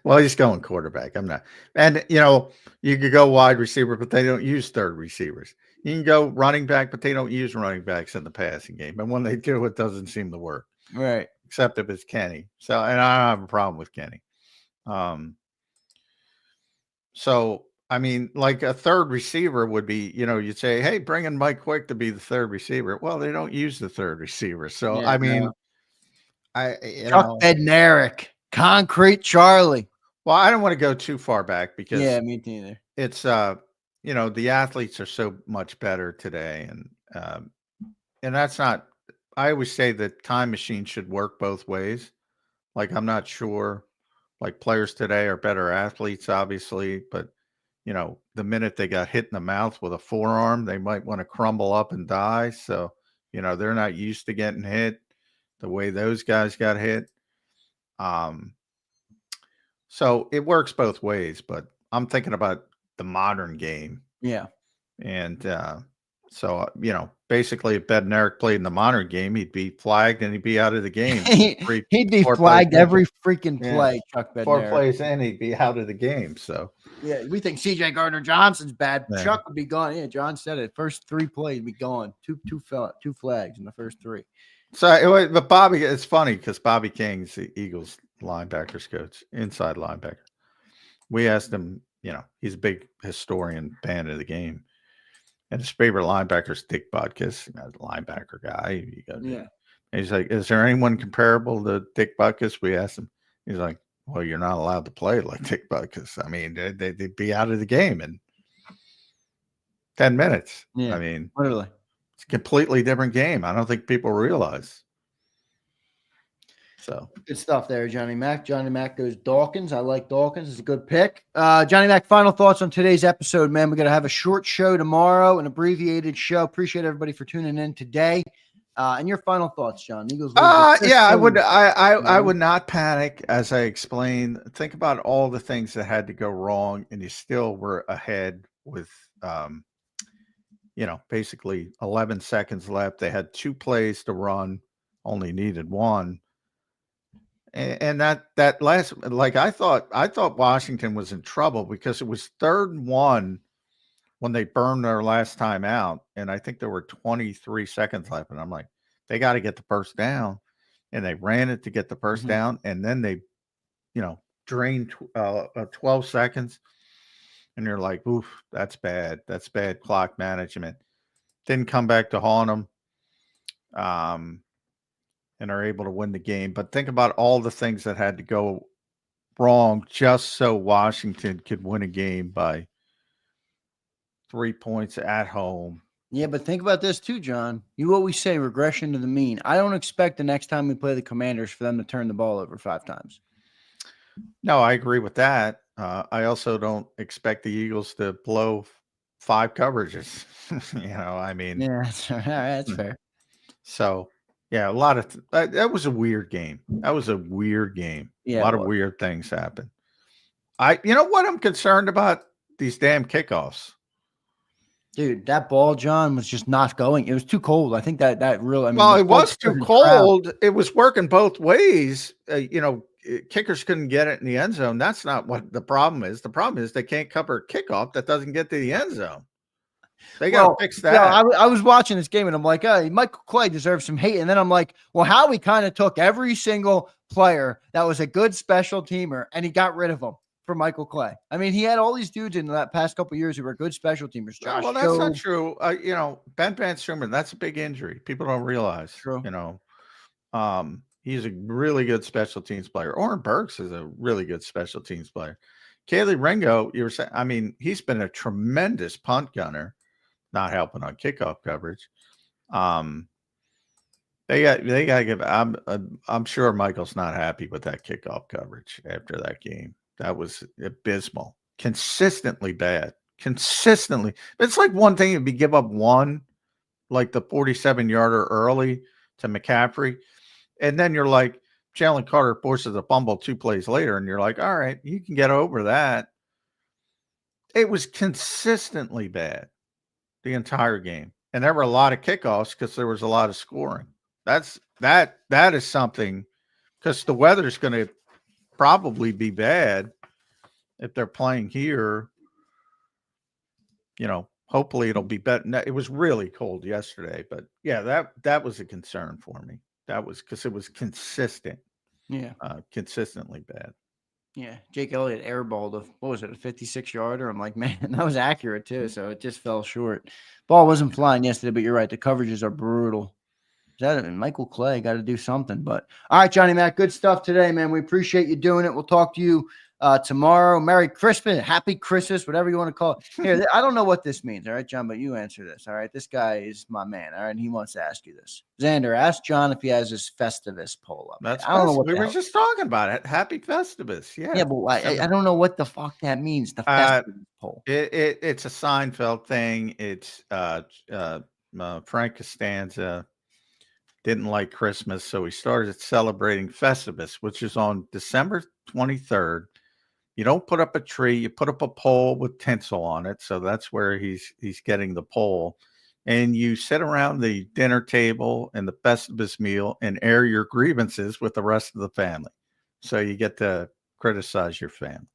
Well, he's going quarterback. I'm not. And, you could go wide receiver, but they don't use third receivers. You can go running back, but they don't use running backs in the passing game. And when they do, it doesn't seem to work. Right. Except if it's Kenny. So, and I don't have a problem with Kenny. So, I mean, like a third receiver would be, you'd say, hey, bring in Mike Quick to be the third receiver. Well, they don't use the third receiver. So, Yeah, I mean, Chuck Bednarik, Concrete Charlie. Well, I don't want to go too far back because me neither. It's the athletes are so much better today, and that's not. I always say that time machine should work both ways. Like I'm not sure, like players today are better athletes, obviously, but the minute they got hit in the mouth with a forearm, they might want to crumble up and die. So they're not used to getting hit the way those guys got hit. So it works both ways, but I'm thinking about the modern game. Yeah. And so, basically if Bednarik played in the modern game, he'd be flagged and he'd be out of the game. He'd be flagged every freaking play, Chuck Bednarik. 4 plays in, he'd be out of the game. So, yeah, we think CJ Gardner-Johnson's bad. Yeah. Chuck would be gone. Yeah, John said it. First 3 plays be gone. Two flags in the first 3. So, but Bobby, it's funny because Bobby King's the Eagles linebackers coach, inside linebacker. We asked him, he's a big historian fan of the game. And his favorite linebacker is Dick Butkus, the linebacker guy. And he's like, is there anyone comparable to Dick Butkus? We asked him. He's like, well, you're not allowed to play like Dick Butkus. I mean, they'd be out of the game in 10 minutes. Yeah, I mean, literally. It's a completely different game. I don't think people realize. So good stuff there, Johnny Mac. Johnny Mac goes Dawkins. I like Dawkins. It's a good pick. Johnny Mac, final thoughts on today's episode, man. We're going to have a short show tomorrow, an abbreviated show. Appreciate everybody for tuning in today. And your final thoughts, John. Eagles. I would not panic, as I explained. Think about all the things that had to go wrong, and you still were ahead with basically 11 seconds left. They had 2 plays to run, only needed 1. And that last, like I thought Washington was in trouble because it was 3rd and 1 when they burned their last time out. And I think there were 23 seconds left. And I'm like, they got to get the first down. And they ran it to get the first down. And then they, drained 12 seconds. And you're like, oof, that's bad. That's bad clock management. Didn't come back to haunt them. And are able to win the game. But think about all the things that had to go wrong just so Washington could win a game by 3 points at home. Yeah, but think about this too, John. You always say regression to the mean. I don't expect the next time we play the Commanders for them to turn the ball over 5 times. No, I agree with that. I also don't expect the Eagles to blow 5 coverages. I mean. Yeah, that's fair. So. Yeah, a lot of that was a weird game. That was a weird game. Yeah, a lot of weird things happened. You know what I'm concerned about? These damn kickoffs. Dude, that ball, John, was just not going. It was too cold. I think that really. I mean, Well, the it was too crowd. cold. It was working both ways. Kickers couldn't get it in the end zone. That's not what the problem is. The problem is they can't cover a kickoff that doesn't get to the end zone. They got to fix that. I was watching this game and I'm like, Michael Clay deserves some hate. And then I'm like, well, Howie kind of took every single player that was a good special teamer and he got rid of them for Michael Clay. I mean, he had all these dudes in that past couple of years who were good special teamers. Josh well, that's not true. Ben Van Sumeren, that's a big injury. People don't realize. True. He's a really good special teams player. Oren Burks is a really good special teams player. Kaylee Ringo, you were saying, I mean, he's been a tremendous punt gunner, not helping on kickoff coverage. They got to give. I'm sure Michael's not happy with that kickoff coverage after that game. That was abysmal, consistently bad, consistently. It's like one thing if you give up one, like the 47-yarder early to McCaffrey, and then you're like, Jalen Carter forces a fumble 2 plays later, and you're like, all right, you can get over that. It was consistently bad the entire game. And there were a lot of kickoffs because there was a lot of scoring. That is something, because the weather's going to probably be bad if they're playing here. Hopefully it'll be better. It was really cold yesterday, but yeah, that was a concern for me. That was because it was consistent. Yeah. Consistently bad. Yeah. Jake Elliott airballed a 56-yarder. I'm like, man, that was accurate too. So it just fell short. Ball wasn't flying yesterday, but you're right. The coverages are brutal. Michael Clay got to do something. But all right, Johnny Mac, good stuff today, man. We appreciate you doing it. We'll talk to you tomorrow. Merry Christmas, Happy Christmas, whatever you want to call it. Here, I don't know what this means. All right, John, but you answer this. All right, this guy is my man. All right, and he wants to ask you this. Zander, ask John if he has his Festivus poll up. I don't know what we were just talking about it. Happy Festivus. Yeah. Yeah, but I don't know what the fuck that means. The Festivus poll. It's a Seinfeld thing. It's Frank Costanza didn't like Christmas, so he started celebrating Festivus, which is on December 23rd. You don't put up a tree, you put up a pole with tinsel on it. So that's where he's getting the pole. And you sit around the dinner table and the Festivus meal and air your grievances with the rest of the family. So you get to criticize your family,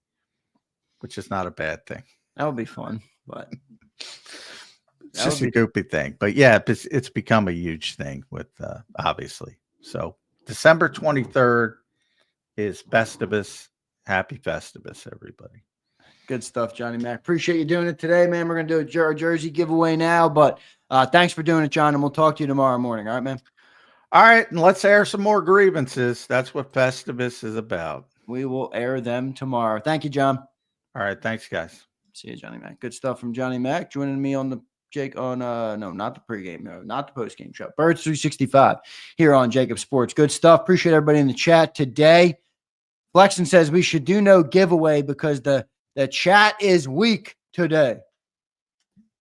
which is not a bad thing. That would be fun, but it's just a goofy thing. But yeah, it's become a huge thing with obviously. So December 23rd is Festivus. Happy Festivus, everybody. Good stuff, Johnny Mac. Appreciate you doing it today, man. We're going to do a jersey giveaway now, but thanks for doing it, John, and we'll talk to you tomorrow morning. All right, man? All right, and let's air some more grievances. That's what Festivus is about. We will air them tomorrow. Thank you, John. All right, thanks, guys. See you, Johnny Mac. Good stuff from Johnny Mac. Joining me on the not the pregame, not the postgame show. Birds 365 here on JAKIB Sports. Good stuff. Appreciate everybody in the chat today. Flexen says we should do no giveaway because the chat is weak today.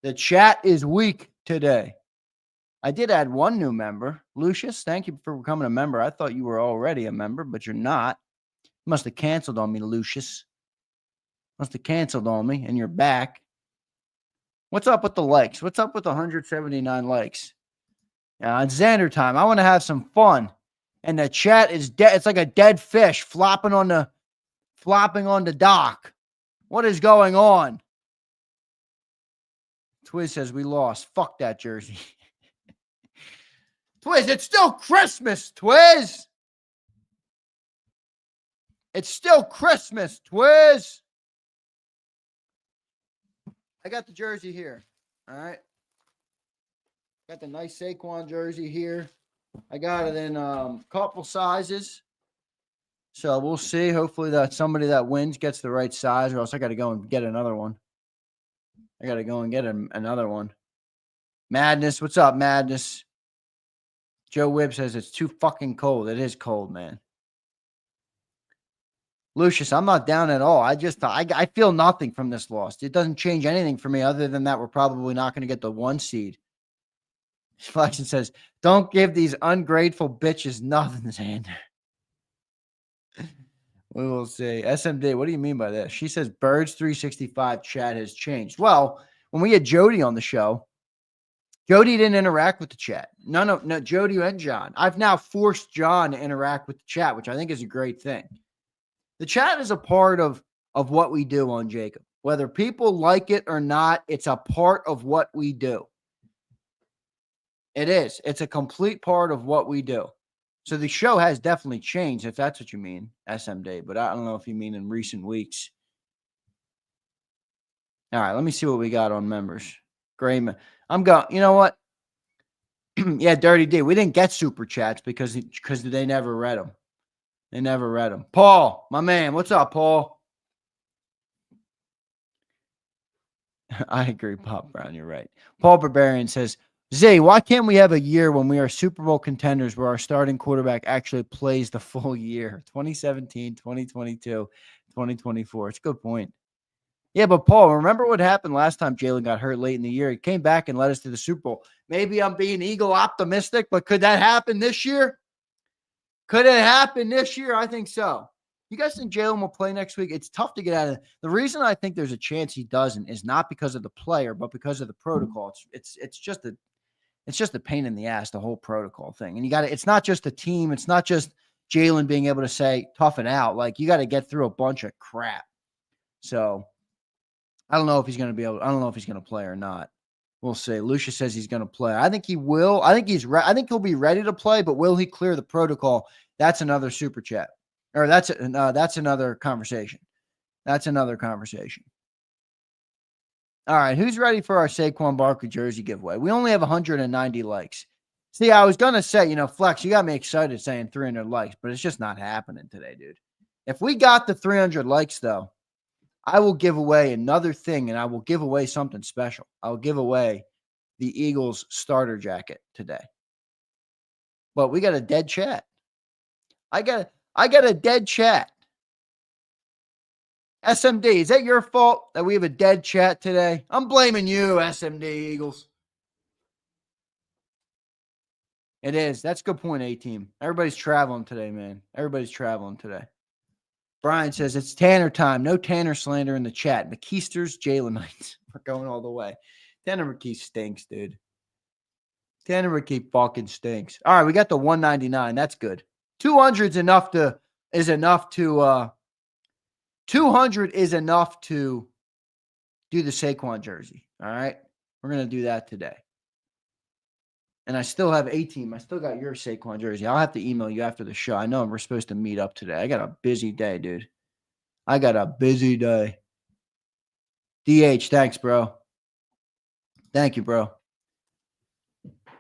The chat is weak today. I did add one new member. Lucius, thank you for becoming a member. I thought you were already a member, but you're not. You must have canceled on me, Lucius. Must have canceled on me, and you're back. What's up with the likes? What's up with 179 likes? It's Zander time. I want to have some fun. And the chat is dead. It's like a dead fish flopping on the dock. What is going on? Twiz says we lost. Fuck that jersey. Twiz, it's still Christmas, Twiz. It's still Christmas, Twiz. I got the jersey here. All right. Got the nice Saquon jersey here. I got it in a couple sizes. So we'll see. Hopefully that somebody that wins gets the right size, or else I got to go and get another one. Another one. Madness. What's up, Madness? Joe Wibb says it's too fucking cold. It is cold, man. Lucius, I'm not down at all. I feel nothing from this loss. It doesn't change anything for me other than that we're probably not going to get the 1 seed. Flexion says, don't give these ungrateful bitches nothing, Xander. We will see. SMD, what do you mean by that? She says Birds 365 chat has changed. Well, when we had Jody on the show, Jody didn't interact with the chat. No, Jody and John. I've now forced John to interact with the chat, which I think is a great thing. The chat is a part of what we do on JAKIB. Whether people like it or not, it's a part of what we do. It is. It's a complete part of what we do. So the show has definitely changed, if that's what you mean, SMD. But I don't know if you mean in recent weeks. All right, let me see what we got on members. Grayman. I'm going, you know what? Yeah, Dirty D. We didn't get super chats because they never read them. They never read them. Paul, my man. What's up, Paul? I agree, Pop Brown. You're right. Paul Barbarian says, Zay, why can't we have a year when we are Super Bowl contenders where our starting quarterback actually plays the full year? 2017, 2022, 2024. It's a good point. Yeah, but Paul, remember what happened last time Jalen got hurt late in the year? He came back and led us to the Super Bowl. Maybe I'm being Eagle optimistic, but could that happen this year? Could it happen this year? I think so. You guys think Jalen will play next week? It's tough to get out of it. The reason I think there's a chance he doesn't is not because of the player, but because of the protocol. It's just a pain in the ass, the whole protocol thing. And it's not just the team. It's not just Jalen being able to say, tough it out. Like, you got to get through a bunch of crap. So I don't know if he's going to be able. I don't know if he's going to play or not. We'll see. Lucia says he's going to play. I think he will. I think he'll be ready to play, but will he clear the protocol? That's another super chat. Or that's another conversation. That's another conversation. All right, who's ready for our Saquon Barkley jersey giveaway? We only have 190 likes. See, I was going to say, Flex, you got me excited saying 300 likes, but it's just not happening today, dude. If we got the 300 likes, though, I will give away another thing, and I will give away something special. I'll give away the Eagles starter jacket today. But we got a dead chat. I got a dead chat. SMD, is that your fault that we have a dead chat today? I'm blaming you, SMD Eagles. It is. That's a good point, A-Team. Everybody's traveling today, man. Everybody's traveling today. Brian says, it's Tanner time. No Tanner slander in the chat. McKeisters, Jalenites. We're going all the way. Tanner McKee stinks, dude. Tanner McKee fucking stinks. All right, we got the 199. That's good. 200 is enough to 200 is enough to do the Saquon jersey. All right. We're going to do that today. And I still have A-Team. I still got your Saquon jersey. I'll have to email you after the show. I know we're supposed to meet up today. I got a busy day, dude. I got a busy day. DH, thanks, bro. Thank you, bro.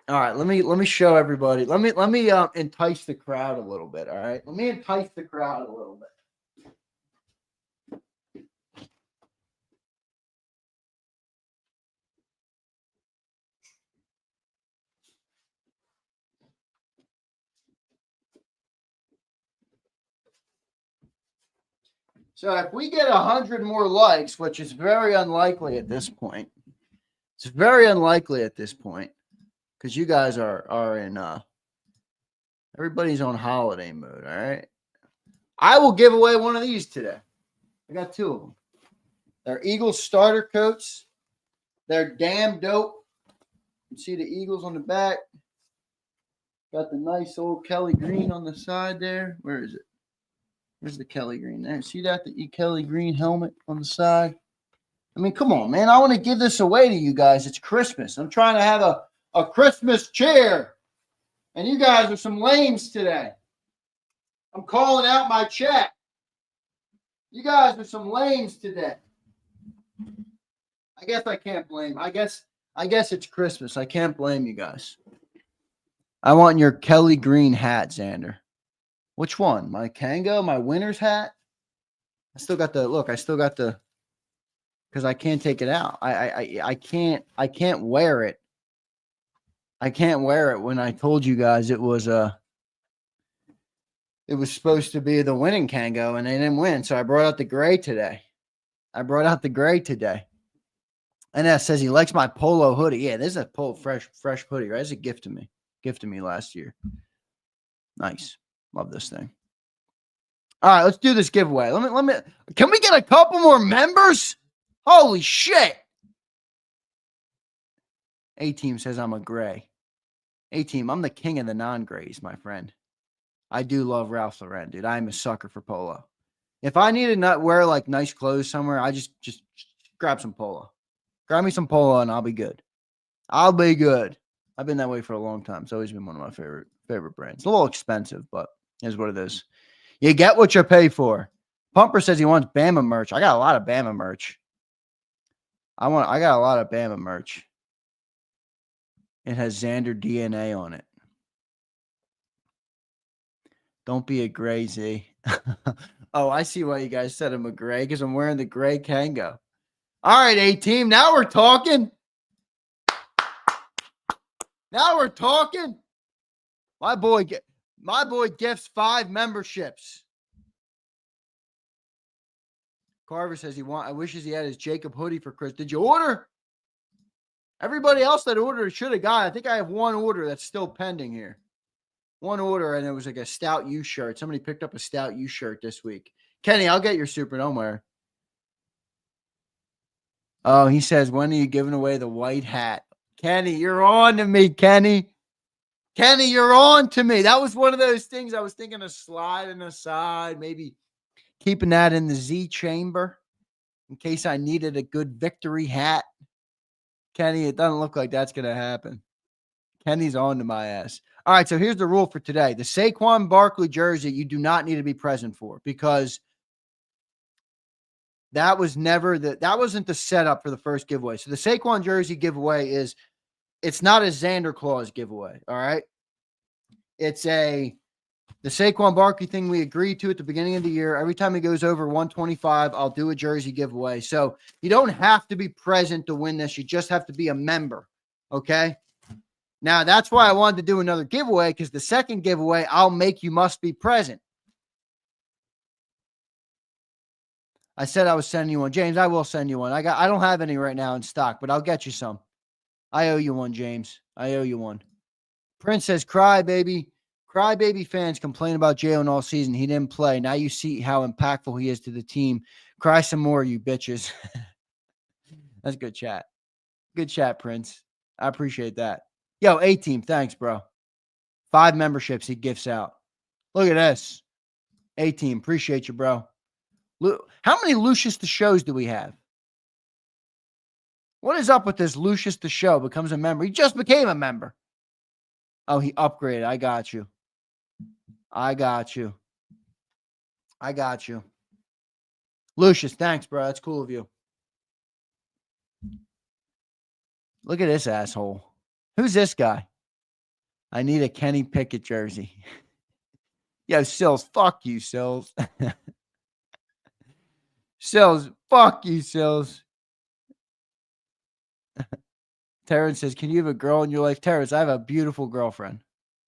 All right, let me show everybody. Let me entice the crowd a little bit, all right? Let me entice the crowd a little bit. So if we get 100 more likes, which is very unlikely at this point, it's very unlikely at this point because you guys are in everybody's on holiday mode. All right, I will give away one of these today. I got two of them. They're Eagles starter coats. They're damn dope. You can see the Eagles on the back. Got the nice old Kelly green on the side there. Where is it? Where's the Kelly green there? See that? The Kelly green helmet on the side. I mean, come on, man. I want to give this away to you guys. It's Christmas. I'm trying to have a Christmas cheer. And you guys are some lames today. I'm calling out my chat. You guys are some lames today. I guess I can't blame. I guess it's Christmas. I can't blame you guys. I want your Kelly green hat, Zander. Which one? My Kango, my winner's hat? I still got the look. I still got the because I can't take it out. I can't wear it. I can't wear it when I told you guys it was supposed to be the winning Kango and they didn't win. So I brought out the gray today. And that says he likes my polo hoodie. Yeah, this is a fresh hoodie, right? It's a gift to me. Gifted me last year. Nice. Love this thing. All right, let's do this giveaway. Let me. Can we get a couple more members? Holy shit! A-Team says I'm a gray. A-Team, I'm the king of the non-grays, my friend. I do love Ralph Lauren, dude. I'm a sucker for polo. If I need to not wear like nice clothes somewhere, I just grab some polo. Grab me some polo and I'll be good. I'll be good. I've been that way for a long time. It's always been one of my favorite brands. It's a little expensive, but here's what it is. You get what you pay for. Pumper says he wants Bama merch. I got a lot of Bama merch. I got a lot of Bama merch. It has Zander DNA on it. Don't be a gray, Z. Oh, I see why you guys said I'm a gray, because I'm wearing the gray Kango. All right, A-Team. Now we're talking. Now we're talking. My boy gifts 5 memberships. Carver says I wishes he had his JAKIB hoodie for Chris. Did you order? Everybody else that ordered should have got it. I think I have one order that's still pending here. One order, and it was like a Stout U shirt. Somebody picked up a Stout U shirt this week. Kenny, I'll get your super. Don't worry. Oh, he says, when are you giving away the white hat? Kenny, you're on to me, Kenny. Kenny, you're on to me. That was one of those things I was thinking of sliding aside, maybe keeping that in the Z chamber in case I needed a good victory hat. Kenny, it doesn't look like that's going to happen. Kenny's on to my ass. All right, so here's the rule for today. The Saquon Barkley jersey, you do not need to be present for, because that wasn't the setup for the first giveaway. So the Saquon jersey giveaway it's not a Zander Claus giveaway, all right? It's the Saquon Barkley thing we agreed to at the beginning of the year. Every time it goes over 125, I'll do a jersey giveaway. So you don't have to be present to win this. You just have to be a member, okay? Now, that's why I wanted to do another giveaway, because the second giveaway, I'll make you must be present. I said I was sending you one. James, I will send you one. I don't have any right now in stock, but I'll get you some. I owe you one, James. I owe you one. Prince says, cry, baby. Cry, baby fans complain about Jalen all season. He didn't play. Now you see how impactful he is to the team. Cry some more, you bitches. That's good chat. Good chat, Prince. I appreciate that. Yo, A-Team, thanks, bro. 5 memberships he gifts out. Look at this. A-Team, appreciate you, bro. How many Lucius the Shows do we have? What is up with this Lucius the Show becomes a member? He just became a member. Oh, he upgraded. I got you. I got you. I got you. Lucius, thanks, bro. That's cool of you. Look at this asshole. Who's this guy? I need a Kenny Pickett jersey. Yo, Sills, fuck you, Sills. Sills, fuck you, Sills. Terrence says, can you have a girl in your life? Terrence, I have a beautiful girlfriend.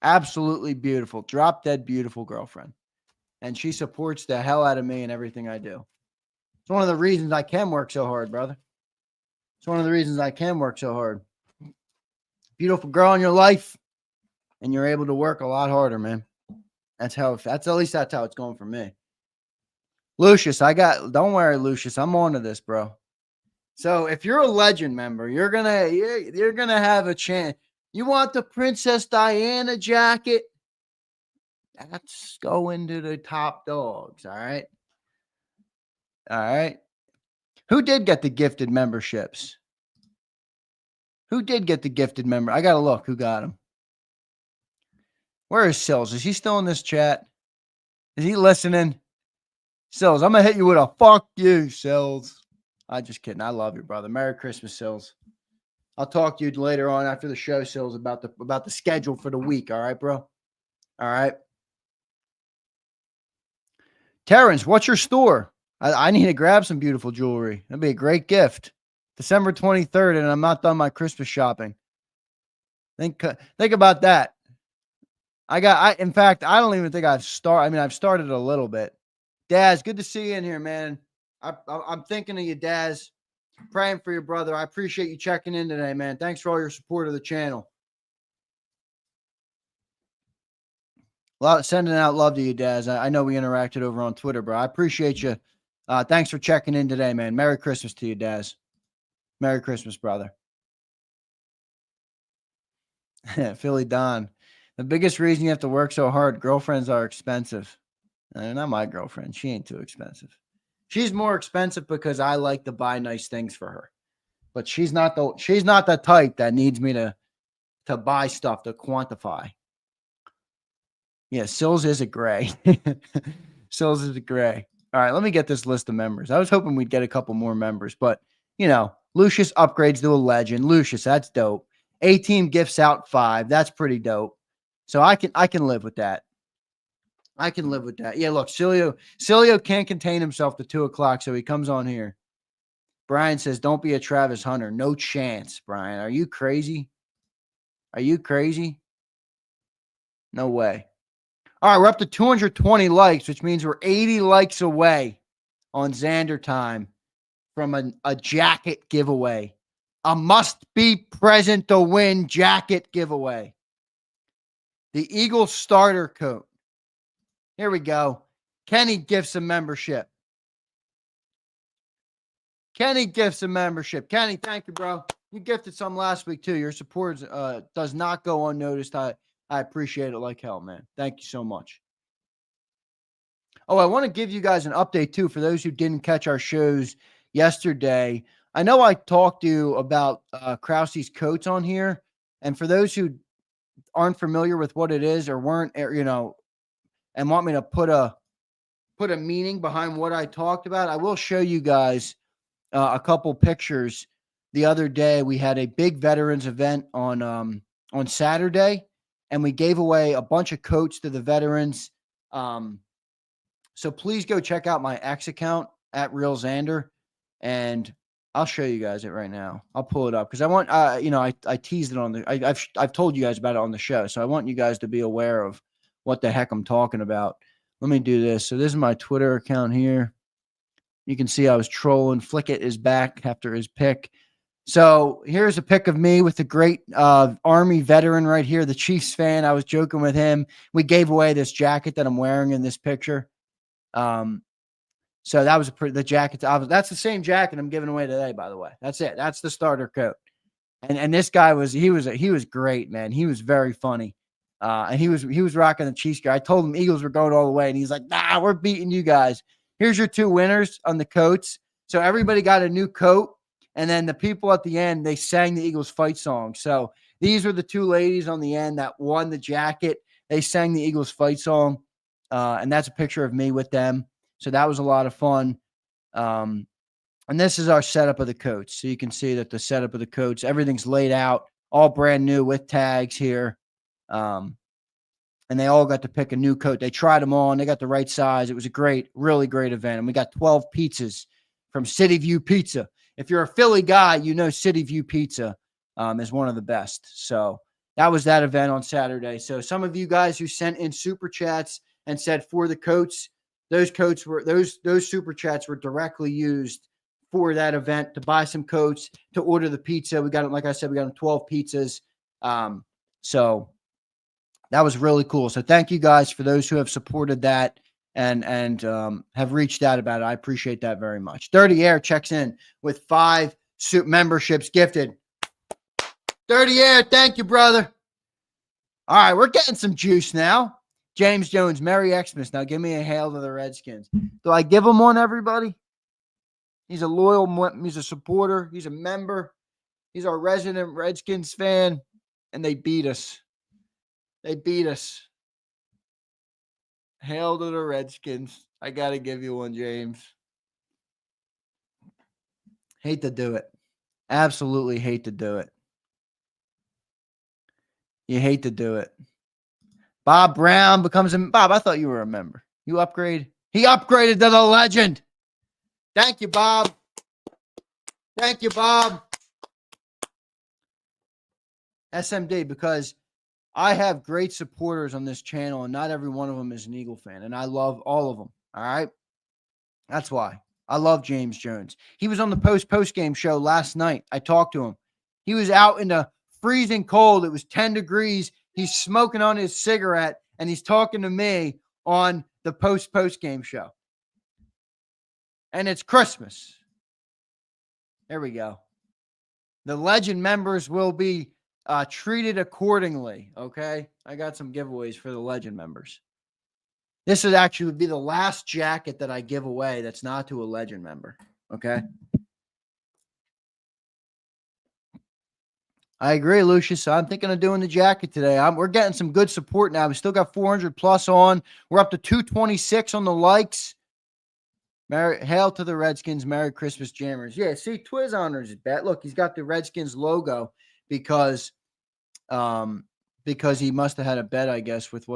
Absolutely beautiful. Drop dead beautiful girlfriend. And she supports the hell out of me and everything I do. It's one of the reasons I can work so hard, brother. It's one of the reasons I can work so hard. Beautiful girl in your life, and you're able to work a lot harder, man. That's at least that's how it's going for me. Lucius, don't worry, Lucius. I'm on to this, bro. So if you're a legend member, you're gonna have a chance. You want the Princess Diana jacket? That's going to the top dogs, all right? All right. Who did get the gifted memberships? Who did get the gifted member? I got to look who got them. Where is Sills? Is he still in this chat? Is he listening? Sills, I'm going to hit you with a fuck you, Sills. I'm just kidding. I love you, brother. Merry Christmas, Sills. I'll talk to you later on after the show, Sills, about the schedule for the week. All right, bro? All right. Terrence, what's your store? I need to grab some beautiful jewelry. That'd be a great gift. December 23rd, and I'm not done my Christmas shopping. Think about that. In fact, I don't even think I've started a little bit. Daz, good to see you in here, man. I'm thinking of you, Daz. Praying for your brother. I appreciate you checking in today, man. Thanks for all your support of the channel. Sending out love to you, Daz. I know we interacted over on Twitter, bro. I appreciate you. Thanks for checking in today, man. Merry Christmas to you, Daz. Merry Christmas, brother. Philly Don. The biggest reason you have to work so hard, girlfriends are expensive. Not my girlfriend. She ain't too expensive. She's more expensive because I like to buy nice things for her. But she's not the type that needs me to buy stuff to quantify. Yeah, Sills is a gray. Sills is a gray. All right, let me get this list of members. I was hoping we'd get a couple more members, but Lucius upgrades to a legend. Lucius, that's dope. A-Team gifts out 5. That's pretty dope. So I can live with that. I can live with that. Yeah, look, Cilio can't contain himself to 2 o'clock, so he comes on here. Brian says, don't be a Travis Hunter. No chance, Brian. Are you crazy? Are you crazy? No way. All right, we're up to 220 likes, which means we're 80 likes away on Zander time from a jacket giveaway. A must-be present to win jacket giveaway. The Eagles starter coat. Here we go. Kenny gifts a membership. Kenny gifts a membership. Kenny, thank you, bro. You gifted some last week, too. Your support does not go unnoticed. I appreciate it like hell, man. Thank you so much. Oh, I want to give you guys an update, too, for those who didn't catch our shows yesterday. I know I talked to you about Krause's coats on here, and for those who aren't familiar with what it is or weren't, and want me to put a meaning behind what I talked about, I will show you guys a couple pictures. The other day, we had a big veterans event on Saturday, and we gave away a bunch of coats to the veterans. So please go check out my X account at Real Zander, and I'll show you guys it right now. I'll pull it up because I want, I teased it on the, I've told you guys about it on the show, so I want you guys to be aware of what the heck I'm talking about. Let me do this. So this is my Twitter account here. You can see I was trolling. Flickett is back after his pick. So here's a pic of me with the great Army veteran right here, the Chiefs fan. I was joking with him. We gave away this jacket that I'm wearing in this picture. So that was the jacket. That's the same jacket I'm giving away today, by the way. That's it. That's the starter coat. And this guy was great, man. He was very funny. And he was rocking the Chiefs gear. I told him Eagles were going all the way, and he's like, nah, we're beating you guys. Here's your 2 winners on the coats. So everybody got a new coat. And then the people at the end, they sang the Eagles fight song. So these were the 2 ladies on the end that won the jacket. They sang the Eagles fight song. And that's a picture of me with them. So that was a lot of fun. And this is our setup of the coats. So you can see that the setup of the coats, everything's laid out, all brand new with tags here. And they all got to pick a new coat. They tried them on. They got the right size. It was a really great event. And we got 12 pizzas from City View Pizza. If you're a Philly guy, you know City View Pizza is one of the best. So that was that event on Saturday. So some of you guys who sent in super chats and said for the coats, those super chats were directly used for that event to buy some coats, to order the pizza. We got them, like I said, we got them 12 pizzas. So that was really cool. So thank you guys for those who have supported that and have reached out about it. I appreciate that very much. Dirty Air checks in with 5 memberships gifted. Dirty Air, thank you, brother. All right, we're getting some juice now. James Jones, Merry Xmas. Now give me a hail to the Redskins. Do I give him one, everybody? He's a loyal, he's a supporter, he's a member. He's our resident Redskins fan, and they beat us. They beat us. Hail to the Redskins. I got to give you one, James. Hate to do it. Absolutely hate to do it. You hate to do it. Bob Brown becomes a... Bob, I thought you were a member. You upgrade? He upgraded to the legend. Thank you, Bob. Thank you, Bob. SMD, because I have great supporters on this channel, and not every one of them is an Eagle fan, and I love all of them, all right? That's why. I love James Jones. He was on the post-game show last night. I talked to him. He was out in the freezing cold. It was 10 degrees. He's smoking on his cigarette, and he's talking to me on the post-game show. And it's Christmas. There we go. The legend members will be treated accordingly. Okay. I got some giveaways for the legend members. This would actually be the last jacket that I give away that's not to a legend member. Okay. I agree, Lucius. I'm thinking of doing the jacket today. We're getting some good support now. We still got 400 plus on. We're up to 226 on the likes. Hail to the Redskins. Merry Christmas, Jammers. Yeah, see, Twiz honors his bet. Look, he's got the Redskins logo because he must have had a bet, I guess, with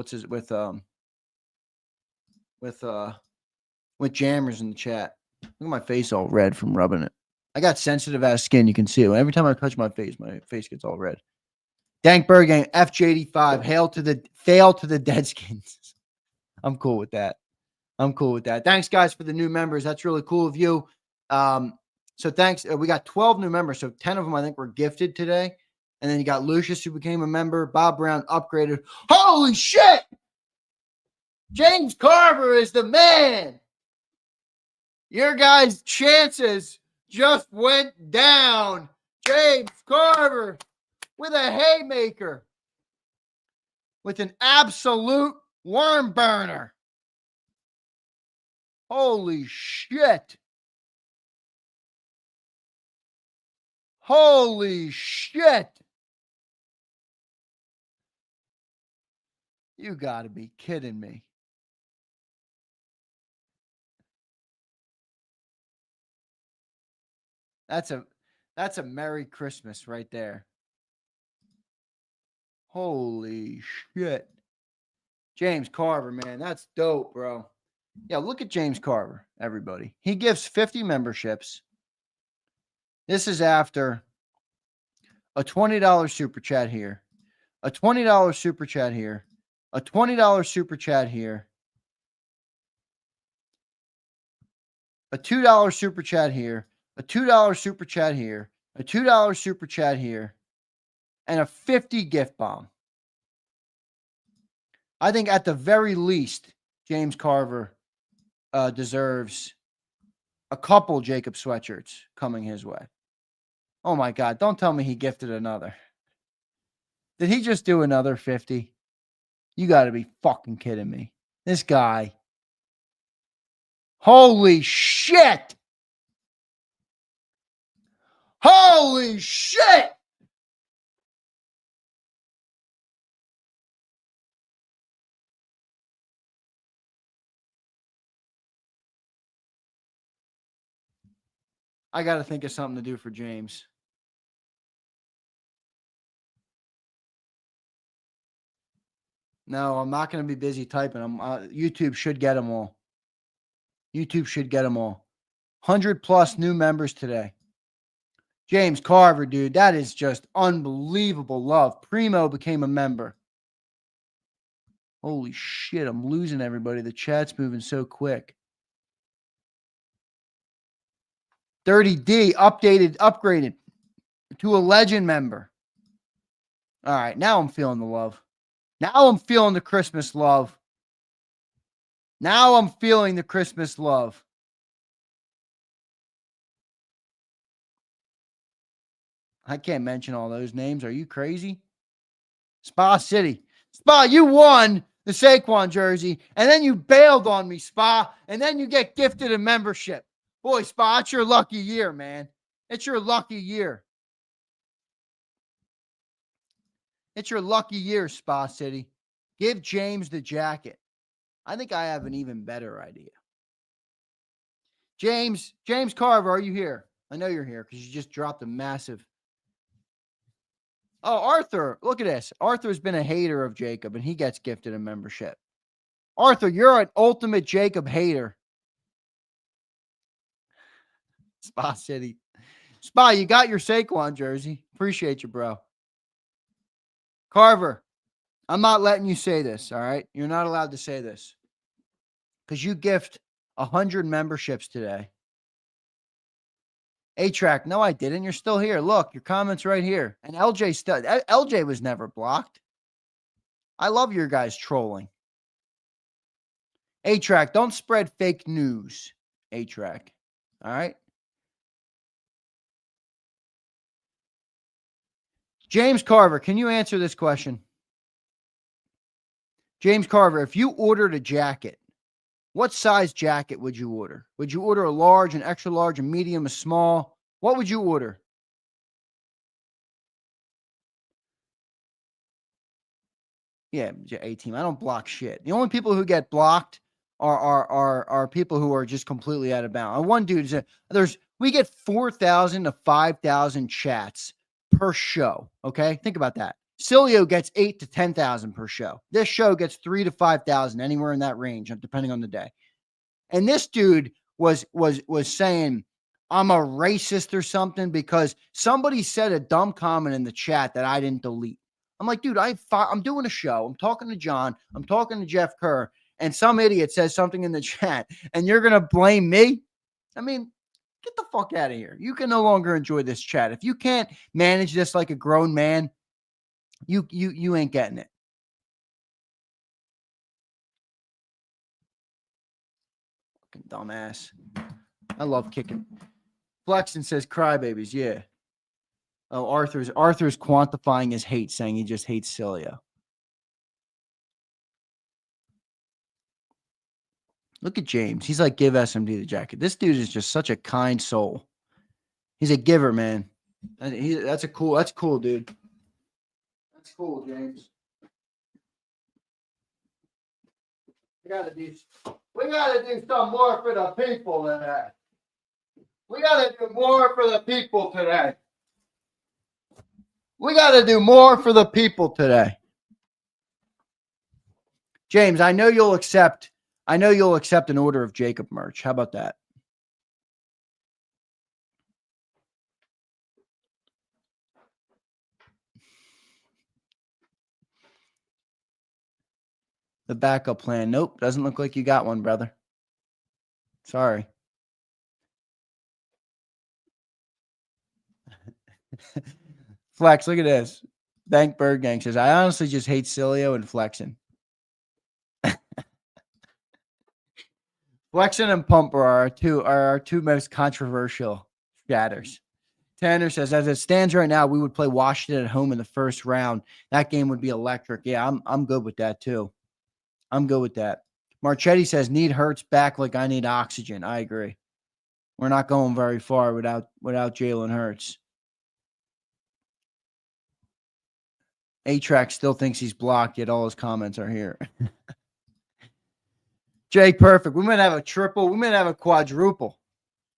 Jammers in the chat. Look at my face all red from rubbing it. I got sensitive ass skin. You can see it. Every time I touch my face gets all red. Dank Bergang, FJ85. Hail to the Deadskins. I'm cool with that. Thanks, guys, for the new members. That's really cool of you. So thanks. We got 12 new members. So 10 of them, I think, were gifted today. And then you got Lucius, who became a member. Bob Brown upgraded. Holy shit! James Carver is the man. Your guys' chances just went down. James Carver with a haymaker. With an absolute worm burner. Holy shit. Holy shit. You got to be kidding me. That's a Merry Christmas right there. Holy shit. James Carver, man, that's dope, bro. Yeah, look at James Carver, everybody. He gives 50 memberships. This is after a $20 super chat here, a $20 super chat here, a $20 super chat here, a $2 super chat here, a $2 super chat here, a $2 super chat here, and a 50 gift bomb. I think at the very least, James Carver deserves a couple JAKIB sweatshirts coming his way. Oh my God, don't tell me he gifted another. Did he just do another 50? You got to be fucking kidding me. This guy. Holy shit. Holy shit. I got to think of something to do for James. No, I'm not going to be busy typing. YouTube should get them all. YouTube should get them all. 100 plus new members today. James Carver, dude, that is just unbelievable love. Primo became a member. Holy shit, I'm losing everybody. The chat's moving so quick. 30D upgraded to a legend member. All right, now I'm feeling the love. Now I'm feeling the Christmas love. Now I'm feeling the Christmas love. I can't mention all those names. Are you crazy? Spa City. Spa, you won the Saquon jersey, and then you bailed on me, Spa, and then you get gifted a membership. Boy, Spa, it's your lucky year, man. It's your lucky year. It's your lucky year, Spa City. Give James the jacket. I think I have an even better idea. James Carver, are you here? I know you're here because you just dropped a massive. Oh, Arthur, look at this. Arthur's been a hater of JAKIB, and he gets gifted a membership. Arthur, you're an ultimate JAKIB hater. Spa City. Spa, you got your Saquon jersey. Appreciate you, bro. Carver, I'm not letting you say this, all right? You're not allowed to say this. Because you gift 100 memberships today. A-Track, no, I didn't. You're still here. Look, your comment's right here. And LJ was never blocked. I love your guys trolling. A-Track, don't spread fake news. A-Track, all right? James Carver, can you answer this question? James Carver, if you ordered a jacket, what size jacket would you order? Would you order a large, an extra large, a medium, a small? What would you order? Yeah, A-team. I don't block shit. The only people who get blocked are people who are just completely out of bounds. One dude is we get 4,000 to 5,000 chats per show. Okay, think about that. Cilio gets 8 to 10,000 per show. This show gets 3 to 5,000, anywhere in that range, depending on the day. And this dude was saying I'm a racist or something because somebody said a dumb comment in the chat that I didn't delete. I'm like, dude, I'm doing a show. I'm talking to John. I'm talking to Jeff Kerr. And some idiot says something in the chat. And you're going to blame me? I mean, get the fuck out of here. You can no longer enjoy this chat. If you can't manage this like a grown man, you ain't getting it. Fucking dumbass. I love kicking. Flexen says crybabies. Yeah. Oh, Arthur's quantifying his hate, saying he just hates Cilio. Look at James. He's like, give SMD the jacket. This dude is just such a kind soul. He's a giver, man. That's cool, dude. That's cool, James. We gotta do some more for the people today. We gotta do more for the people today. We gotta do more for the people today. James, I know you'll accept an order of JAKIB merch. How about that? The backup plan. Nope. Doesn't look like you got one, brother. Sorry. Flex, look at this. Bank Bird Gang says, I honestly just hate Cilio and Flexen. Flexen and Pumper are our two most controversial chatters. Tanner says, as it stands right now, we would play Washington at home in the first round. That game would be electric. Yeah, I'm good with that too. I'm good with that. Marchetti says, need Hurts back like I need oxygen. I agree. We're not going very far without Jalen Hurts. A-Track still thinks he's blocked, yet all his comments are here. Jay, perfect. We might have a triple. We might have a quadruple.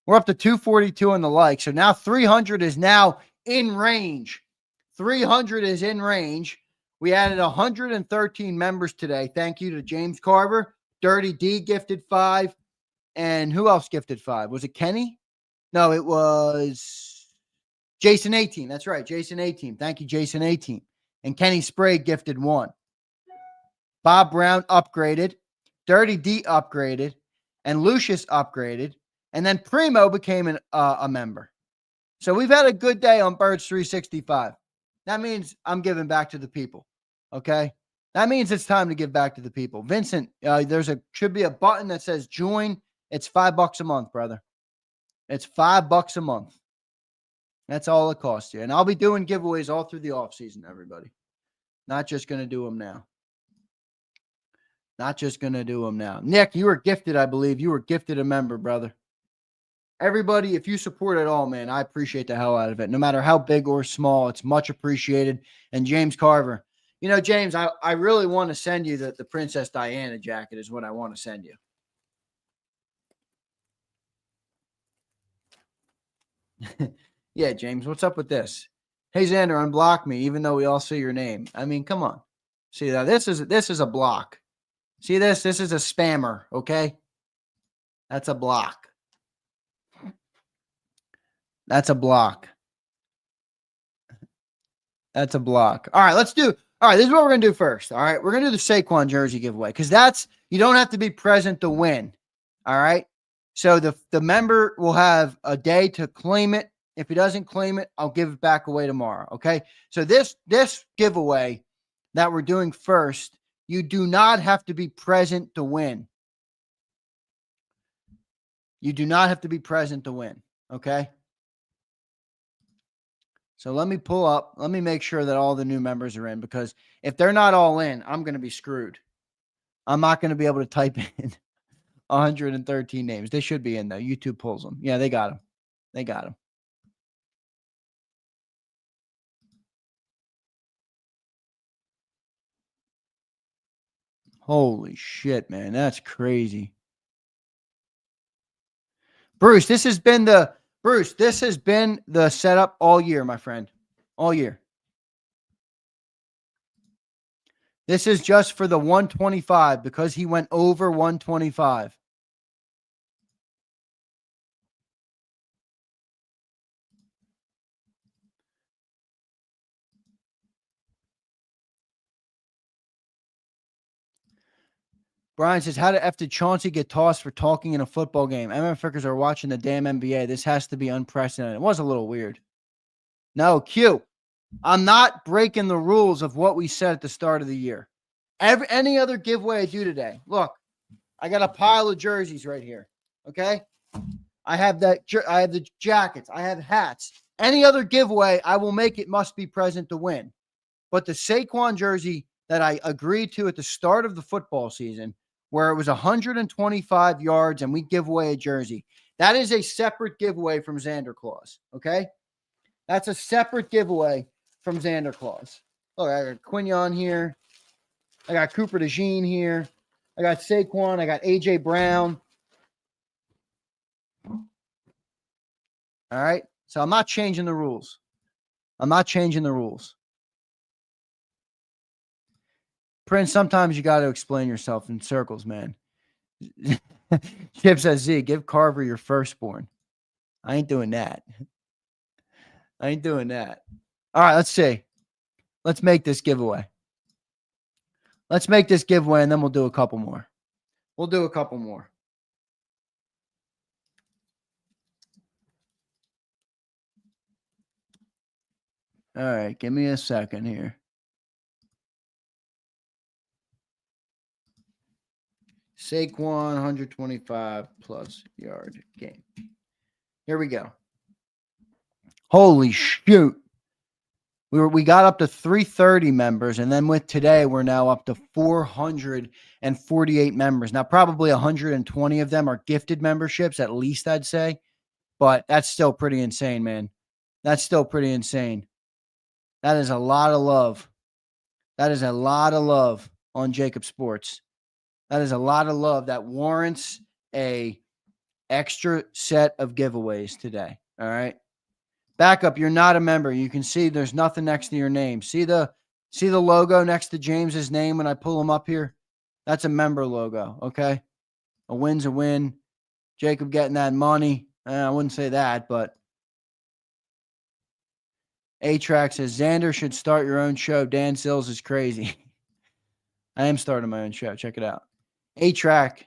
We're up to 242 on the like. So now 300 is now in range. 300 is in range. We added 113 members today. Thank you to James Carver. Dirty D gifted 5. And who else gifted 5? Was it Kenny? No, it was Jason 18. That's right, Jason 18. Thank you, Jason 18. And Kenny Sprague gifted 1. Bob Brown upgraded. Dirty D upgraded. And Lucius upgraded. And then Primo became a member. So we've had a good day on Birds 365. That means I'm giving back to the people. Okay? That means it's time to give back to the people. Vincent, should be a button that says join. It's $5 a month, brother. It's $5 a month. That's all it costs you. And I'll be doing giveaways all through the off season, everybody. Not just going to do them now. Not just going to do them now. Nick, you were gifted, I believe. You were gifted a member, brother. Everybody, if you support at all, man, I appreciate the hell out of it. No matter how big or small, it's much appreciated. And James Carver, you know, James, I really want to send you the Princess Diana jacket is what I want to send you. Yeah, James, what's up with this? Hey, Zander, unblock me, even though we all see your name. I mean, come on. See that? This is a block. See this? This is a spammer, okay? That's a block. That's a block. That's a block. All right, this is what we're going to do first. All right, we're going to do the Saquon jersey giveaway because you don't have to be present to win. All right. So the member will have a day to claim it. If he doesn't claim it, I'll give it back away tomorrow. Okay. So this giveaway that we're doing first, you do not have to be present to win. You do not have to be present to win. Okay. So let me pull up. Let me make sure that all the new members are in, because if they're not all in, I'm going to be screwed. I'm not going to be able to type in 113 names. They should be in though. YouTube pulls them. Yeah, they got them. They got them. Holy shit, man. That's crazy. Bruce, this has been the setup all year, my friend. All year. This is just for the 125 because he went over 125. Brian says, how the F did Chauncey get tossed for talking in a football game? MFers are watching the damn NBA. This has to be unprecedented. It was a little weird. No, Q. I'm not breaking the rules of what we said at the start of the year. Any other giveaway I do today. Look, I got a pile of jerseys right here. Okay? I have the jackets. I have hats. Any other giveaway I will make, it must be present to win. But the Saquon jersey that I agreed to at the start of the football season, where it was 125 yards and we give away a jersey, that is a separate giveaway from Zander Claus. Okay? That's a separate giveaway from Zander Claus. Look, I got Quignon here. I got Cooper DeJean here. I got Saquon. I got A.J. Brown. All right? So I'm not changing the rules. I'm not changing the rules. Prince, sometimes you got to explain yourself in circles, man. Chip says, Z, give Carver your firstborn. I ain't doing that. I ain't doing that. All right, let's see. Let's make this giveaway. Let's make this giveaway, and then we'll do a couple more. We'll do a couple more. All right, give me a second here. Saquon, 125 plus yard game. Here we go. Holy shoot. We got up to 330 members, and then with today, we're now up to 448 members. Now, probably 120 of them are gifted memberships, at least I'd say. But that's still pretty insane, man. That's still pretty insane. That is a lot of love. That is a lot of love on JAKIB Sports. That is a lot of love that warrants a extra set of giveaways today. All right. Backup, you're not a member. You can see there's nothing next to your name. See the logo next to James's name when I pull him up here? That's a member logo, okay? A win's a win. JAKIB getting that money. I wouldn't say that, but A-Track says, Zander should start your own show. Dan Sills is crazy. I am starting my own show. Check it out. A-Track,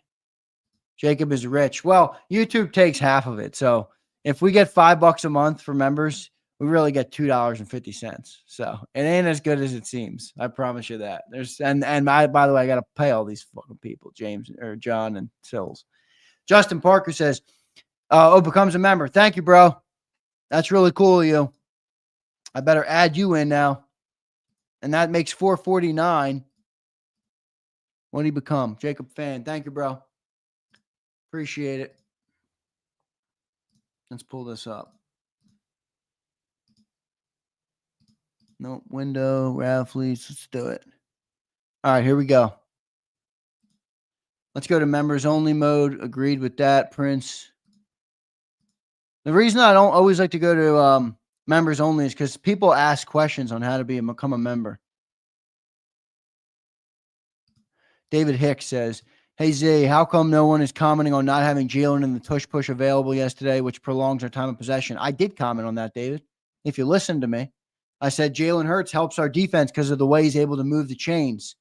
JAKIB is rich. Well, YouTube takes half of it, so if we get $5 a month for members, we really get $2.50. So it ain't as good as it seems. I promise you that. By the way, I got to pay all these fucking people, James or John and Sills. Justin Parker says, becomes a member. Thank you, bro. That's really cool of you. I better add you in now. And that makes 449. What do you become? JAKIB fan. Thank you, bro. Appreciate it. Let's pull this up. No window, Raffles. Let's do it. All right, here we go. Let's go to members only mode. Agreed with that, Prince. The reason I don't always like to go to members only is because people ask questions on how to become a member. David Hicks says, hey, Z, how come no one is commenting on not having Jalen and the tush push available yesterday, which prolongs our time of possession? I did comment on that, David. If you listened to me, I said Jalen Hurts helps our defense because of the way he's able to move the chains.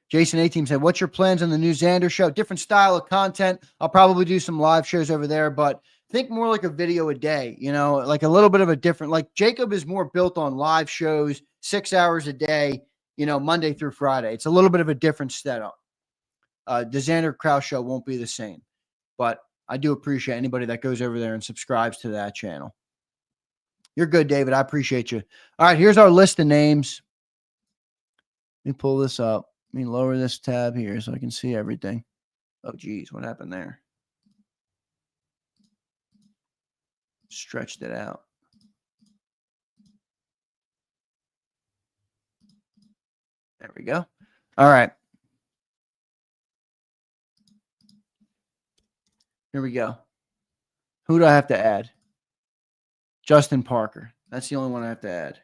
Jason A-Team said, what's your plans on the new Zander show? Different style of content. I'll probably do some live shows over there, but think more like a video a day, like a little bit of a different, like JAKIB is more built on live shows, 6 hours a day, Monday through Friday. It's a little bit of a different setup. The Zander Krause show won't be the same, but I do appreciate anybody that goes over there and subscribes to that channel. You're good, David. I appreciate you. All right, here's our list of names. Let me pull this up. Let me lower this tab here so I can see everything. Oh, geez, what happened there? Stretched it out. There we go. All right. Here we go. Who do I have to add? Justin Parker. That's the only one I have to add.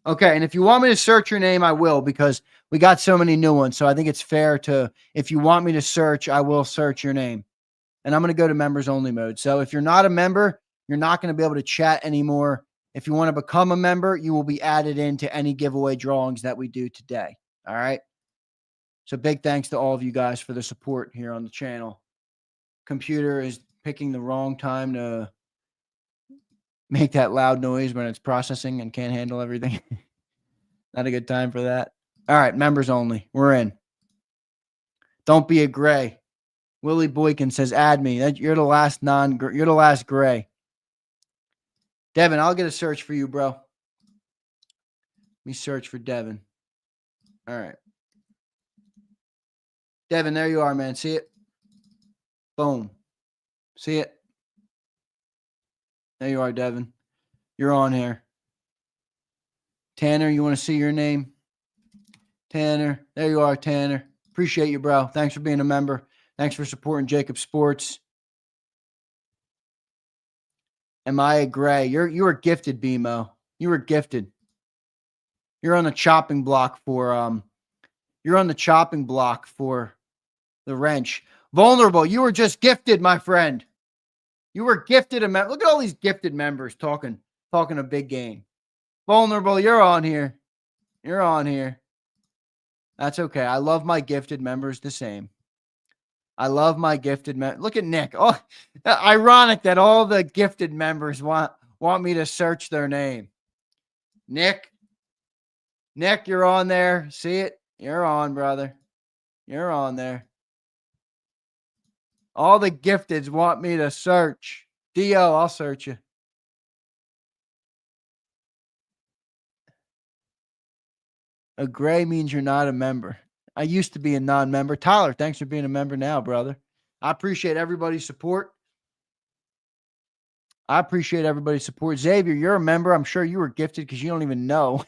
Okay, and if you want me to search your name, I will, because we got so many new ones. So I think it's fair to, if you want me to search, I will search your name. And I'm going to go to members only mode. So if you're not a member, you're not going to be able to chat anymore. If you want to become a member, you will be added into any giveaway drawings that we do today. All right. So big thanks to all of you guys for the support here on the channel. Computer is picking the wrong time to make that loud noise when it's processing and can't handle everything. Not a good time for that. All right, members only. We're in. Don't be a gray. Willie Boykin says, add me. You're the last you're the last gray. Devin, I'll get a search for you, bro. Let me search for Devin. All right. Devin, there you are, man. See it? Boom. See it? There you are, Devin. You're on here. Tanner, you want to see your name? Tanner. There you are, Tanner. Appreciate you, bro. Thanks for being a member. Thanks for supporting JAKIB Sports. Am I a gray? You were gifted, BMO. You were gifted. You're on the chopping block for the wrench. Vulnerable. You were just gifted, my friend. You were gifted a member. Look at all these gifted members talking a big game. Vulnerable, you're on here. You're on here. That's okay. I love my gifted members the same. I love my gifted members. Look at Nick. Oh, ironic that all the gifted members want me to search their name. Nick, you're on there. See it? You're on, brother. You're on there. All the gifteds want me to search. Dio, I'll search you. A gray means you're not a member. I used to be a non-member. Tyler, thanks for being a member now, brother. I appreciate everybody's support. Xavier, you're a member. I'm sure you were gifted because you don't even know.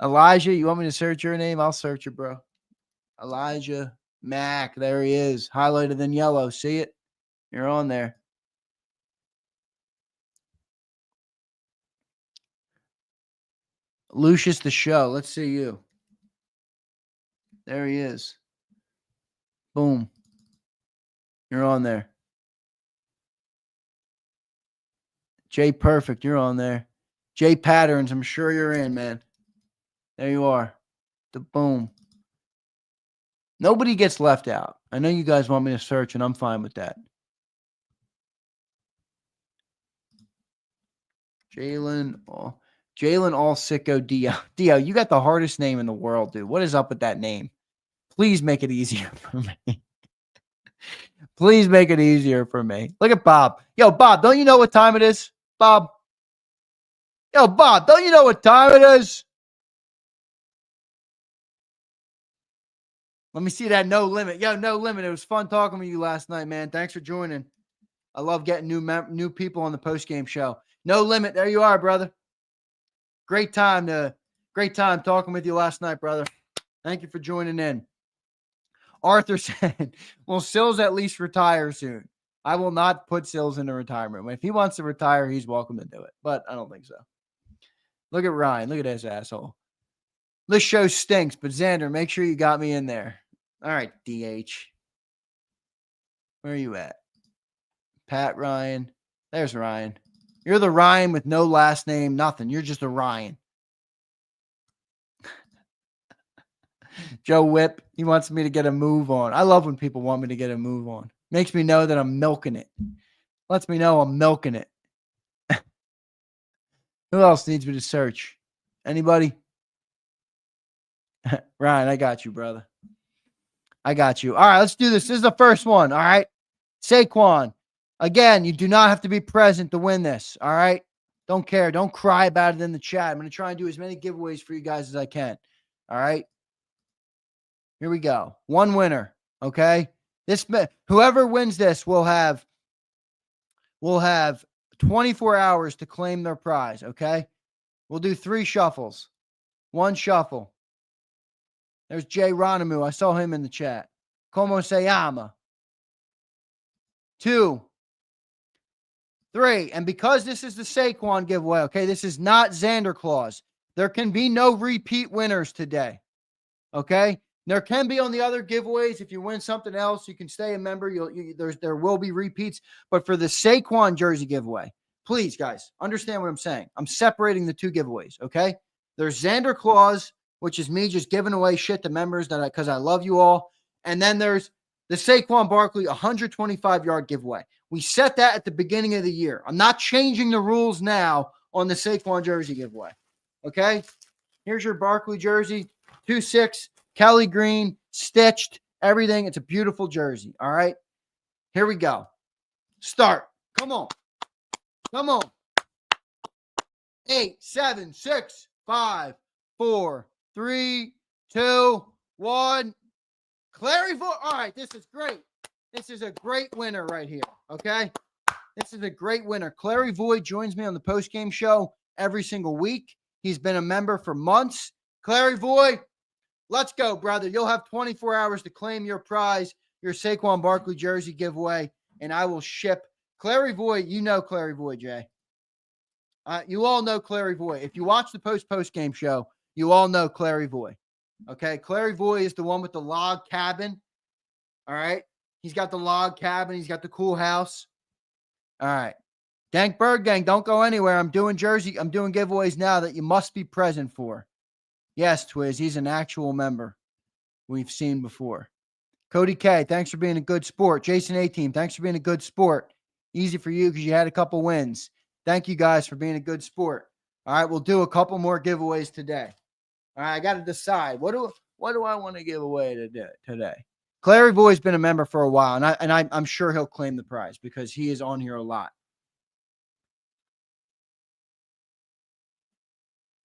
Elijah, you want me to search your name? I'll search you, bro. Elijah Mac, there he is. Highlighted in yellow. See it? You're on there. Lucius the Show. Let's see you. There he is. Boom. You're on there. Jay Perfect, you're on there. Jay Patterns, I'm sure you're in, man. There you are. The boom. Nobody gets left out. I know you guys want me to search, and I'm fine with that. Jalen All Sicko Dio. Dio, you got the hardest name in the world, dude. What is up with that name? Please make it easier for me. Please make it easier for me. Look at Bob. Yo, Bob, don't you know what time it is? Bob. Yo, Bob, don't you know what time it is? Let me see that No Limit. Yo, No Limit. It was fun talking with you last night, man. Thanks for joining. I love getting new people on the post-game show. No Limit. There you are, brother. Great time talking with you last night, brother. Thank you for joining in. Arthur said, will Sills at least retire soon? I will not put Sills into retirement. If he wants to retire, he's welcome to do it, but I don't think so. Look at Ryan. Look at this asshole. This show stinks, but Zander, make sure you got me in there. All right, DH. Where are you at? Pat Ryan. There's Ryan. You're the Ryan with no last name, nothing. You're just a Ryan. Joe Whip, he wants me to get a move on. I love when people want me to get a move on. Makes me know that I'm milking it. Lets me know I'm milking it. Who else needs me to search? Anybody? Ryan, I got you, brother. I got you. All right, let's do this. This is the first one. All right. Saquon. Again, you do not have to be present to win this. All right. Don't care. Don't cry about it in the chat. I'm going to try and do as many giveaways for you guys as I can. All right. Here we go. One winner. Okay. Whoever wins this will have 24 hours to claim their prize. Okay. We'll do 3 shuffles. 1 shuffle. There's Jay Ronamu. I saw him in the chat. Como se llama? 2, 3. And because this is the Saquon giveaway, okay, this is not Zander Claus. There can be no repeat winners today. Okay. There can be on the other giveaways. If you win something else, you can stay a member. There will be repeats. But for the Saquon jersey giveaway, please, guys, understand what I'm saying. I'm separating the 2 giveaways, okay? There's Zander Claus, which is me just giving away shit to members because I love you all. And then there's the Saquon Barkley 125-yard giveaway. We set that at the beginning of the year. I'm not changing the rules now on the Saquon jersey giveaway, okay? Here's your Barkley jersey, 2/6. Kelly green, stitched, everything. It's a beautiful jersey. All right. Here we go. Start. Come on. Come on. 8, 7, 6, 5, 4, 3, 2, 1. Clary Voigt. All right. This is great. This is a great winner right here. Okay. This is a great winner. Clary Voigt joins me on the postgame show every single week. He's been a member for months. Clary Voigt. Let's go, brother. You'll have 24 hours to claim your prize, your Saquon Barkley jersey giveaway, and I will ship. Clary Voigt, you know Clary Voigt, Jay. You all know Clary Voigt. If you watch the post-game show, you all know Clary Voigt. Okay, Clary Voigt is the one with the log cabin. All right. He's got the log cabin. He's got the cool house. All right. Dank Bird Gang, don't go anywhere. I'm doing giveaways now that you must be present for. Yes, Twiz, he's an actual member we've seen before. Cody K, thanks for being a good sport. Jason A-Team, thanks for being a good sport. Easy for you because you had a couple wins. Thank you guys for being a good sport. All right, we'll do a couple more giveaways today. All right, I got to decide. What do I want to give away today? Clary Voigt's been a member for a while, and I'm sure he'll claim the prize because he is on here a lot.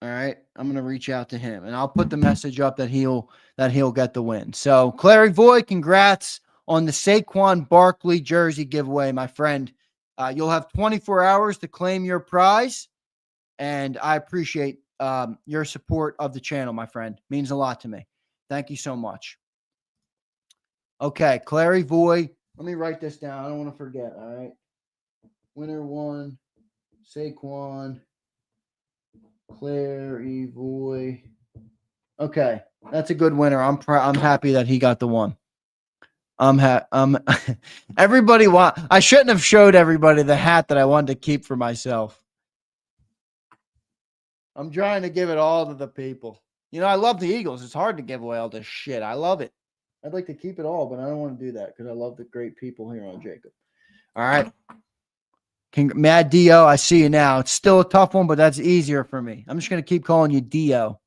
All right, I'm going to reach out to him, and I'll put the message up that he'll get the win. So, Clary Voigt, congrats on the Saquon Barkley jersey giveaway, my friend. You'll have 24 hours to claim your prize, and I appreciate your support of the channel, my friend. Means a lot to me. Thank you so much. Okay, Clary Voigt. Let me write this down. I don't want to forget. All right, winner 1, Saquon. Clary Voigt. Okay, that's a good winner. I'm happy that he got the one. Everybody I shouldn't have showed everybody the hat that I wanted to keep for myself. I'm trying to give it all to the people. You know, I love the Eagles. It's hard to give away all this shit. I love it. I'd like to keep it all, but I don't want to do that because I love the great people here on JAKIB. All right. Mad Dio, I see you now. It's still a tough one, but that's easier for me. I'm just going to keep calling you Dio.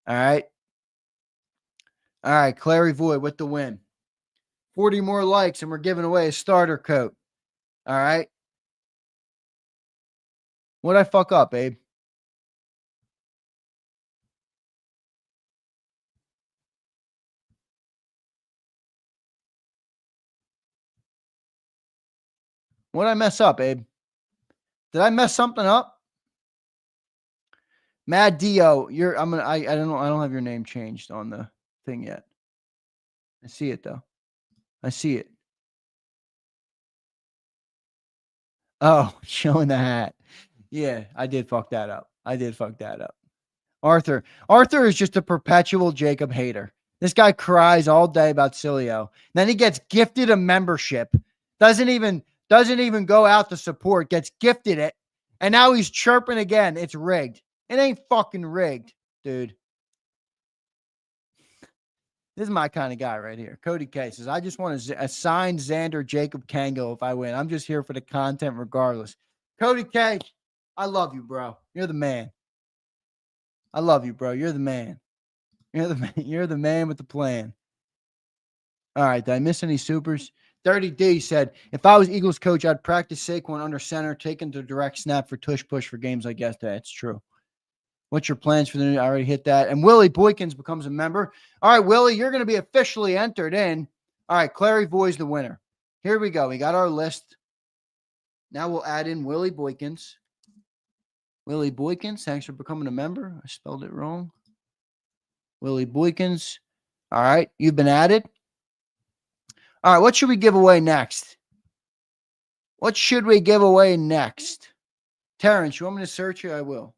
All right. All right. Clary Voigt with the win. 40 more likes, and we're giving away a starter coat. All right. What'd I fuck up, babe? What did I mess up, Abe? Did I mess something up? Mad Dio, I don't have your name changed on the thing yet. I see it though. I see it. Oh, showing the hat. Yeah, I did fuck that up. Arthur is just a perpetual JAKIB hater. This guy cries all day about Cilio. Then he gets gifted a membership. Doesn't even go out to support, gets gifted it, and now he's chirping again. It's rigged. It ain't fucking rigged, dude. This is my kind of guy right here. Cody K says, I just want to assign Zander JAKIB Kango if I win. I'm just here for the content regardless. Cody K, I love you, bro. You're the man. I love you, bro. You're the man. You're the man with the plan. All right, did I miss any supers? Dirty D said, if I was Eagles coach, I'd practice Saquon under center, taking the direct snap for tush push for games like yesterday. It's true. What's your plans for the new? I already hit that. And Willie Boykins becomes a member. All right, Willie, you're going to be officially entered in. All right, Clary Boy's the winner. Here we go. We got our list. Now we'll add in Willie Boykins. Willie Boykins, thanks for becoming a member. I spelled it wrong. Willie Boykins. All right, you've been added. All right, what should we give away next? What should we give away next? Terrence, you want me to search you? I will.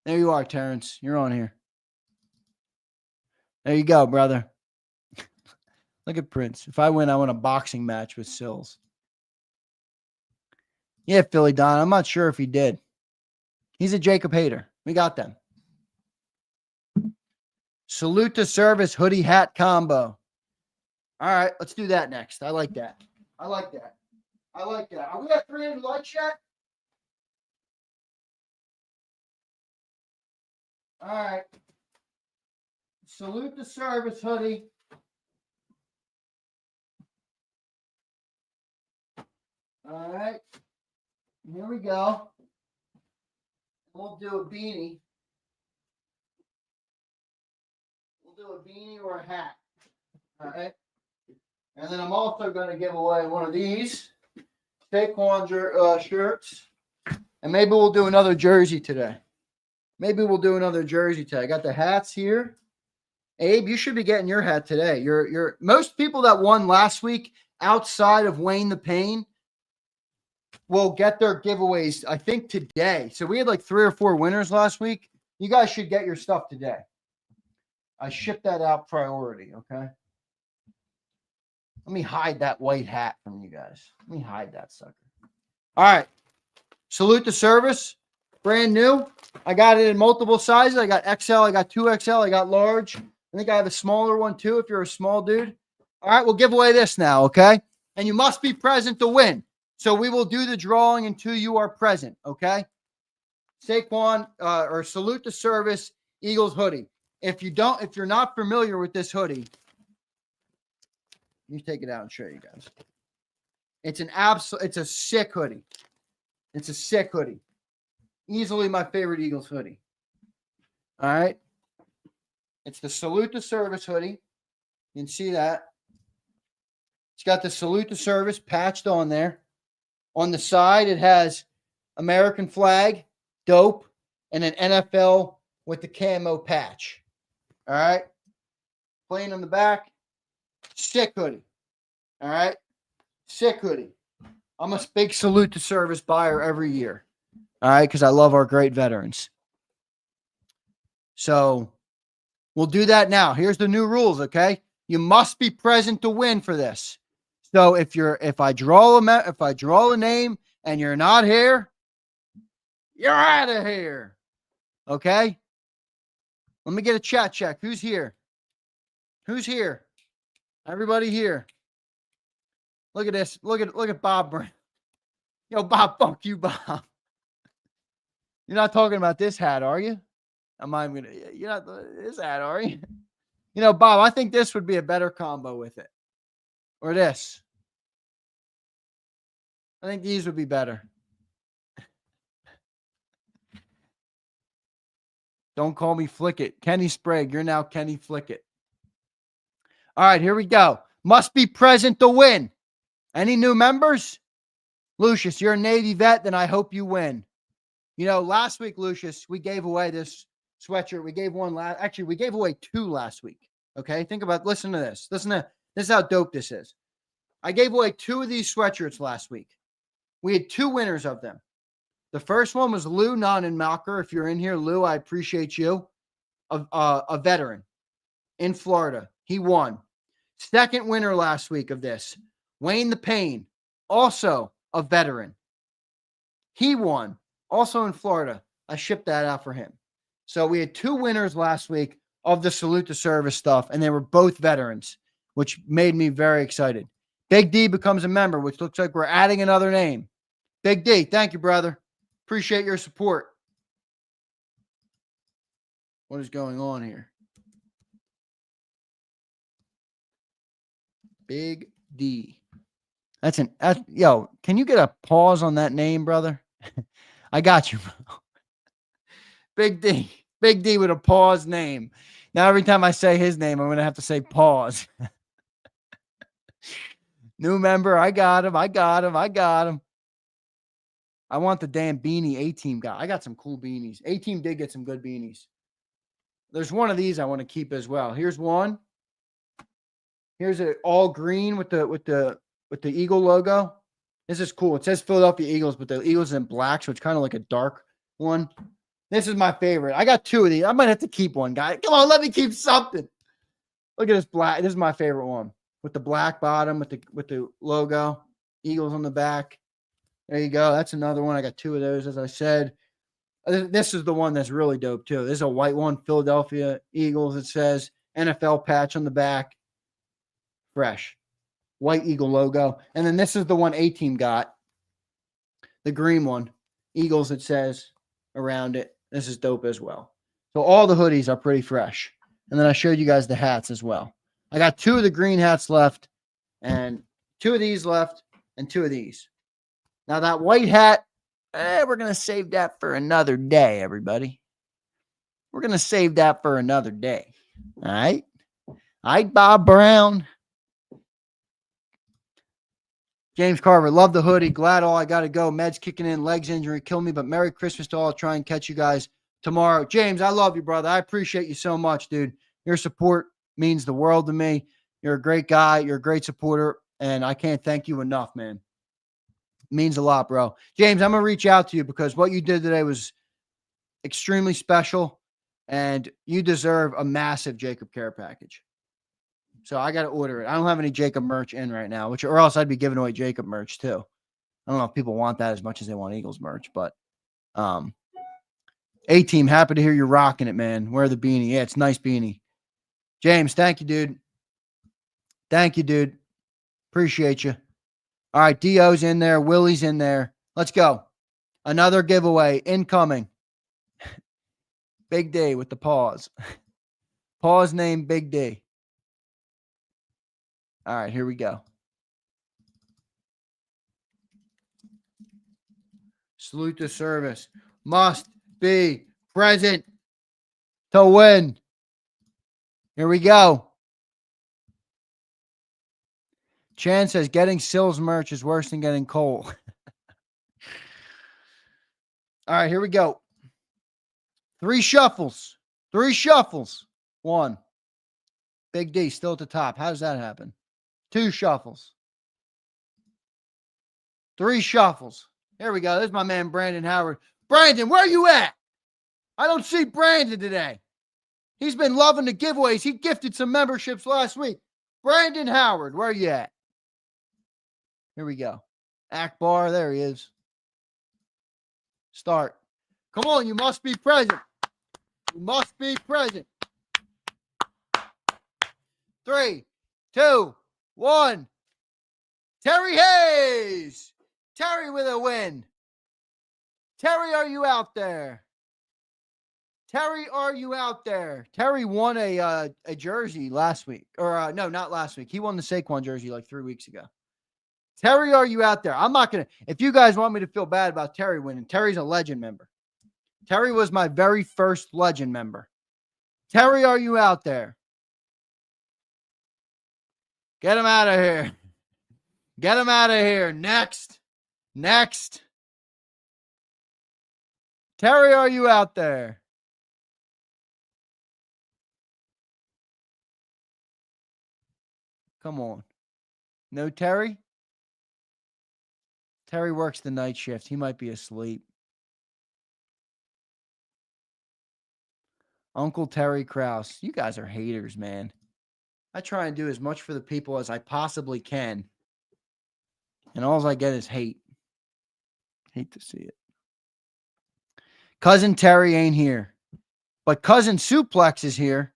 There you are, Terrence. You're on here. There you go, brother. Look at Prince. If I win, I want a boxing match with Sills. Yeah, Philly Don. I'm not sure if he did. He's a Jacob hater. We got them. Salute to service hoodie hat combo. All right, let's do that next. I like that. I like that. I like that. Are we at 300 likes yet? All right. Salute the service hoodie. All right. Here we go. We'll do a beanie. We'll do a beanie or a hat. All right. And then I'm also going to give away one of these Saquon shirts. And maybe we'll do another jersey today. Maybe we'll do another jersey today. I got the hats here. Abe, you should be getting your hat today. You're most people that won last week outside of Wayne the Pain will get their giveaways, I think, today. So we had like 3 or 4 winners last week. You guys should get your stuff today. I shipped that out priority, okay? Let me hide that white hat from you guys. Let me hide that sucker. All right. Salute the service. Brand new. I got it in multiple sizes. I got XL. I got 2XL. I got large. I think I have a smaller one too if you're a small dude. All right. We'll give away this now, okay? And you must be present to win. So we will do the drawing until you are present, okay? Saquon or salute the service Eagles hoodie. If you're not familiar with this hoodie, let me take it out and show you guys. It's a sick hoodie. It's a sick hoodie. Easily my favorite Eagles hoodie. All right. It's the salute the service hoodie. You can see that. It's got the salute the service patched on there. On the side, it has American flag, dope, and an NFL with the camo patch. All right. Plain on the back. Sick hoodie. All right. Sick hoodie. I'm a big salute to service buyer every year. All right. Because I love our great veterans. So we'll do that now. Here's the new rules. Okay. You must be present to win for this. So if I draw a name and you're not here, you're out of here. Okay. Let me get a chat check. Who's here? Who's here? Everybody here. Look at this. Look at Bob Brown. Yo, Bob, fuck you, Bob. You're not talking about this hat, are you? You're not this hat, are you? You know, Bob, I think this would be a better combo with it. Or this. I think these would be better. Don't call me Flickit. Kenny Sprague, you're now Kenny Flickit. All right, here we go. Must be present to win. Any new members? Lucius, you're a Navy vet, then I hope you win. You know, last week, Lucius, we gave away this sweatshirt. We gave one last. Actually, we gave away 2 last week. Okay, listen to this. This is how dope this is. I gave away 2 of these sweatshirts last week. We had 2 winners of them. The first one was Lou Nonnenmalker. If you're in here, Lou, I appreciate you. A veteran in Florida. He won. Second winner last week of this, Wayne the Pain, also a veteran. He won, also in Florida. I shipped that out for him. So we had 2 winners last week of the salute to service stuff, and they were both veterans, which made me very excited. Big D becomes a member, which looks like we're adding another name. Big D, thank you, brother. Appreciate your support. What is going on here? Big D. Yo, can you get a pause on that name, brother? I got you, bro. Big D. Big D with a pause name. Now, every time I say his name, I'm going to have to say pause. New member. I got him. I want the damn beanie A-Team guy. I got some cool beanies. A-Team did get some good beanies. There's one of these I want to keep as well. Here's one. Here's it all green with the Eagle logo. This is cool. It says Philadelphia Eagles, but the Eagles in black, so it's kind of like a dark one. This is my favorite. I got two of these. I might have to keep one, guy. Come on, let me keep something. Look at this black. This is my favorite one with the black bottom with the logo, Eagles on the back. There you go. That's another one. I got two of those, as I said. This is the one that's really dope too. This is a white one, Philadelphia Eagles. It says NFL patch on the back. Fresh. White Eagle logo. And then this is the one A-Team got. The green one. Eagles, it says around it. This is dope as well. So all the hoodies are pretty fresh. And then I showed you guys the hats as well. I got two of the green hats left, and two of these left, and two of these. Now that white hat, we're going to save that for another day, everybody. We're going to save that for another day. All right? All right, Bob Brown. James Carver, love the hoodie. Glad all I got to go. Meds kicking in, legs injury, kill me. But Merry Christmas to all. I'll try and catch you guys tomorrow. James, I love you, brother. I appreciate you so much, dude. Your support means the world to me. You're a great guy. You're a great supporter. And I can't thank you enough, man. It means a lot, bro. James, I'm going to reach out to you because what you did today was extremely special. And you deserve a massive JAKIB care package. So I got to order it. I don't have any JAKIB merch in right now, or else I'd be giving away JAKIB merch too. I don't know if people want that as much as they want Eagles merch, but A-Team, happy to hear you're rocking it, man. Wear the beanie. Yeah, it's a nice beanie. James, thank you, dude. Thank you, dude. Appreciate you. All right, Dio's in there. Willie's in there. Let's go. Another giveaway incoming. Big D with the pause. Pause name Big D. All right, here we go. Salute to service. Must be present to win. Here we go. Chan says getting Sills merch is worse than getting Cole. All right, here we go. 3 shuffles. 3 shuffles. 1. Big D still at the top. How does that happen? 2 shuffles. 3 shuffles. There we go. There's my man, Brandon Howard. Brandon, where are you at? I don't see Brandon today. He's been loving the giveaways. He gifted some memberships last week. Brandon Howard, where are you at? Here we go. Akbar, there he is. Start. Come on, you must be present. You must be present. 3, 2, 1. Terry Hayes. Terry with a win. Terry, are you out there? Terry, are you out there? Terry won a jersey last week. Or no, not last week. He won the Saquon jersey like 3 weeks ago. Terry, are you out there? I'm not going to. If you guys want me to feel bad about Terry winning, Terry's a legend member. Terry was my very first legend member. Terry, are you out there? Get him out of here. Get him out of here. Next. Next. Terry, are you out there? Come on. No Terry? Terry works the night shift. He might be asleep. Uncle Terry Krause. You guys are haters, man. I try and do as much for the people as I possibly can. And all I get is hate. Hate to see it. Cousin Terry ain't here. But Cousin Suplex is here.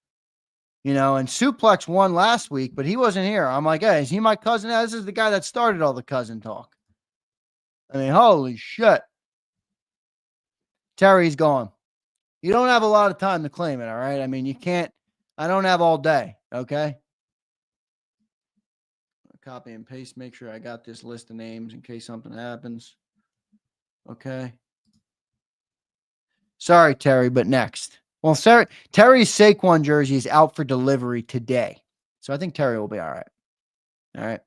You know, and Suplex won last week, but he wasn't here. I'm like, hey, is he my cousin? This is the guy that started all the cousin talk. I mean, holy shit. Terry's gone. You don't have a lot of time to claim it, all right? I mean, you can't. I don't have all day, okay? Copy and paste. Make sure I got this list of names in case something happens. Okay. Sorry, Terry, but next. Well, sorry, Terry's Saquon jersey is out for delivery today. So I think Terry will be all right. All right.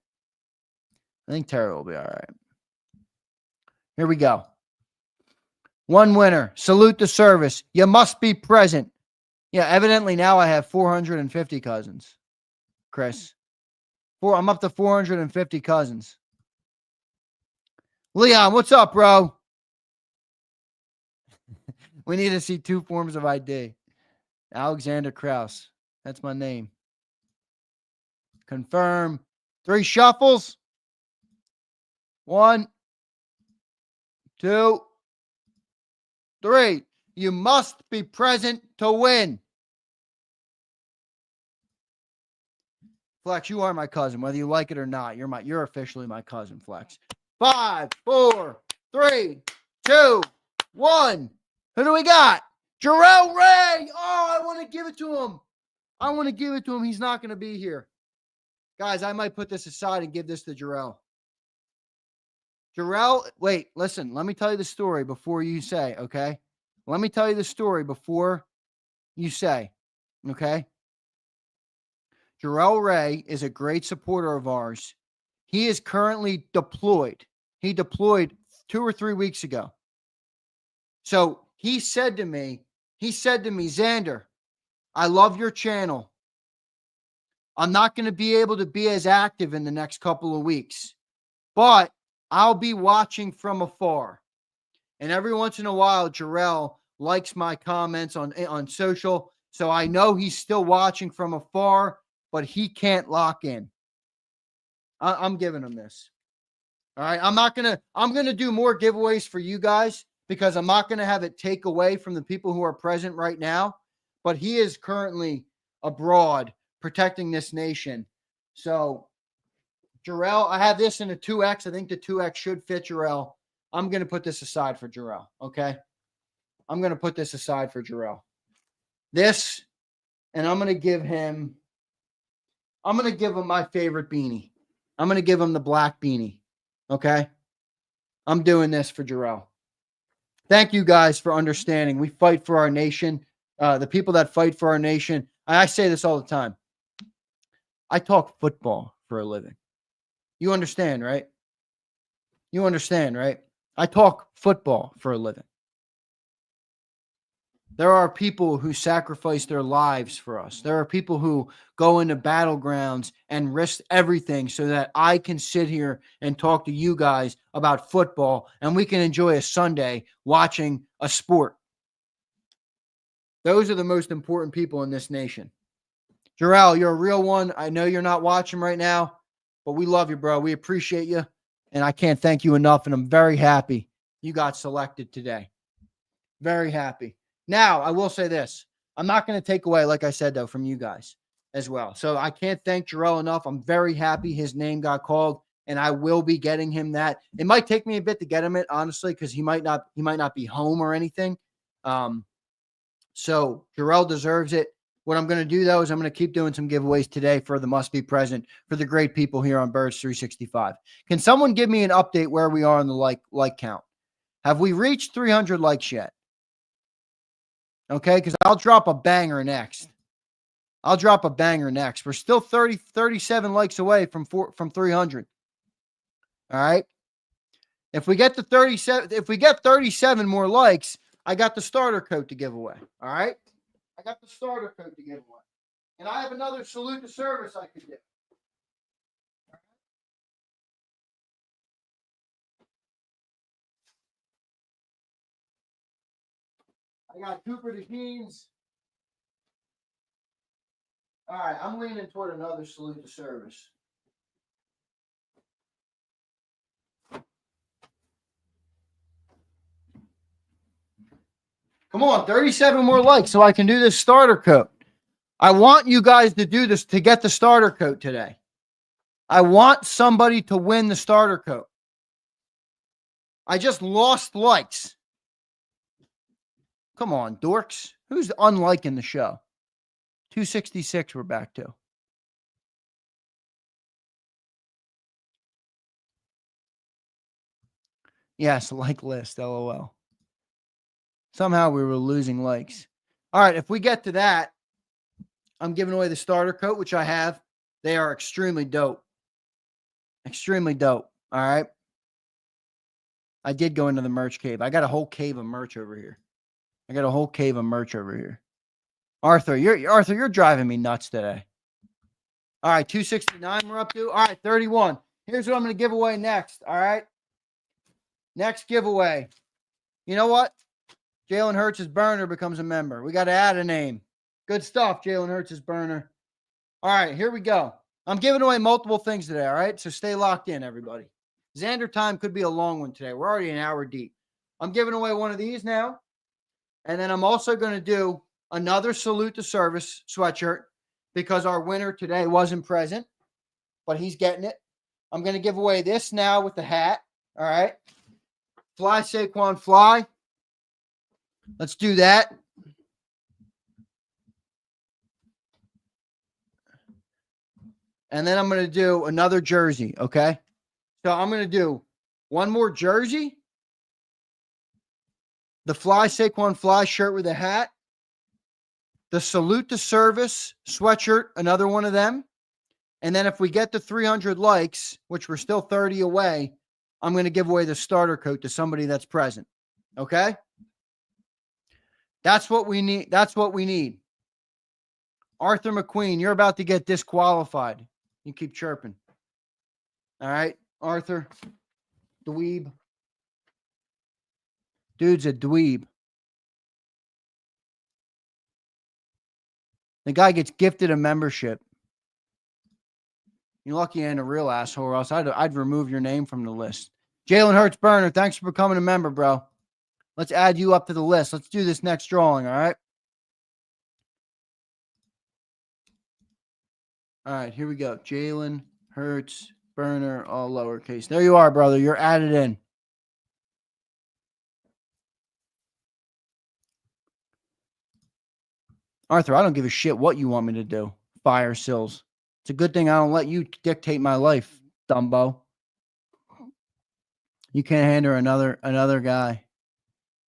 I think Terry will be all right. Here we go. One winner. Salute the service. You must be present. Yeah, evidently now I have 450 cousins, Chris. I'm up to 450 cousins. Leon, what's up, bro? We need to see 2 forms of ID. Alexander Krause. That's my name. Confirm. 3 shuffles. 1, 2, 3. You must be present to win. Flex, you are my cousin, whether you like it or not. You're officially my cousin, Flex. 5, 4, 3, 2, 1. Who do we got? Jarrell Ray. Oh, I want to give it to him. He's not going to be here. Guys, I might put this aside and give this to Jarrell. Jarrell, wait, listen. Let me tell you the story before you say, okay? Let me tell you the story before you say, okay? Jarrell Ray is a great supporter of ours. He is currently deployed. He deployed 2 or 3 weeks ago. So he said to me, Zander, I love your channel. I'm not going to be able to be as active in the next couple of weeks, but I'll be watching from afar. And every once in a while, Jarrell likes my comments on social. So I know he's still watching from afar, but he can't lock in. I'm giving him this. All right. I'm going to do more giveaways for you guys because I'm not going to have it take away from the people who are present right now, but he is currently abroad protecting this nation. So Jarrell, I have this in a 2X. I think the 2X should fit Jarrell. I'm going to put this aside for Jarrell. Okay. I'm going to put this aside for Jarrell. This, and I'm going to give him my favorite beanie. I'm going to give him the black beanie. Okay. I'm doing this for Jarrell. Thank you guys for understanding. We fight for our nation. The people that fight for our nation. I say this all the time. I talk football for a living. You understand, right? You understand, right? I talk football for a living. There are people who sacrifice their lives for us. There are people who go into battlegrounds and risk everything so that I can sit here and talk to you guys about football and we can enjoy a Sunday watching a sport. Those are the most important people in this nation. Jarrell, you're a real one. I know you're not watching right now, but we love you, bro. We appreciate you, and I can't thank you enough, and I'm very happy you got selected today. Very happy. Now, I will say this. I'm not going to take away, like I said, though, from you guys as well. So I can't thank Jarrell enough. I'm very happy his name got called, and I will be getting him that. It might take me a bit to get him it, honestly, because he might not be home or anything. So Jarrell deserves it. What I'm going to do, though, is I'm going to keep doing some giveaways today for the must be present for the great people here on Birds 365. Can someone give me an update where we are on the like count? Have we reached 300 likes yet? Okay, because I'll drop a banger next. We're still 37 likes away from 300. All right. If we get to 37 more likes, I got the starter coat to give away. All right. I got the starter coat to give away. And I have another salute to service I could do. I got Cooper the Keens. All right, I'm leaning toward another salute to service. Come on, 37 more likes so I can do this starter coat. I want you guys to do this to get the starter coat today. I want somebody to win the starter coat. I just lost likes. Come on, dorks. Who's unliking the show? 266 we're back to. Yes, like list, LOL. Somehow we were losing likes. All right, if we get to that, I'm giving away the starter coat, which I have. They are extremely dope. Extremely dope. All right. I did go into the merch cave. I got a whole cave of merch over here. Arthur, you're driving me nuts today. All right, 269 we're up to. All right, 31. Here's what I'm going to give away next. All right. Next giveaway. You know what? Jalen Hurts' burner becomes a member. We got to add a name. Good stuff, Jalen Hurts' burner. All right, here we go. I'm giving away multiple things today, all right? So stay locked in, everybody. Zander time could be a long one today. We're already an hour deep. I'm giving away one of these now. And then I'm also going to do another Salute to Service sweatshirt because our winner today wasn't present, but he's getting it. I'm going to give away this now with the hat, all right? Fly, Saquon, fly. Let's do that. And then I'm going to do another jersey, okay? So I'm going to do one more jersey, the Fly, Saquon, fly shirt with a hat, the Salute to Service sweatshirt, another one of them. And then if we get to 300 likes, which we're still 30 away, I'm going to give away the starter coat to somebody that's present. Okay? That's what we need. That's what we need. Arthur McQueen, you're about to get disqualified. You keep chirping. All right, Arthur. Dweeb. Dude's a dweeb. The guy gets gifted a membership. You're lucky you ain't a real asshole, or else I'd remove your name from the list. Jalen Hurts burner, thanks for becoming a member, bro. Let's add you up to the list. Let's do this next drawing, all right? All right, here we go. Jalen Hurts burner, all lowercase. There you are, brother. You're added in. Arthur, I don't give a shit what you want me to do. Fire Sills. It's a good thing I don't let you dictate my life, Dumbo. You can't handle another guy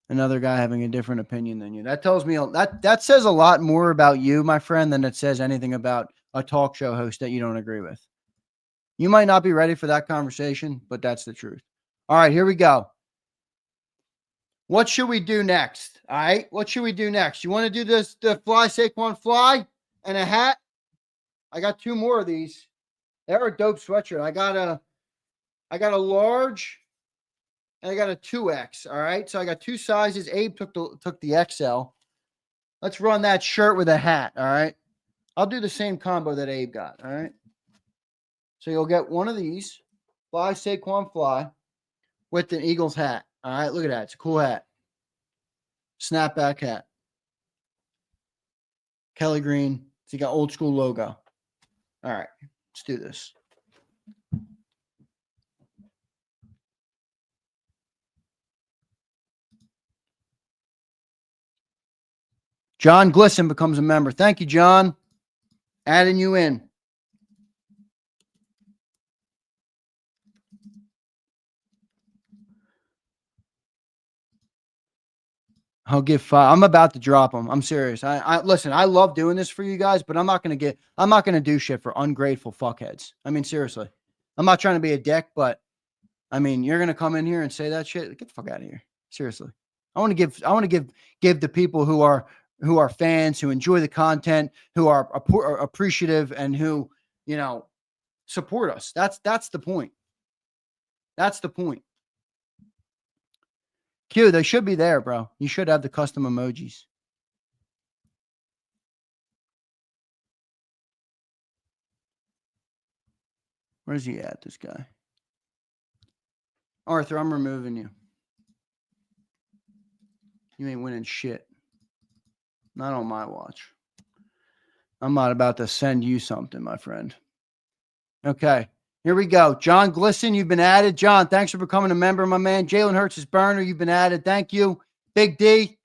having a different opinion than you. That tells me that says a lot more about you, my friend, than it says anything about a talk show host that you don't agree with. You might not be ready for that conversation, but that's the truth. All right, here we go. What should we do next? All right, what should we do next? You want to do this, the Fly, Saquon, fly and a hat? I got two more of these. They're a dope sweatshirt. I got a large and I got a 2X. All right. So I got two sizes. Abe took the XL. Let's run that shirt with a hat. All right. I'll do the same combo that Abe got. All right. So you'll get one of these, Fly, Saquon, fly, with an Eagles hat. All right. Look at that. It's a cool hat. Snapback hat. Kelly green. So you got old school logo. All right, let's do this. John Glisson becomes a member. Thank you, John. Adding you in. I'll give 5. I'm about to drop them. I'm serious. I listen, I love doing this for you guys, but I'm not going to do shit for ungrateful fuckheads. I mean, seriously. I'm not trying to be a dick, but I mean, you're going to come in here and say that shit? Get the fuck out of here. Seriously. I want to give the people who are fans, who enjoy the content, who are appreciative and who, support us. That's the point. That's the point. Q, they should be there, bro. You should have the custom emojis. Where's he at, this guy? Arthur, I'm removing you. You ain't winning shit. Not on my watch. I'm not about to send you something, my friend. Okay. Here we go. John Glisson, you've been added. John, thanks for becoming a member, my man. Jalen Hurts' burner, you've been added. Thank you. Big D.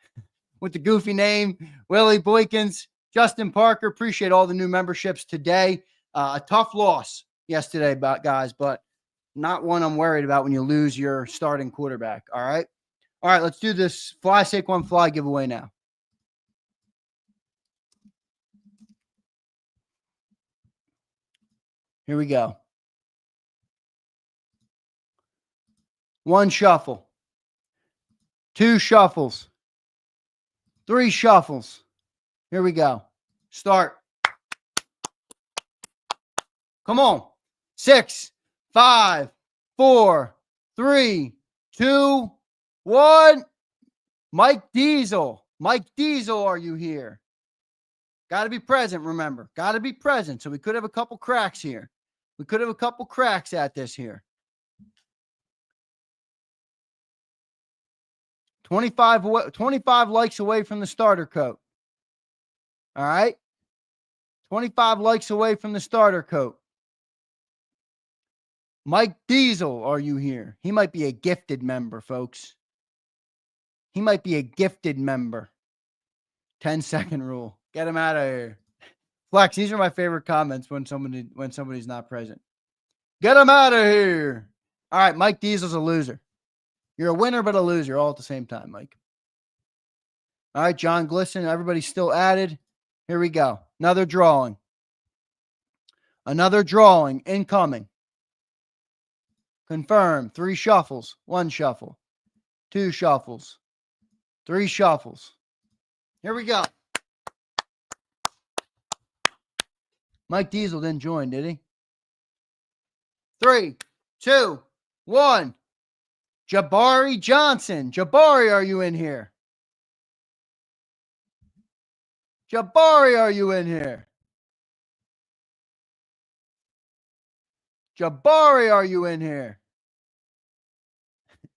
with the goofy name, Willie Boykins, Justin Parker. Appreciate all the new memberships today. A tough loss yesterday, guys, but not one I'm worried about when you lose your starting quarterback. All right. All right, let's do this Fly Saquon Fly giveaway now. Here we go. 1 shuffle. 2 shuffles. 3 shuffles. Here we go. Start. Come on. 6, 5, 4, 3, 2, 1. Mike Diesel. Mike Diesel, are you here? Got to be present, remember. Got to be present. So we could have a couple cracks here. We could have a couple cracks at this here. 25 likes away from the starter coat. All right? 25 likes away from the starter coat. Mike Diesel, are you here? He might be a gifted member, folks. He might be a gifted member. 10-second rule. Get him out of here. Flex, these are my favorite comments when somebody's not present. Get him out of here. All right, Mike Diesel's a loser. You're a winner, but a loser all at the same time, Mike. All right, John Glisson, everybody's still added. Here we go. Another drawing. Another drawing incoming. Confirm. 3 shuffles. 1 shuffle. 2 shuffles. 3 shuffles. Here we go. Mike Diesel didn't join, did he? 3, 2, 1. Jabari Johnson. Jabari, are you in here? Jabari, are you in here? Jabari, are you in here?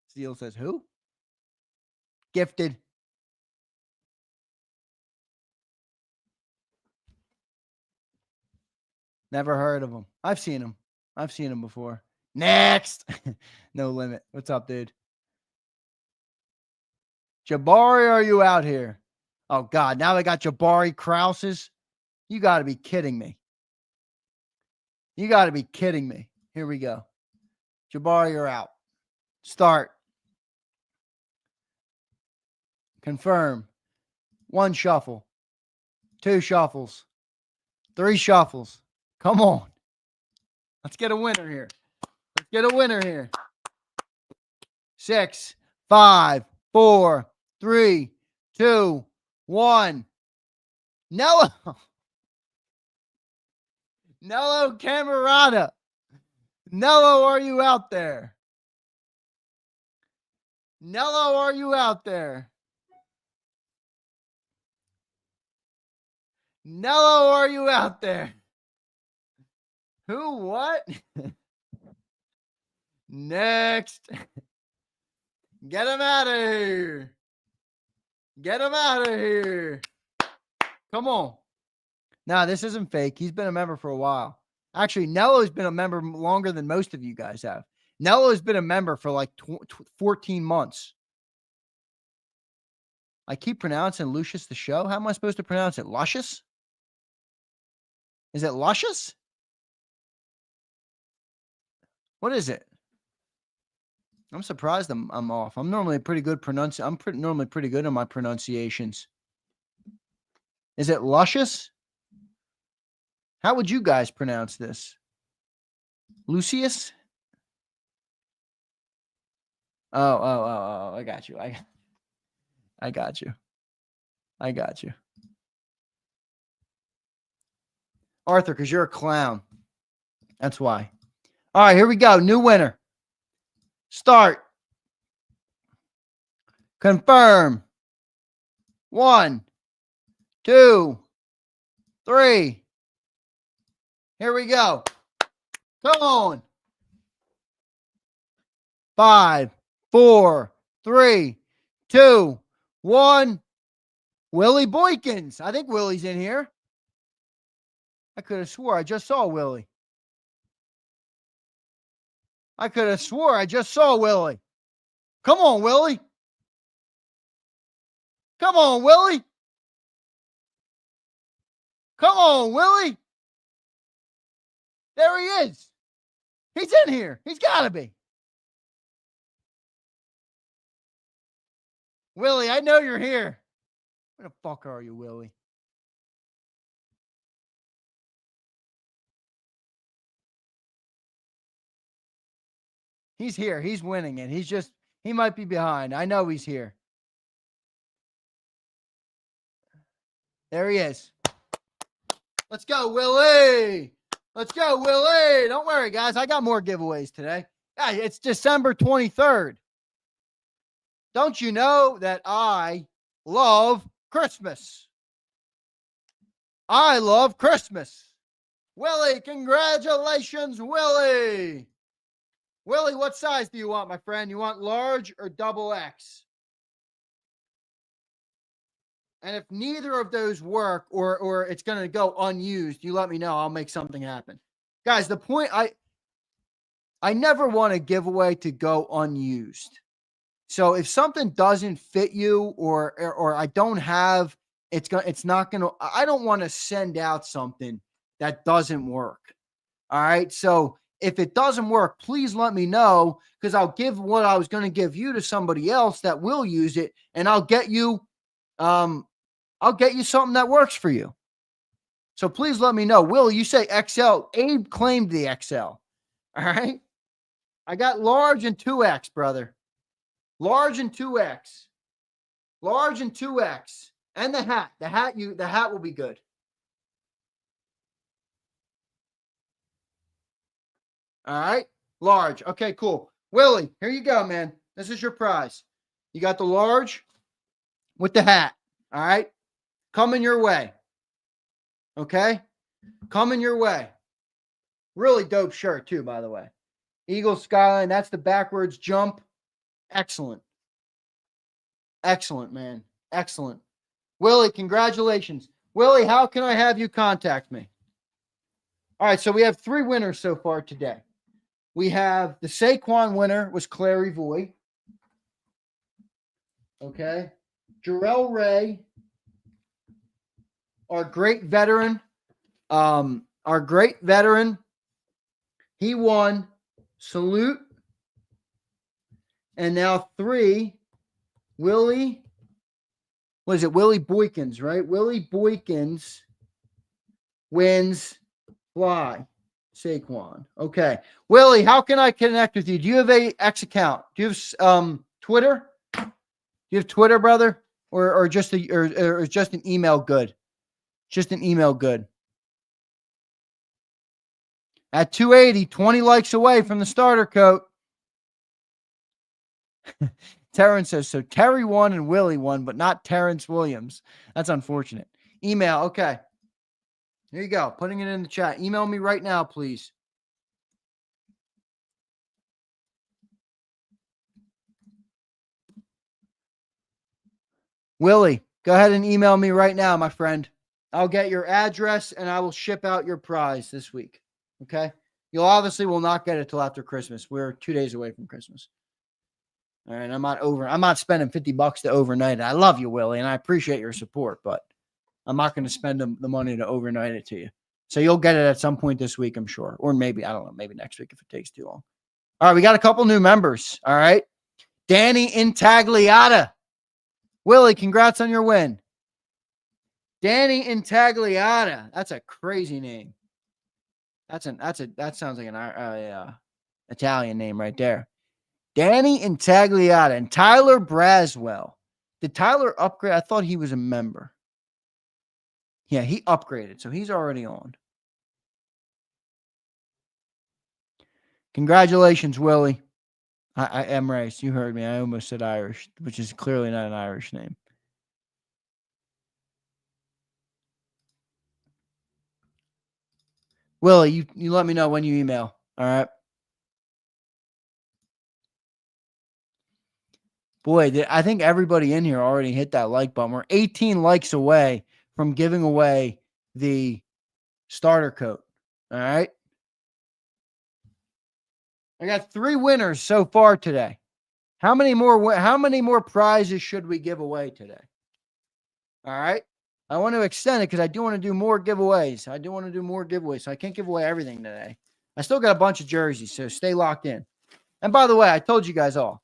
Steele says, who? Gifted. Never heard of him. I've seen him. I've seen him before. Next. No limit. What's up, dude? Jabari, are you out here? Oh, God. Now they got Jabari Krause's. You got to be kidding me. You got to be kidding me. Here we go. Jabari, you're out. Start. Confirm. 1 shuffle. 2 shuffles. 3 shuffles. Come on. Let's get a winner here. Let's get a winner here. 6, 5, 4, 3, 2, 1. Nello. Nello Camerata. Nello, are you out there? Nello, are you out there? Nello, are you out there? Who? What? Next. Get him out of here. Get him out of here. Come on. Now, this isn't fake. He's been a member for a while. Actually, Nello's been a member longer than most of you guys have. Nello's been a member for like 14 months. I keep pronouncing Lucius the Show. How am I supposed to pronounce it? Luscious? Is it luscious? What is it? I'm surprised I'm off. I'm normally pretty good normally pretty good on my pronunciations. Is it luscious? How would you guys pronounce this? Lucius? Oh, I got you. I got you. I got you. Arthur, because you're a clown. That's why. All right, here we go. New winner. Start. Confirm. 1, 2, 3. Here we go. Come on. 5, 4, 3, 2, 1. Willie Boykins. I think Willie's in here. I could have swore I just saw Willie. I could have swore I just saw Willie. Come on, Willie. Come on, Willie. Come on, Willie. There he is. He's in here. He's got to be. Willie, I know you're here. Where the fuck are you, Willie? He's here. He's winning it. He might be behind. I know he's here. There he is. Let's go, Willie. Let's go, Willie. Don't worry, guys. I got more giveaways today. Yeah, it's December 23rd. Don't you know that I love Christmas? I love Christmas. Willie, congratulations, Willie. Willie, what size do you want, my friend? You want large or double X? And if neither of those work or it's going to go unused, you let me know. I'll make something happen. Guys, the point, I never want a giveaway to go unused. So if something doesn't fit you or I don't have, it's not going to, I don't want to send out something that doesn't work. All right. So if it doesn't work, please let me know, because I'll give what I was going to give you to somebody else that will use it, and I'll get you something that works for you. So please let me know. Will, you say XL. Abe claimed the XL. All right. I got large and 2X, brother. Large and 2X. Large and 2X. And the hat. The hat will be good. All right. Large. Okay, cool. Willie, here you go, man. This is your prize. You got the large with the hat. All right. Coming your way. Okay. Coming your way. Really dope shirt, too, by the way. Eagle Skyline. That's the backwards jump. Excellent. Excellent, man. Excellent. Willie, congratulations. Willie, how can I have you contact me? All right, so we have 3 winners so far today. We have the Saquon winner was Clary Voy. Okay. Jarrell Ray, our great veteran. He won. Salute. And now 3, Willie. What is it? Willie Boykins, right? Willie Boykins wins fly. Saquon. Okay. Willie, how can I connect with you? Do you have a X account? Do you have Twitter? Do you have Twitter, brother? Or just or just an email good? Just an email good. At 280, 20 likes away from the starter coat. Terrence says, so Terry won and Willie won, but not Terrence Williams. That's unfortunate. Email. Okay. Here you go. Putting it in the chat. Email me right now, please. Willie, go ahead and email me right now, my friend. I'll get your address and I will ship out your prize this week. Okay? You'll obviously will not get it till after Christmas. We're 2 days away from Christmas. All right. I'm not spending $50 to overnight it. I love you, Willie, and I appreciate your support, but I'm not going to spend the money to overnight it to you. So you'll get it at some point this week, I'm sure. Or maybe, I don't know, maybe next week if it takes too long. All right, we got a couple new members. All right. Danny Intagliata. Willie, congrats on your win. Danny Intagliata. That's a crazy name. That sounds like an Italian name right there. Danny Intagliata and Tyler Braswell. Did Tyler upgrade? I thought he was a member. Yeah, he upgraded, so he's already on. Congratulations, Willie. I am Rice. You heard me. I almost said Irish, which is clearly not an Irish name. Willie, you let me know when you email. All right. Boy, I think everybody in here already hit that like button. We're 18 likes away from giving away the starter coat. All right. I got 3 winners so far today. How many more prizes should we give away today? All right. I want to extend it because I do want to do more giveaways. So I can't give away everything today. I still got a bunch of jerseys, so stay locked in. And by the way, I told you guys all,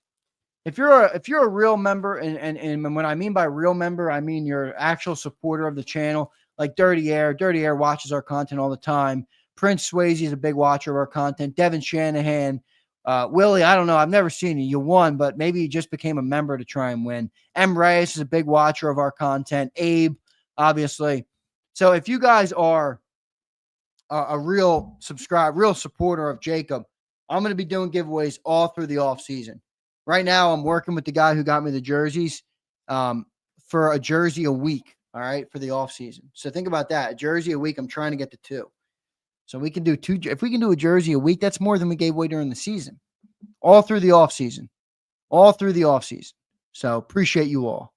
if you're a real member, and when I mean by real member, I mean you're actual supporter of the channel, like Dirty Air. Dirty Air watches our content all the time. Prince Swayze is a big watcher of our content. Devin Shanahan, Willie, I don't know. I've never seen you. You won, but maybe you just became a member to try and win. M. Reyes is a big watcher of our content. Abe, obviously. So if you guys are a real supporter of JAKIB, I'm going to be doing giveaways all through the off season. Right now, I'm working with the guy who got me the jerseys for a jersey a week, all right, for the off season. So think about that. A jersey a week, I'm trying to get to 2. So we can do 2. If we can do a jersey a week, that's more than we gave away during the season. All through the off season. So appreciate you all.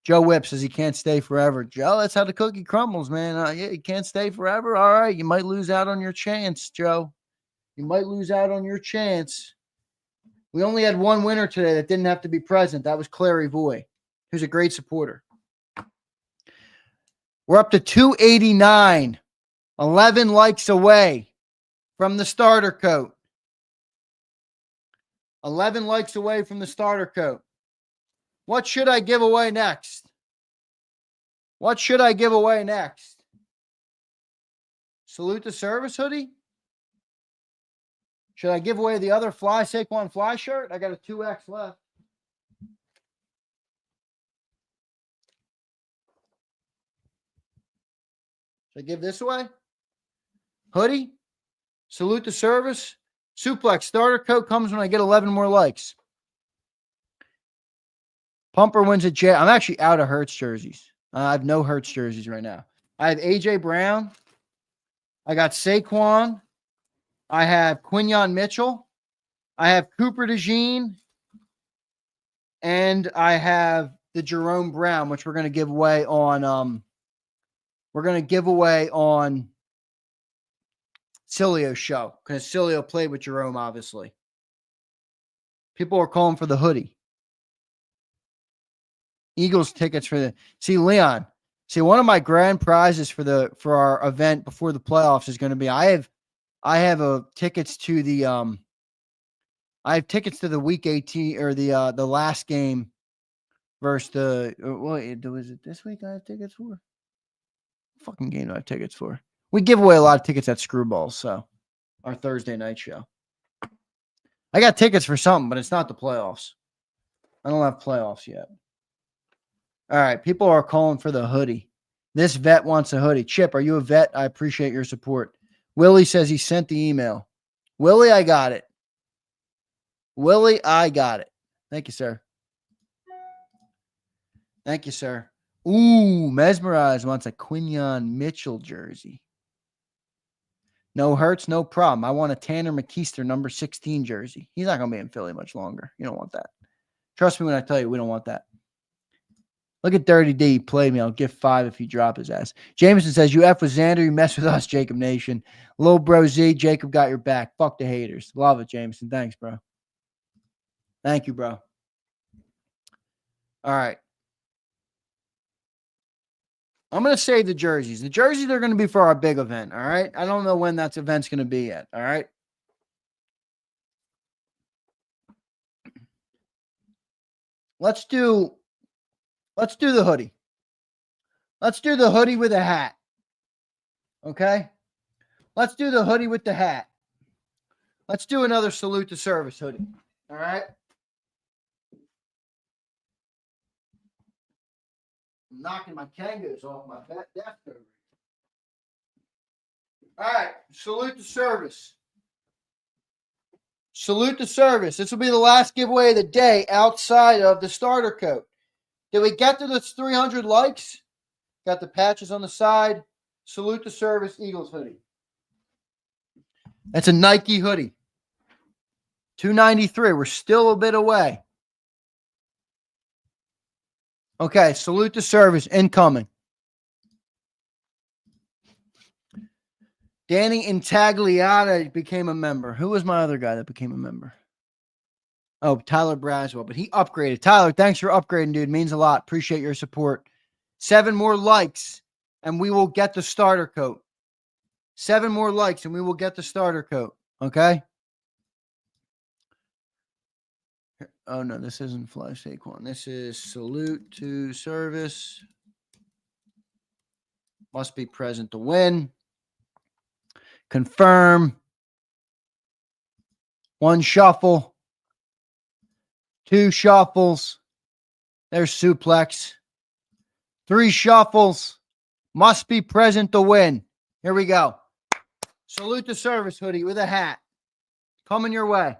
Joe Whip says he can't stay forever. Joe, that's how the cookie crumbles, man. Yeah, you can't stay forever. All right, you might lose out on your chance, Joe. You might lose out on your chance. We only had one winner today that didn't have to be present. That was Clary Voy, who's a great supporter. We're up to 289. 11 likes away from the starter coat. 11 likes away from the starter coat. What should I give away next? Salute the Service hoodie? Should I give away the other Fly Saquon Fly shirt? I got a 2X left. Should I give this away? Hoodie? Salute the Service? Suplex starter coat comes when I get 11 more likes. Pumper wins at J. I'm actually out of Hurts jerseys. I have no Hurts jerseys right now. I have A.J. Brown. I got Saquon. I have Quinyon Mitchell. I have Cooper DeJean. And I have the Jerome Brown, which we're going to give away on Cilio's show, because Cilio played with Jerome, obviously. People are calling for the hoodie. Eagles tickets for Leon. One of my grand prizes for our event before the playoffs is going to be I have tickets to the week 18 or the last game versus was it this week I have tickets for? What fucking game do I have tickets for? We give away a lot of tickets at Screwballs, so our Thursday night show. I got tickets for something, but it's not the playoffs. I don't have playoffs yet. All right, people are calling for the hoodie. This vet wants a hoodie. Chip, are you a vet? I appreciate your support. Willie says he sent the email. Willie, I got it. Thank you, sir. Ooh, Mesmerize wants a Quinyon Mitchell jersey. No Hurts, no problem. I want a Tanner McKeister number 16 jersey. He's not going to be in Philly much longer. You don't want that. Trust me when I tell you we don't want that. Look at Dirty D. He played me. I'll give 5 if you drop his ass. Jameson says, you F with Zander, you mess with us, JAKIB Nation. Lil Bro Z, JAKIB got your back. Fuck the haters. Love it, Jameson. Thanks, bro. Thank you, bro. All right. I'm going to save the jerseys. The jerseys are going to be for our big event, all right? I don't know when that event's going to be yet, all right? Let's do the hoodie. Let's do the hoodie with a hat. Okay? Let's do the hoodie with the hat. Let's do another Salute to Service hoodie. All right? I'm knocking my Kangos off my desk over here. All right. Salute to Service. Salute to Service. This will be the last giveaway of the day outside of the starter coat. Did we get to this 300 likes? Got the patches on the side. Salute to Service Eagles hoodie. That's a Nike hoodie. $293. We're still a bit away. Okay, Salute to Service incoming. Danny Intagliata became a member. Who was my other guy that became a member? Oh, Tyler Braswell, but he upgraded. Tyler, thanks for upgrading, dude. Means a lot. Appreciate your support. 7 more likes, and we will get the starter coat. 7 more likes, and we will get the starter coat. Okay? Oh, no, this isn't Flash Saquon. This is salute to service. Must be present to win. Confirm. 1 shuffle. 2 shuffles. There's suplex. 3 shuffles. Must be present to win. Here we go. Salute to service hoodie with a hat. Coming your way.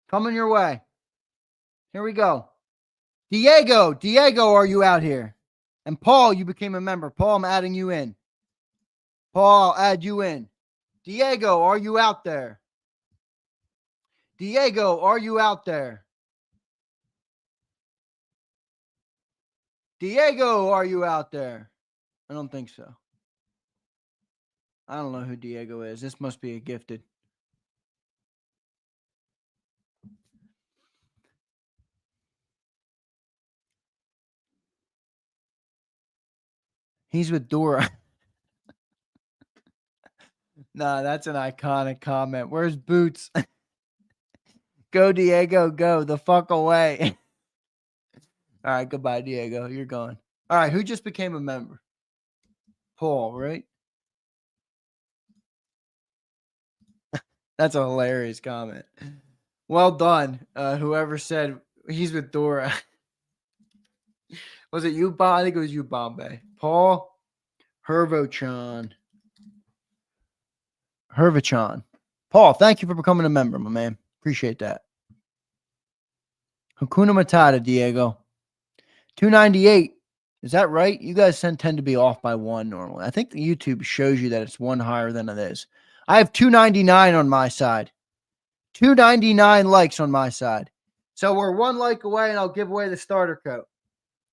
Coming your way. Here we go. Diego, are you out here? And Paul, you became a member. Paul, I'm adding you in. Paul, I'll add you in. Diego, are you out there? Diego, are you out there? Diego, are you out there? I don't think so. I don't know who Diego is. This must be a gifted. He's with Dora. Nah, that's an iconic comment. Where's Boots? Go, Diego, go the fuck away. All right, goodbye, Diego. You're gone. All right, who just became a member? Paul, right? That's a hilarious comment. Well done. Whoever said he's with Dora. Was it you, Bob? I think it was you, Bombay. Paul Hervochan. Paul, thank you for becoming a member, my man. Appreciate that. Hakuna Matata, Diego. 298. Is that right? You guys tend to be off by 1 normally. I think the YouTube shows you that it's 1 higher than it is. I have 299 on my side. 299 likes on my side. So we're 1 like away, and I'll give away the starter coat.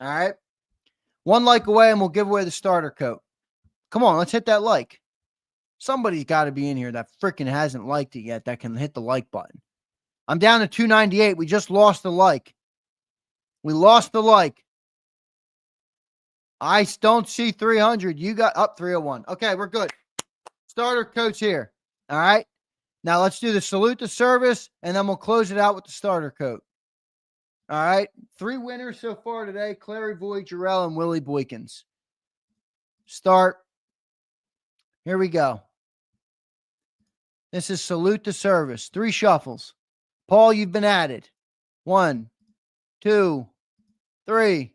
All right? 1 like away, and we'll give away the starter coat. Come on, let's hit that like. Somebody's got to be in here that freaking hasn't liked it yet that can hit the like button. I'm down to 298. We just lost the like. We lost the like. I don't see 300. You got up 301. Okay, we're good. Starter coach here. All right. Now let's do the salute to service, and then we'll close it out with the starter coat. All right. 3 winners so far today: Clary Voigt, Jarrell, and Willie Boykins. Start. Here we go. This is salute to service. 3 shuffles. Paul, you've been added. 1, 2, 3.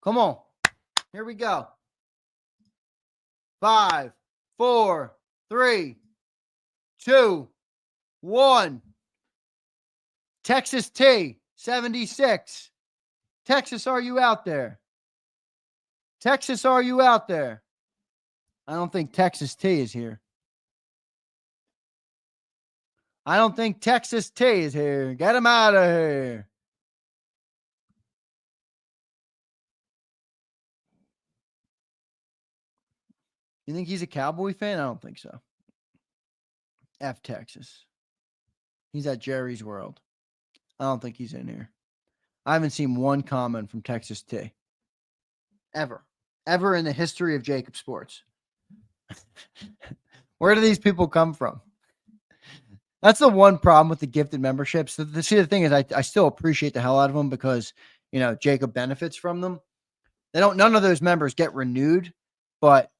Come on. Here we go. 5, 4, 3, 2, 1. Texas T, 76. Texas, are you out there? Texas, are you out there? I don't think Texas T is here. I don't think Texas T is here. Get him out of here. You think he's a Cowboy fan? I don't think so. F Texas. He's at Jerry's World. I don't think he's in here. I haven't seen 1 comment from Texas T. Ever in the history of JAKIB Sports. Where do these people come from? That's the one problem with the gifted memberships. The thing is, I still appreciate the hell out of them because, JAKIB benefits from them. None of those members get renewed, but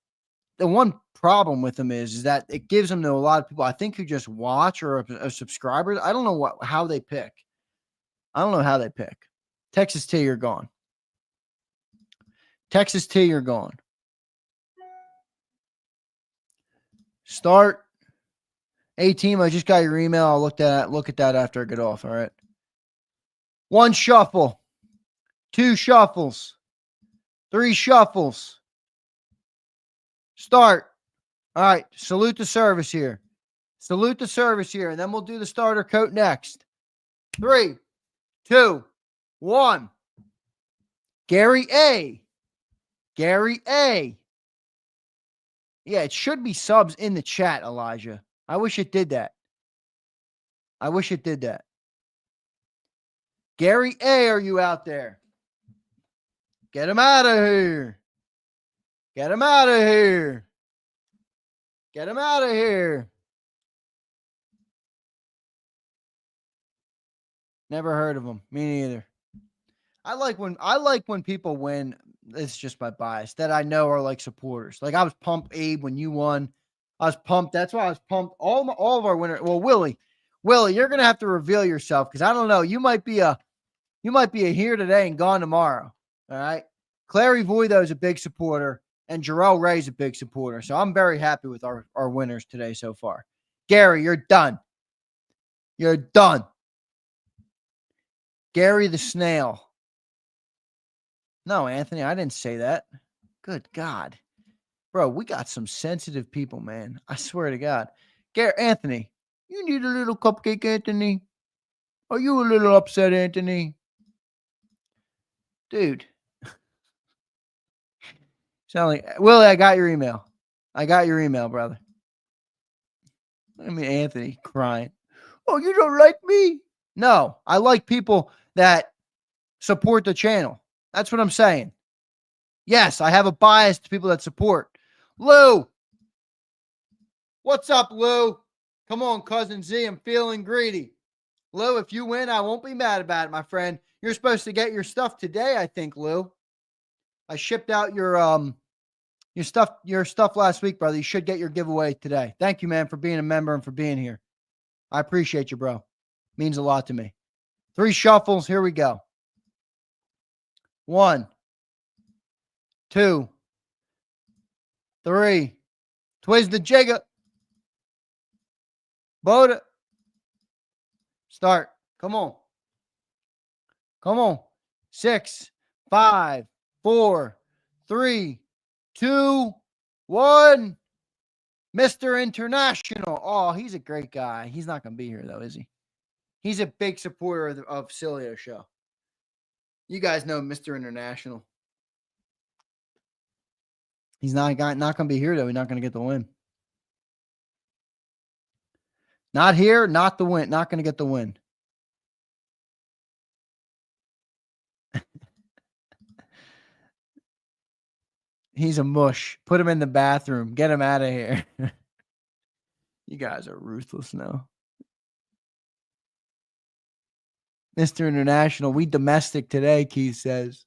the one problem with them is that it gives them to a lot of people, I think, who just watch or are subscribers. I don't know how they pick. Texas T, you're gone. Texas T, you're gone. Start. A-team, I just got your email. I'll look at that after I get off. All right. 1 shuffle. 2 shuffles. 3 shuffles. Start. All right. Salute the service here. And then we'll do the starter coat next. 3, 2, 1. Gary A. Yeah, it should be subs in the chat, Elijah. I wish it did that. Gary A., are you out there? Get him out of here. Get him out of here. Get him out of here. Never heard of him. Me neither. I like when people win. It's just my bias that I know are like supporters. Like I was pumped, Abe, when you won. I was pumped. That's why I was pumped. All of our winners. Well, Willie, you're gonna have to reveal yourself because I don't know. You might be a here today and gone tomorrow. All right. Clary Voido is a big supporter, and Jarrell Ray is a big supporter. So I'm very happy with our winners today so far. Gary, you're done. You're done. Gary the Snail. No, Anthony, I didn't say that. Good God. Bro, we got some sensitive people, man. I swear to God. Anthony, you need a little cupcake, Anthony? Are you a little upset, Anthony? Dude. Willie, I got your email. I got your email, brother. I mean, Anthony crying. Oh, you don't like me? No, I like people that support the channel. That's what I'm saying. Yes, I have a bias to people that support. Lou. What's up, Lou? Come on, Cousin Z. I'm feeling greedy. Lou, if you win, I won't be mad about it, my friend. You're supposed to get your stuff today, I think, Lou. I shipped out your stuff last week, brother. You should get your giveaway today. Thank you, man, for being a member and for being here. I appreciate you, bro. Means a lot to me. 3 shuffles. Here we go. 1, 2, 3. Twiz the jigger. Boda. Start. Come on. Come on. 6, 5, 4, 3, 2, 1. Mr. International. Oh, he's a great guy. He's not going to be here, though, is he? He's a big supporter of Cilio Show. You guys know Mr. International. He's not going to be here, though. He's not going to get the win. Not here, not the win. Not going to get the win. He's a mush. Put him in the bathroom. Get him out of here. You guys are ruthless now. Mr. International, we domestic today, Keith says.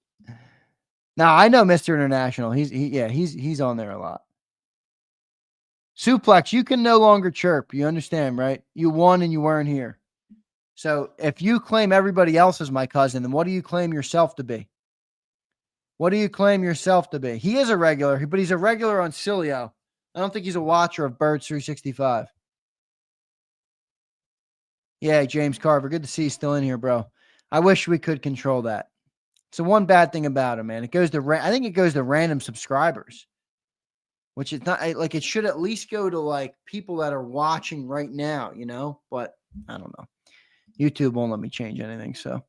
Now, I know Mr. International. He's on there a lot. Suplex, you can no longer chirp. You understand, right? You won and you weren't here. So if you claim everybody else is my cousin, then what do you claim yourself to be? What do you claim yourself to be? He is a regular, but he's a regular on Cilio. I don't think he's a watcher of Birds 365. Yeah, James Carver. Good to see you still in here, bro. I wish we could control that. So one bad thing about him, man. I think it goes to random subscribers, which is not like it should at least go to like people that are watching right now, you know, but I don't know. YouTube won't let me change anything. So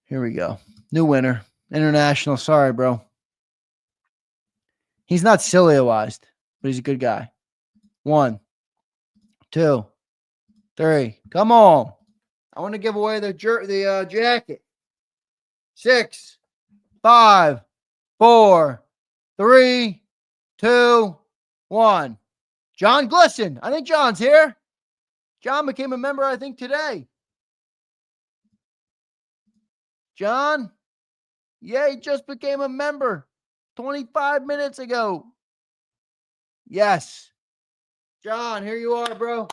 here we go. New winner. International. Sorry, bro. He's not Cilioized, but he's a good guy. 1, 2, 3. Come on. I want to give away the jacket. 6, 5, 4, 3, 2, 1. John Glisson. I think John's here. John became a member, I think, today. John? Yeah, he just became a member 25 minutes ago. Yes. John, here you are, bro.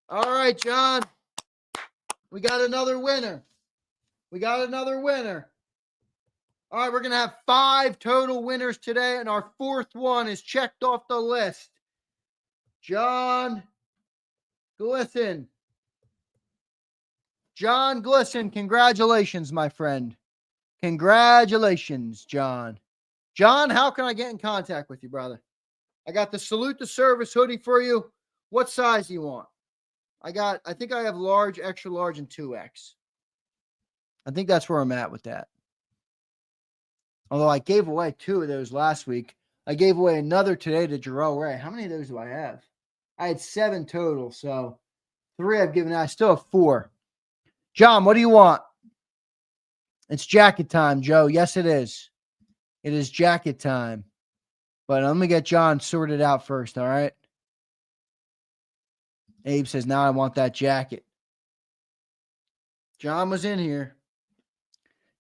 All right, John. We got another winner. We got another winner. All right, we're going to have 5 total winners today, and our 4th one is checked off the list. John Glisson. John Glisson, congratulations, my friend. Congratulations, John. John, how can I get in contact with you, brother? I got the Salute the Service hoodie for you. What size do you want? I think I have large, extra large, and 2X. I think that's where I'm at with that. Although I gave away 2 of those last week. I gave away another today to Jarrell Ray. How many of those do I have? I had 7 total, so 3 I've given out. I still have 4. John, what do you want? It's jacket time, Joe. Yes, it is. It is jacket time. But let me get John sorted out first, all right? Abe says, now I want that jacket. John was in here.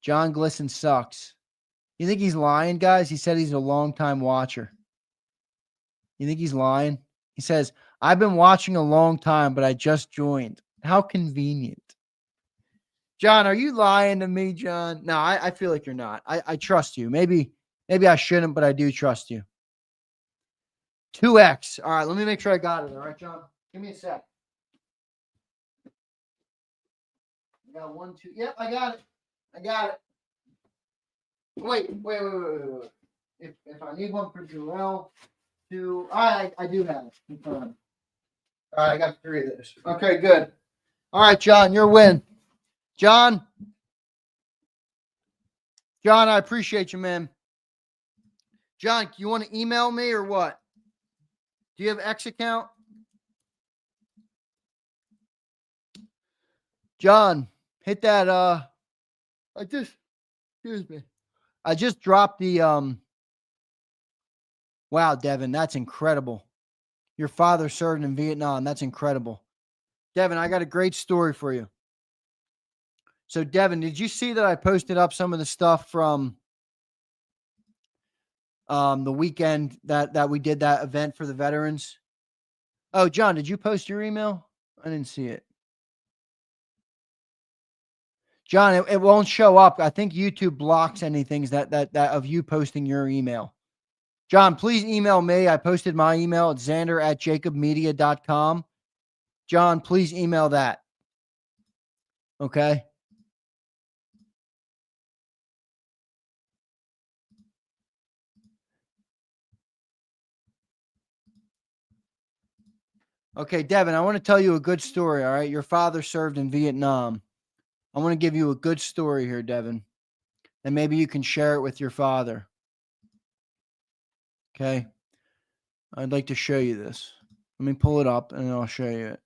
John Glisson sucks. You think he's lying, guys? He said he's a long-time watcher. You think he's lying? He says, I've been watching a long time, but I just joined. How convenient. John, are you lying to me, John? No, I feel like you're not. I trust you. Maybe I shouldn't, but I do trust you. 2X. All right, let me make sure I got it. All right, John? Give me a sec. I got 1, 2. Yep, I got it. I got it. Wait. If I need one for Joel, 2. I do have it. Confirmed. All right, I got 3 of this. Okay, good. All right, John, your win. John, I appreciate you, man. John, you want to email me or what? Do you have X account? John, hit that. Excuse me. I just dropped the, wow, Devin, that's incredible. Your father served in Vietnam. That's incredible. Devin, I got a great story for you. So, Devin, did you see that I posted up some of the stuff from the weekend that we did that event for the veterans? Oh, John, did you post your email? I didn't see it. John, it won't show up. I think YouTube blocks anything that of you posting your email. John, please email me. I posted my email at Zander@JAKIBmedia.com. John, please email that. Okay. Okay, Devin, I want to tell you a good story, all right? Your father served in Vietnam. I want to give you a good story here, Devin, and maybe you can share it with your father. Okay? I'd like to show you this. Let me pull it up, and I'll show you it.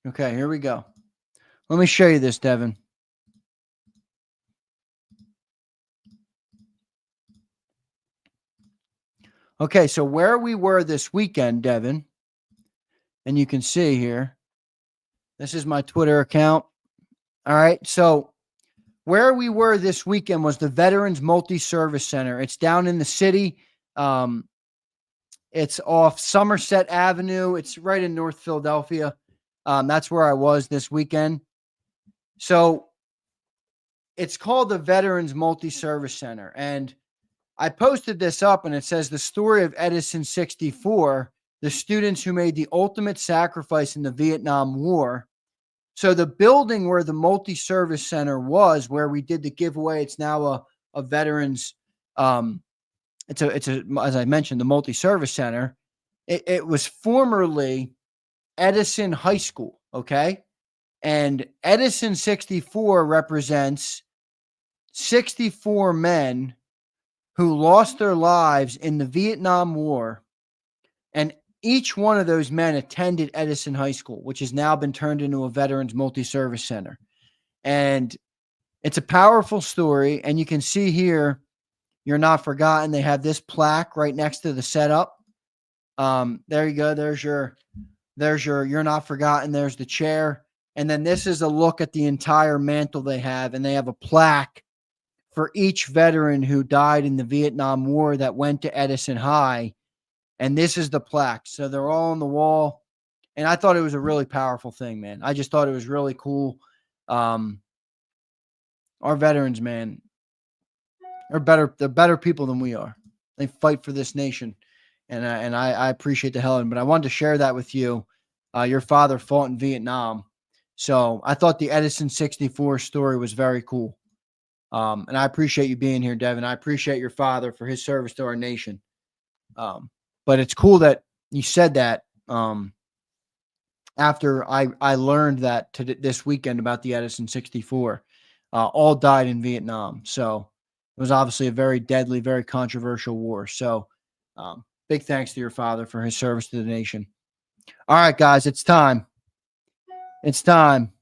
Okay, here we go. Let me show you this, Devin. Okay, so where we were this weekend, Devin, and you can see here, this is my Twitter account. All right, so where we were this weekend was the Veterans Multi-Service Center. It's down in the city. It's off Somerset Avenue. It's right in North Philadelphia. That's where I was this weekend. So it's called the Veterans Multi-Service Center, and I posted this up, and it says the story of Edison 64, the students who made the ultimate sacrifice in the Vietnam War. So the building where the multi-service center was, where we did the giveaway, it's now a veterans. It's a as I mentioned, the multi-service center. It was formerly Edison High School. Okay, and Edison 64 represents 64 men who lost their lives in the Vietnam War, and each one of those men attended Edison High School, which has now been turned into a Veterans Multi-Service Center. And it's a powerful story, and you can see here, You're Not Forgotten. They have this plaque right next to the setup. There you go. There's your You're Not Forgotten. There's the chair. And then this is a look at the entire mantle they have, and they have a plaque for each veteran who died in the Vietnam War that went to Edison High. And this is the plaque. So they're all on the wall. And I thought it was a really powerful thing, man. I just thought it was really cool. Our veterans, man, they're better people than we are. They fight for this nation. And I appreciate the hell of it. But I wanted to share that with you. Your father fought in Vietnam. So I thought the Edison 64 story was very cool. And I appreciate you being here, Devin. I appreciate your father for his service to our nation. But it's cool that you said that after I learned that this weekend about the Edison 64. All died in Vietnam. So it was obviously a very deadly, very controversial war. So Big thanks to your father for his service to the nation. All right, guys, it's time. It's time.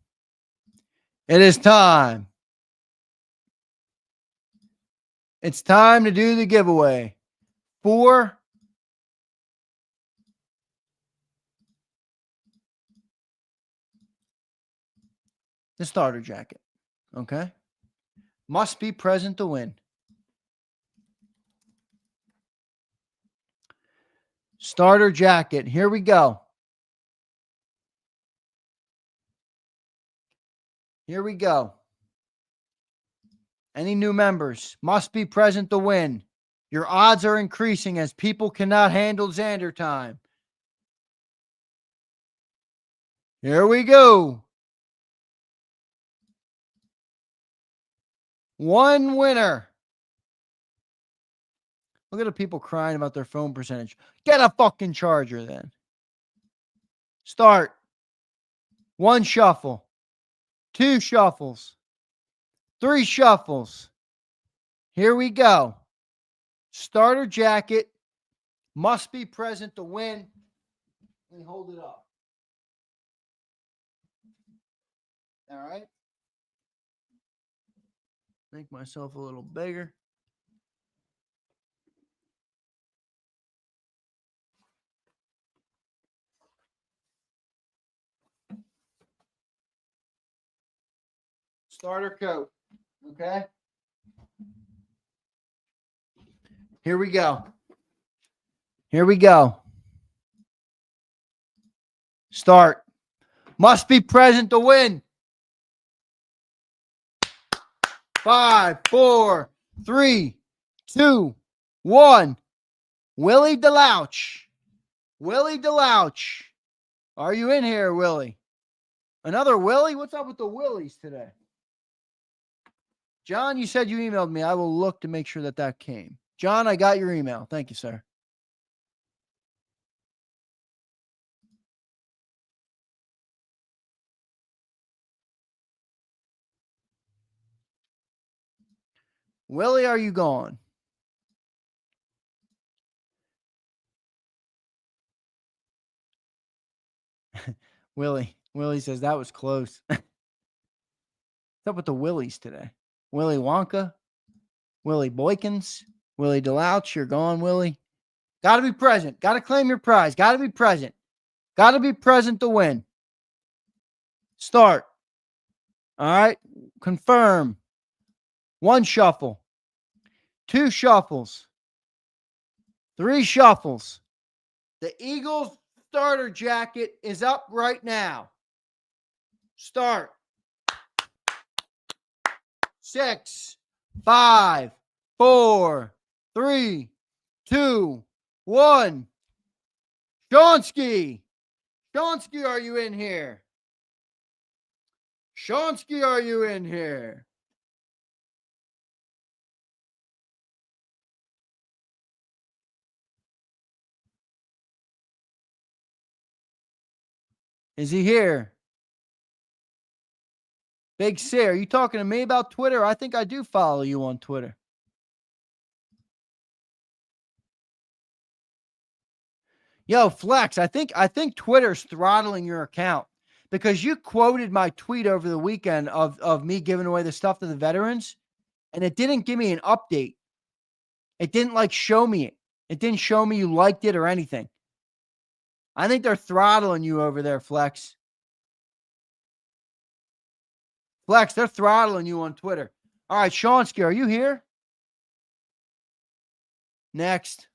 It is time. It's time to do the giveaway for the starter jacket. Okay? Must be present to win. Starter jacket. Here we go. Here we go. Any new members? Must be present to win. Your odds are increasing as people cannot handle Zander time. Here we go. One winner. Look at the people crying about their phone percentage. Get a fucking charger then. Start. One shuffle. Two shuffles. Three shuffles. Here we go. Starter jacket. Must be present to win. Let me hold it up. All right. Make myself a little bigger. Starter coat. Okay. Here we go. Here we go. Start. Must be present to win. 5, 4, 3, 2, 1. Willie DeLouch. Willie DeLouch. Are you in here, Willie? Another Willie? What's up with the Willies today? John, you said you emailed me. I will look to make sure that that came. John, I got your email. Thank you, sir. Willie, are you gone? Willie says that was close. What's up with the Willies today? Willie Wonka, Willie Boykins, Willie DeLouch, you're gone, Willie. Got to be present. Got to claim your prize. Got to be present. Got to be present to win. Start. All right. Confirm. One shuffle. Two shuffles. Three shuffles. The Eagles starter jacket is up right now. Start. 6, 5, 4, 3, 2, 1. Shonsky. Shonsky, are you in here? Shonsky, are you in here? Is he here? Big Sir, are you talking to me about Twitter? I think I do follow you on Twitter. Yo, Flex, I think Twitter's throttling your account because you quoted my tweet over the weekend of me giving away the stuff to the veterans, and it didn't give me an update. It didn't show me it. It didn't show me you liked it or anything. I think they're throttling you over there, Flex. Flex, they're throttling you on Twitter. All right, Shonsky, are you here? Next.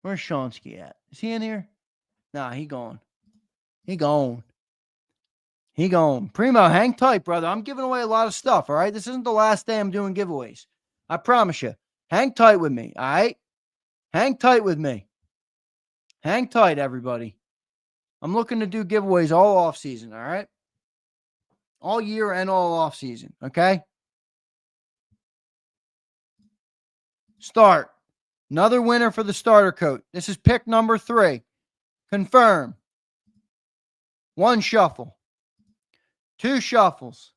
Where's Shonsky at? Is he in here? Nah, he gone. He gone. He gone. Primo, hang tight, brother. I'm giving away a lot of stuff, all right? This isn't the last day I'm doing giveaways. I promise you. Hang tight with me, all right? Hang tight with me. Hang tight, everybody. I'm looking to do giveaways all off season, all right? All year and all off season, okay? Start. Another winner for the starter coat. This is pick number 3. Confirm. One shuffle. Two shuffles.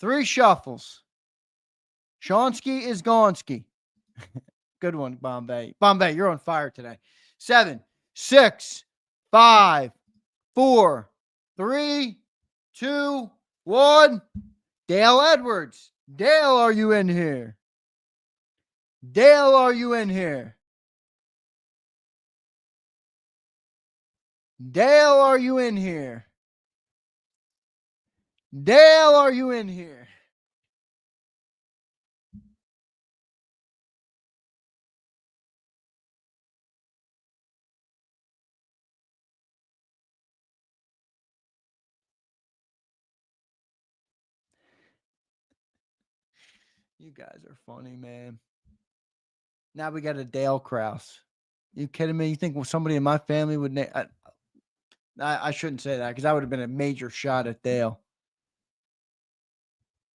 Three shuffles. Shonsky is Gonski. Good one, Bombay. Bombay, you're on fire today. 7, 6, 5, 4, 3, 2, 1. Dale Edwards. Dale, are you in here? Dale, are you in here? Dale, are you in here? Dale, are you in here? You guys are funny, man. Now we got a Dale Krause. You kidding me? You think somebody in my family would name? I shouldn't say that because that would have been a major shot at Dale.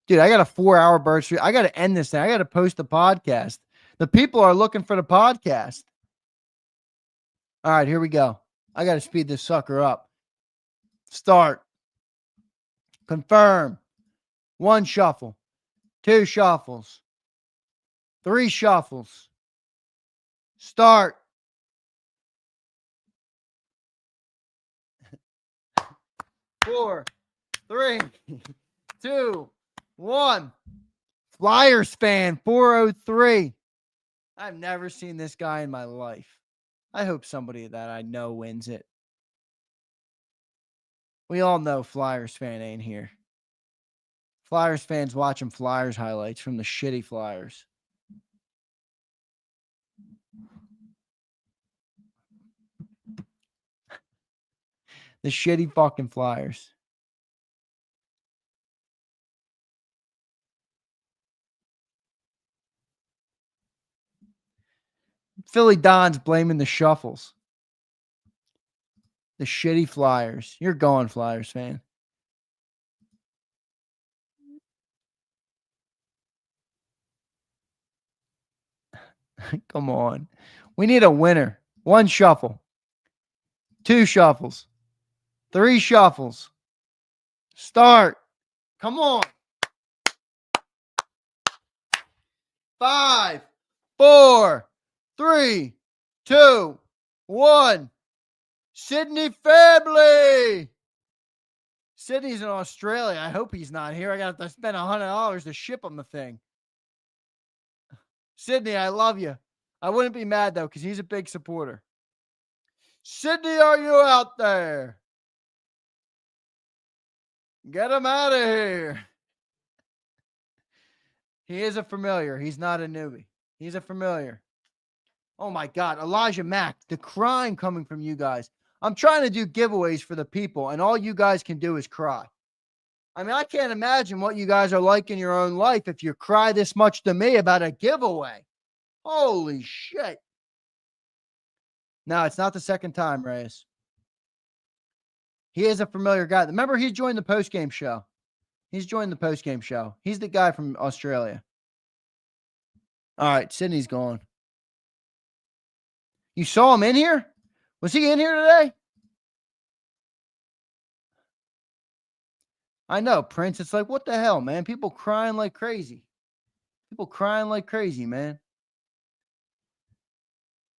Dude, I got a 4-hour bird streak. I got to end this thing. I got to post the podcast. The people are looking for the podcast. All right, here we go. I got to speed this sucker up. Start. Confirm. 1 shuffle. 2 shuffles. 3 shuffles. Start. Four, 3, 2, 1. Flyers fan 403. I've never seen this guy in my life. I hope somebody that I know wins it. We all know Flyers fan ain't here. Flyers fans watching Flyers highlights from the shitty Flyers. The shitty fucking Flyers. Philly Don's blaming the shuffles. The shitty Flyers. You're gone, Flyers fan. Come on. We need a winner. 1 shuffle. 2 shuffles. 3 shuffles. Start. Come on. 5, 4, 3, 2, 1. Sydney family. Sydney's in Australia. I hope he's not here. I got to spend $100 to ship him the thing. Sydney, I love you. I wouldn't be mad, though, because he's a big supporter. Sydney, are you out there? Get him out of here. He is a familiar. He's not a newbie. He's a familiar. Oh, my God. Elijah Mack, the crying coming from you guys. I'm trying to do giveaways for the people, and all you guys can do is cry. I mean, I can't imagine what you guys are like in your own life if you cry this much to me about a giveaway. Holy shit. No, it's not the second time, Reyes. He is a familiar guy. Remember, he joined the postgame show. He's joined the postgame show. He's the guy from Australia. All right, Sydney's gone. You saw him in here? Was he in here today? I know, Prince. It's like, what the hell, man? People crying like crazy. People crying like crazy, man.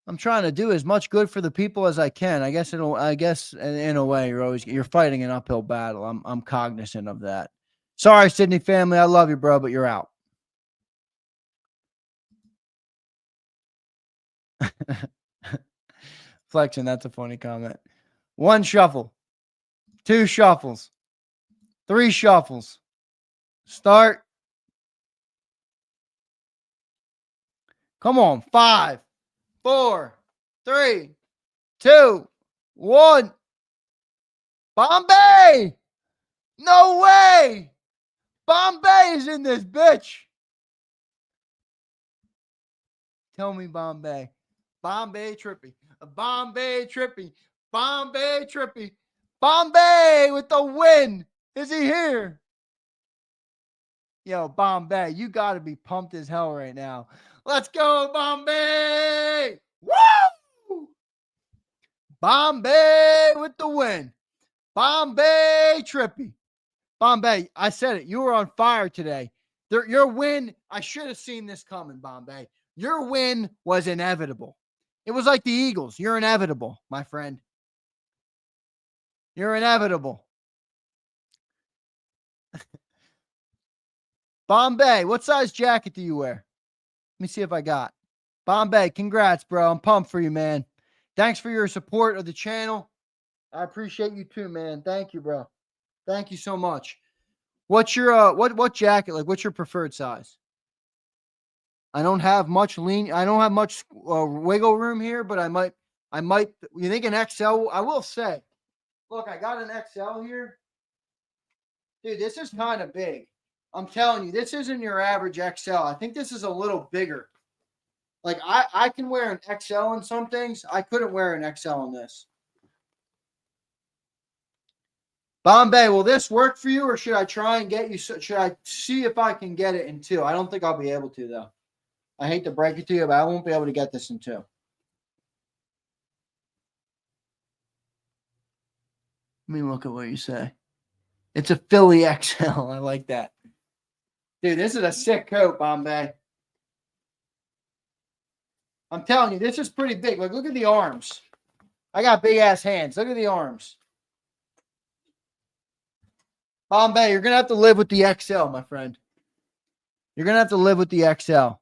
I'm trying to do as much good for the people as I can. I guess in a way you're fighting an uphill battle. I'm cognizant of that. Sorry, Sydney family. I love you, bro, but you're out. Flexing, that's a funny comment. 1 shuffle. 2 shuffles. 3 shuffles. Start. Come on. 5, 4, 3, 2, 1. Bombay! No way! Bombay is in this bitch. Tell me Bombay. Bombay Trippy. Bombay Trippy. Bombay Trippy. Bombay with the win. Is he here? Yo, Bombay, you got to be pumped as hell right now. Let's go, Bombay! Woo! Bombay with the win. Bombay Trippy. Bombay, I said it. You were on fire today. Your win, I should have seen this coming, Bombay. Your win was inevitable. It was like the Eagles. You're inevitable, my friend. You're inevitable. Bombay, what size jacket do you wear? Let me see if I got. Bombay, congrats, bro. I'm pumped for you, man. Thanks for your support of the channel. I appreciate you too, man. Thank you, bro. Thank you so much. What's your what jacket? Like, what's your preferred size? I don't have much wiggle room here, but I might. You think an XL? I will say, look, I got an XL here, dude. This is kind of big. I'm telling you, this isn't your average XL. I think this is a little bigger. Like, I can wear an XL in some things. I couldn't wear an XL in this. Bombay, will this work for you, or should I try and get you? Should I see if I can get it in 2? I don't think I'll be able to, though. I hate to break it to you, but I won't be able to get this in 2. Let me look at what you say. It's a Philly XL. I like that. Dude, this is a sick coat, Bombay. I'm telling you, this is pretty big. Like, look at the arms. I got big-ass hands. Look at the arms. Bombay, you're going to have to live with the XL, my friend. You're going to have to live with the XL.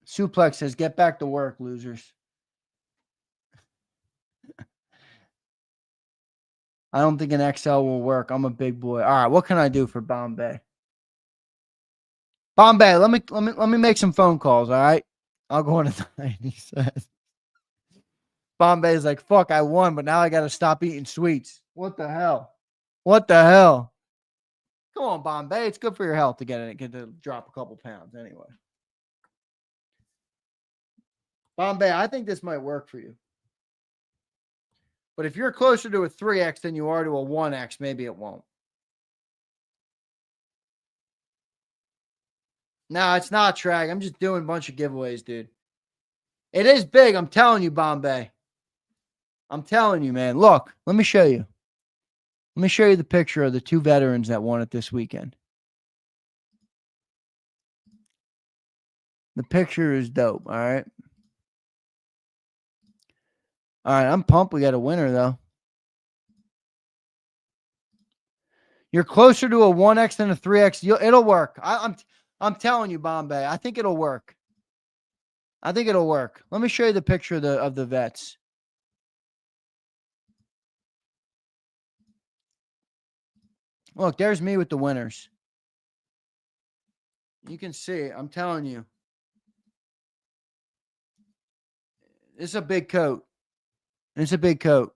Suplex says, get back to work, losers. I don't think an XL will work. I'm a big boy. All right, what can I do for Bombay? Bombay, let me make some phone calls, all right? I'll go on a night, he says. Bombay's like, fuck, I won, but now I got to stop eating sweets. What the hell? What the hell? Come on, Bombay. It's good for your health to get to drop a couple pounds anyway. Bombay, I think this might work for you. But if you're closer to a 3X than you are to a 1X, maybe it won't. No, it's not Trag. I'm just doing a bunch of giveaways, dude. It is big. I'm telling you, Bombay. I'm telling you, man. Look, let me show you. Let me show you the picture of the 2 veterans that won it this weekend. The picture is dope, all right? All right, I'm pumped. We got a winner, though. You're closer to a 1X than a 3X. It'll work. I'm telling you, Bombay. I think it'll work. I think it'll work. Let me show you the picture of the vets. Look, there's me with the winners. You can see it. I'm telling you. It's a big coat. It's a big coat.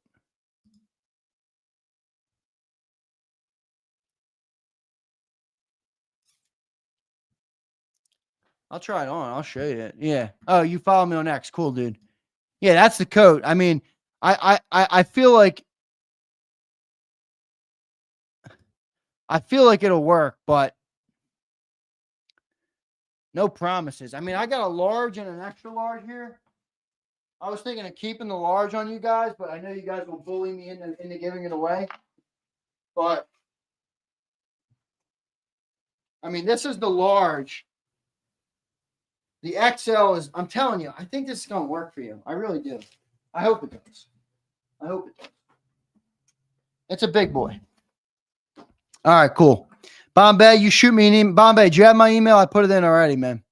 I'll try it on. I'll show you it. Yeah. Oh, you follow me on X. Cool, dude. Yeah, that's the coat. I mean, I feel like it'll work, but no promises. I mean, I got a large and an extra large here. I was thinking of keeping the large on you guys, but I know you guys will bully me into giving it away. But I mean, this is the large. The XL is, I'm telling you, I think this is going to work for you. I really do. I hope it does. I hope it does. It's a big boy. All right, cool. Bombay, you shoot me an email. Bombay, do you have my email? I put it in already, man.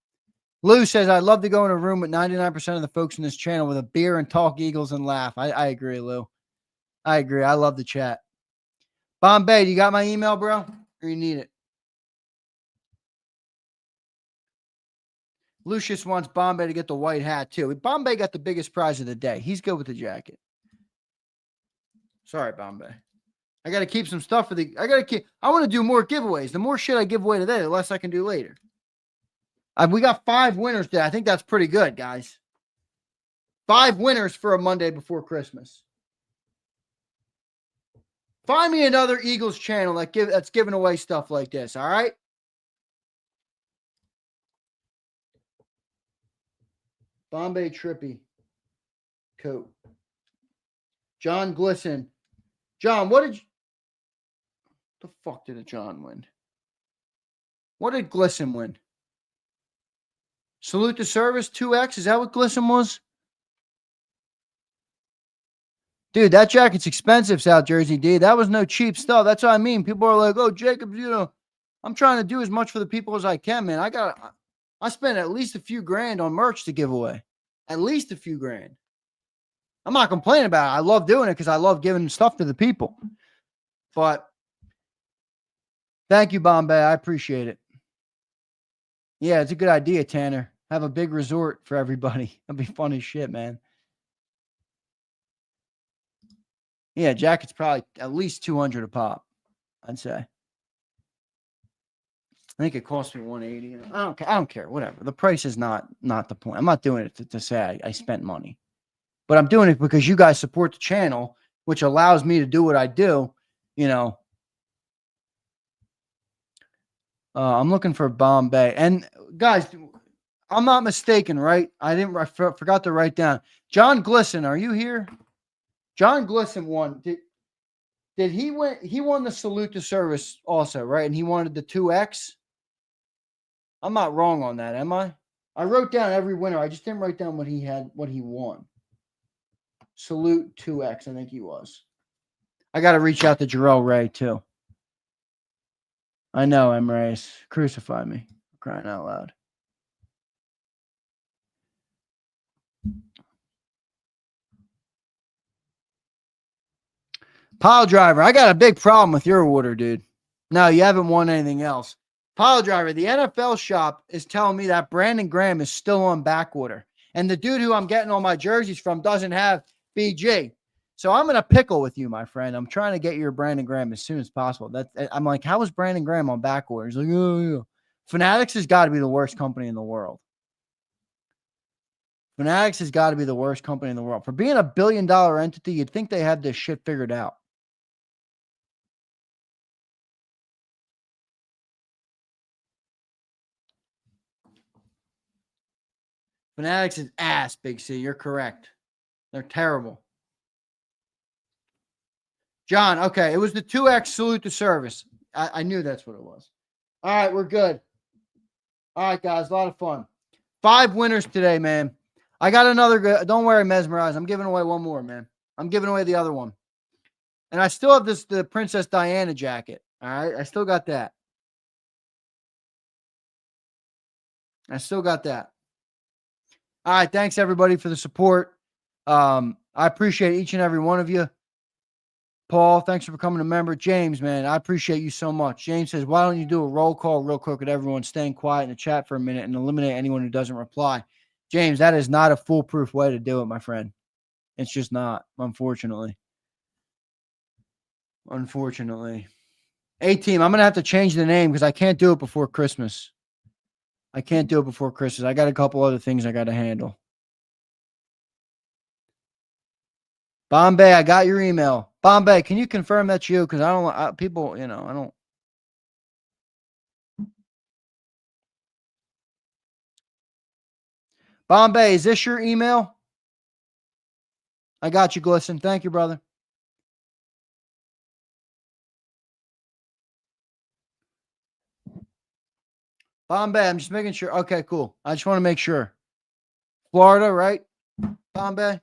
Lou says, I'd love to go in a room with 99% of the folks in this channel with a beer and talk Eagles and laugh. I agree, Lou. I agree. I love the chat. Bombay, you got my email, bro? Or you need it? Lucius wants Bombay to get the white hat, too. Bombay got the biggest prize of the day. He's good with the jacket. Sorry, Bombay. I got to keep some stuff for the... I want to do more giveaways. The more shit I give away today, the less I can do later. We got 5 winners today. I think that's pretty good, guys. 5 winners for a Monday before Christmas. Find me another Eagles channel that's giving away stuff like this, all right? Bombay Trippy coat. John Glisson. John, what the fuck did a John win? What did Glisson win? Salute to Service 2X. Is that what Glisson was? Dude, that jacket's expensive, South Jersey D. That was no cheap stuff. That's what I mean. People are like, oh, Jacob, I'm trying to do as much for the people as I can, man. I spent at least a few grand on merch to give away. At least a few grand. I'm not complaining about it. I love doing it because I love giving stuff to the people. But thank you, Bombay. I appreciate it. Yeah, it's a good idea, Tanner. Have a big resort for everybody. That'd be fun as shit, man. Yeah, jacket's probably at least $200 a pop, I'd say. I think it cost me $180. I don't care. Whatever. The price is not the point. I'm not doing it to say I spent money. But I'm doing it because you guys support the channel, which allows me to do what I do. I'm looking for Bombay. And guys, I'm not mistaken, right? I forgot to write down. John Glisson, are you here? John Glisson won. Did he win? He won the Salute to Service also, right? And he wanted the 2X. I'm not wrong on that, am I? I wrote down every winner. I just didn't write down what he won. Salute 2X, I think he was. I got to reach out to Jarrell Ray, too. I know, Emrace. Crucify me. Crying out loud. Pile Driver, I got a big problem with your order, dude. No, you haven't won anything else. Pile Driver, the NFL shop is telling me that Brandon Graham is still on back order. And the dude who I'm getting all my jerseys from doesn't have BG. So I'm in a pickle with you, my friend. I'm trying to get your Brandon Graham as soon as possible. I'm like, how is Brandon Graham on back order? He's like, oh, yeah. Fanatics has got to be the worst company in the world. Fanatics has got to be the worst company in the world. For being $1 billion entity, you'd think they had this shit figured out. Fanatics is ass, Big C. You're correct. They're terrible. John, okay. It was the 2X Salute to Service. I knew that's what it was. All right, we're good. All right, guys. A lot of fun. 5 winners today, man. I got another. Don't worry, Mesmerize. I'm giving away one more, man. I'm giving away the other one. And I still have the Princess Diana jacket. All right. I still got that. All right. Thanks, everybody, for the support. I appreciate each and every one of you. Paul, thanks for becoming a member. James, man, I appreciate you so much. James says, why don't you do a roll call real quick with everyone staying quiet in the chat for a minute and eliminate anyone who doesn't reply? James, that is not a foolproof way to do it, my friend. It's just not, unfortunately. A-Team, I'm going to have to change the name because I can't do it before Christmas. I got a couple other things I got to handle. Bombay, I got your email. Bombay, can you confirm that's you? Because I don't. Bombay, is this your email? I got you, Glisson. Thank you, brother. Bombay, I'm just making sure. Okay, cool. I just want to make sure. Florida, right? Bombay?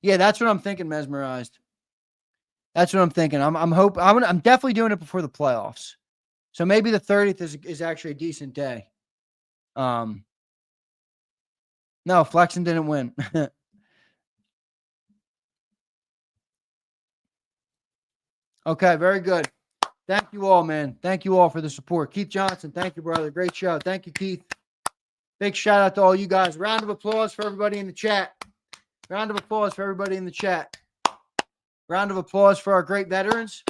Yeah, that's what I'm thinking, Mesmerized. That's what I'm thinking. I'm definitely doing it before the playoffs. So maybe the 30th is actually a decent day. No, Flexen didn't win. Okay, very good. Thank you all, man. Thank you all for the support. Keith Johnson, thank you, brother. Great show. Thank you, Keith. Big shout out to all you guys. Round of applause for everybody in the chat. Round of applause for everybody in the chat. Round of applause for our great veterans.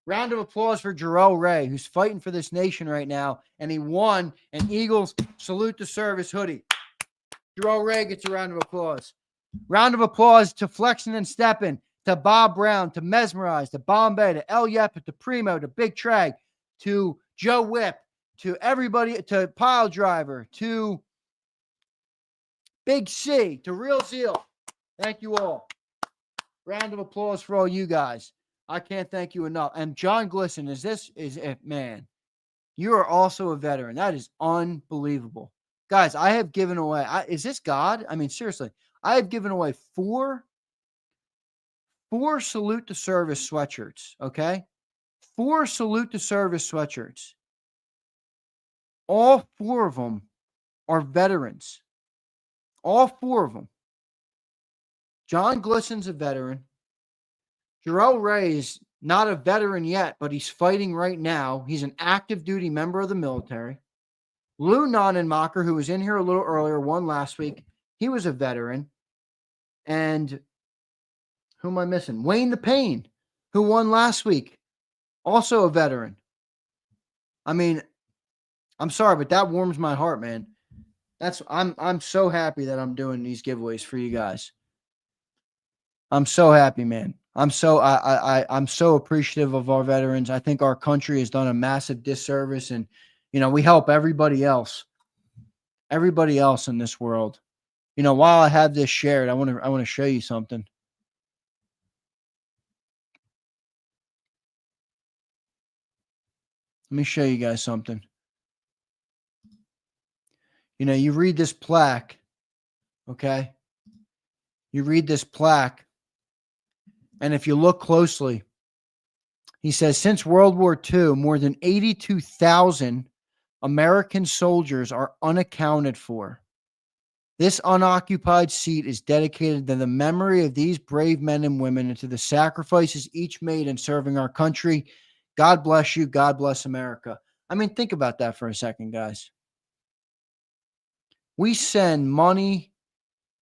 Round of applause for Jarrell Ray, who's fighting for this nation right now, and he won an Eagles Salute to Service hoodie. Jarrell Ray gets a round of applause. Round of applause to Flexen and Steppen, to Bob Brown, to Mesmerize, to Bombay, to El Yep, to Primo, to Big Trag, to Joe Whip, to everybody, to Pile Driver, to Big C, to Real Zeal. Thank you all. Round of applause for all you guys. I can't thank you enough. And John Glisson, man, you are also a veteran. That is unbelievable. Guys, I have given away, is this God? I mean, seriously, I have given away four salute to service sweatshirts, okay? 4 salute to service sweatshirts. All 4 of them are veterans. All 4 of them. John Glisson's a veteran. Jarrell Ray is not a veteran yet, but he's fighting right now. He's an active duty member of the military. Lou Nonnenmacher, who was in here a little earlier, won last week. He was a veteran. And who am I missing? Wayne the Pain, who won last week. Also a veteran. I mean, I'm sorry, but that warms my heart, man. I'm so happy that I'm doing these giveaways for you guys. I'm so happy, man. I'm so appreciative of our veterans. I think our country has done a massive disservice, and we help everybody else in this world. While I have this shared, I want to show you something. Let me show you guys something. You read this plaque, okay? You read this plaque, and if you look closely, he says, since World War II, more than 82,000 American soldiers are unaccounted for. This unoccupied seat is dedicated to the memory of these brave men and women and to the sacrifices each made in serving our country. God bless you. God bless America. I mean, think about that for a second, guys. We send money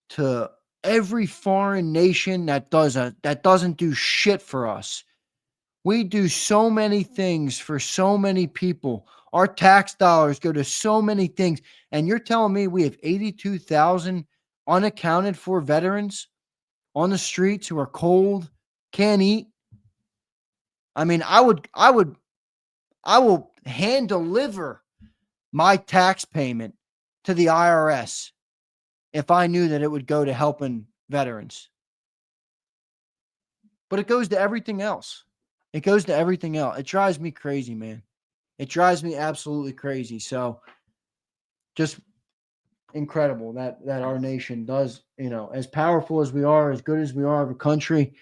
to every foreign nation that doesn't do shit for us. We do so many things for so many people. Our tax dollars go to so many things. And you're telling me we have 82,000 unaccounted for veterans on the streets who are cold, can't eat? I mean, I will hand deliver my tax payment to the IRS if I knew that it would go to helping veterans. But it goes to everything else. It goes to everything else. It drives me crazy, man. It drives me absolutely crazy. So just incredible that our nation does, as powerful as we are, as good as we are of a country,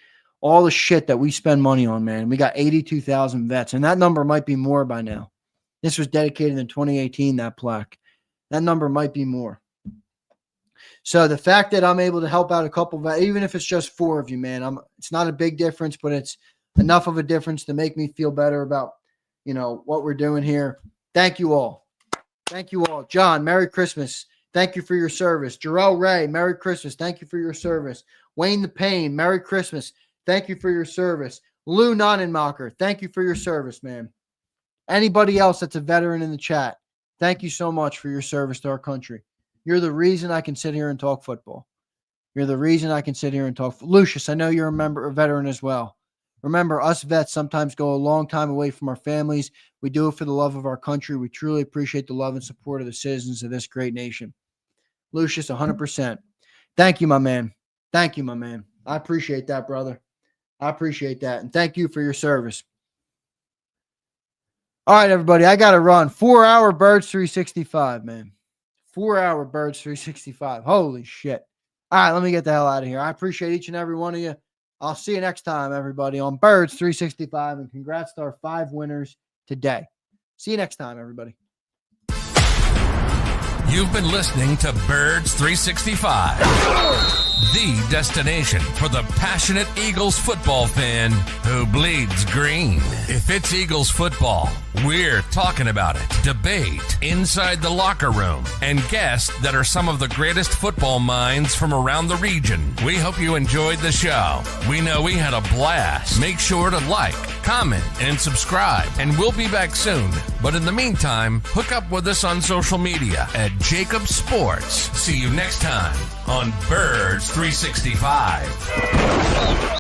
all the shit that we spend money on, man. We got 82,000 vets, and that number might be more by now. This was dedicated in 2018, that plaque. That number might be more. So the fact that I'm able to help out a couple, even if it's just 4 of you, man, it's not a big difference, but it's enough of a difference to make me feel better about, what we're doing here. Thank you all. Thank you all. John, Merry Christmas. Thank you for your service. Jarrell Ray, Merry Christmas. Thank you for your service. Wayne the Pain, Merry Christmas. Thank you for your service. Lou Nonnenmacher, thank you for your service, man. Anybody else that's a veteran in the chat, thank you so much for your service to our country. You're the reason I can sit here and talk football. You're the reason I can sit here and talk. Lucius, I know you're a veteran as well. Remember, us vets sometimes go a long time away from our families. We do it for the love of our country. We truly appreciate the love and support of the citizens of this great nation. Lucius, 100%. Thank you, my man. Thank you, my man. I appreciate that, brother. I appreciate that. And thank you for your service. All right, everybody, I got to run. 4-hour Birds 365, man. 4-hour Birds 365. Holy shit. All right, let me get the hell out of here. I appreciate each and every one of you. I'll see you next time, everybody, on Birds 365. And congrats to our 5 winners today. See you next time, everybody. You've been listening to Birds 365, the destination for the passionate Eagles football fan who bleeds green. If it's Eagles football, we're talking about it. Debate inside the locker room and guests that are some of the greatest football minds from around the region. We hope you enjoyed the show. We know we had a blast. Make sure to like, comment, and subscribe, and we'll be back soon. But in the meantime, hook up with us on social media at JAKIB Sports. See you next time on Birds 365.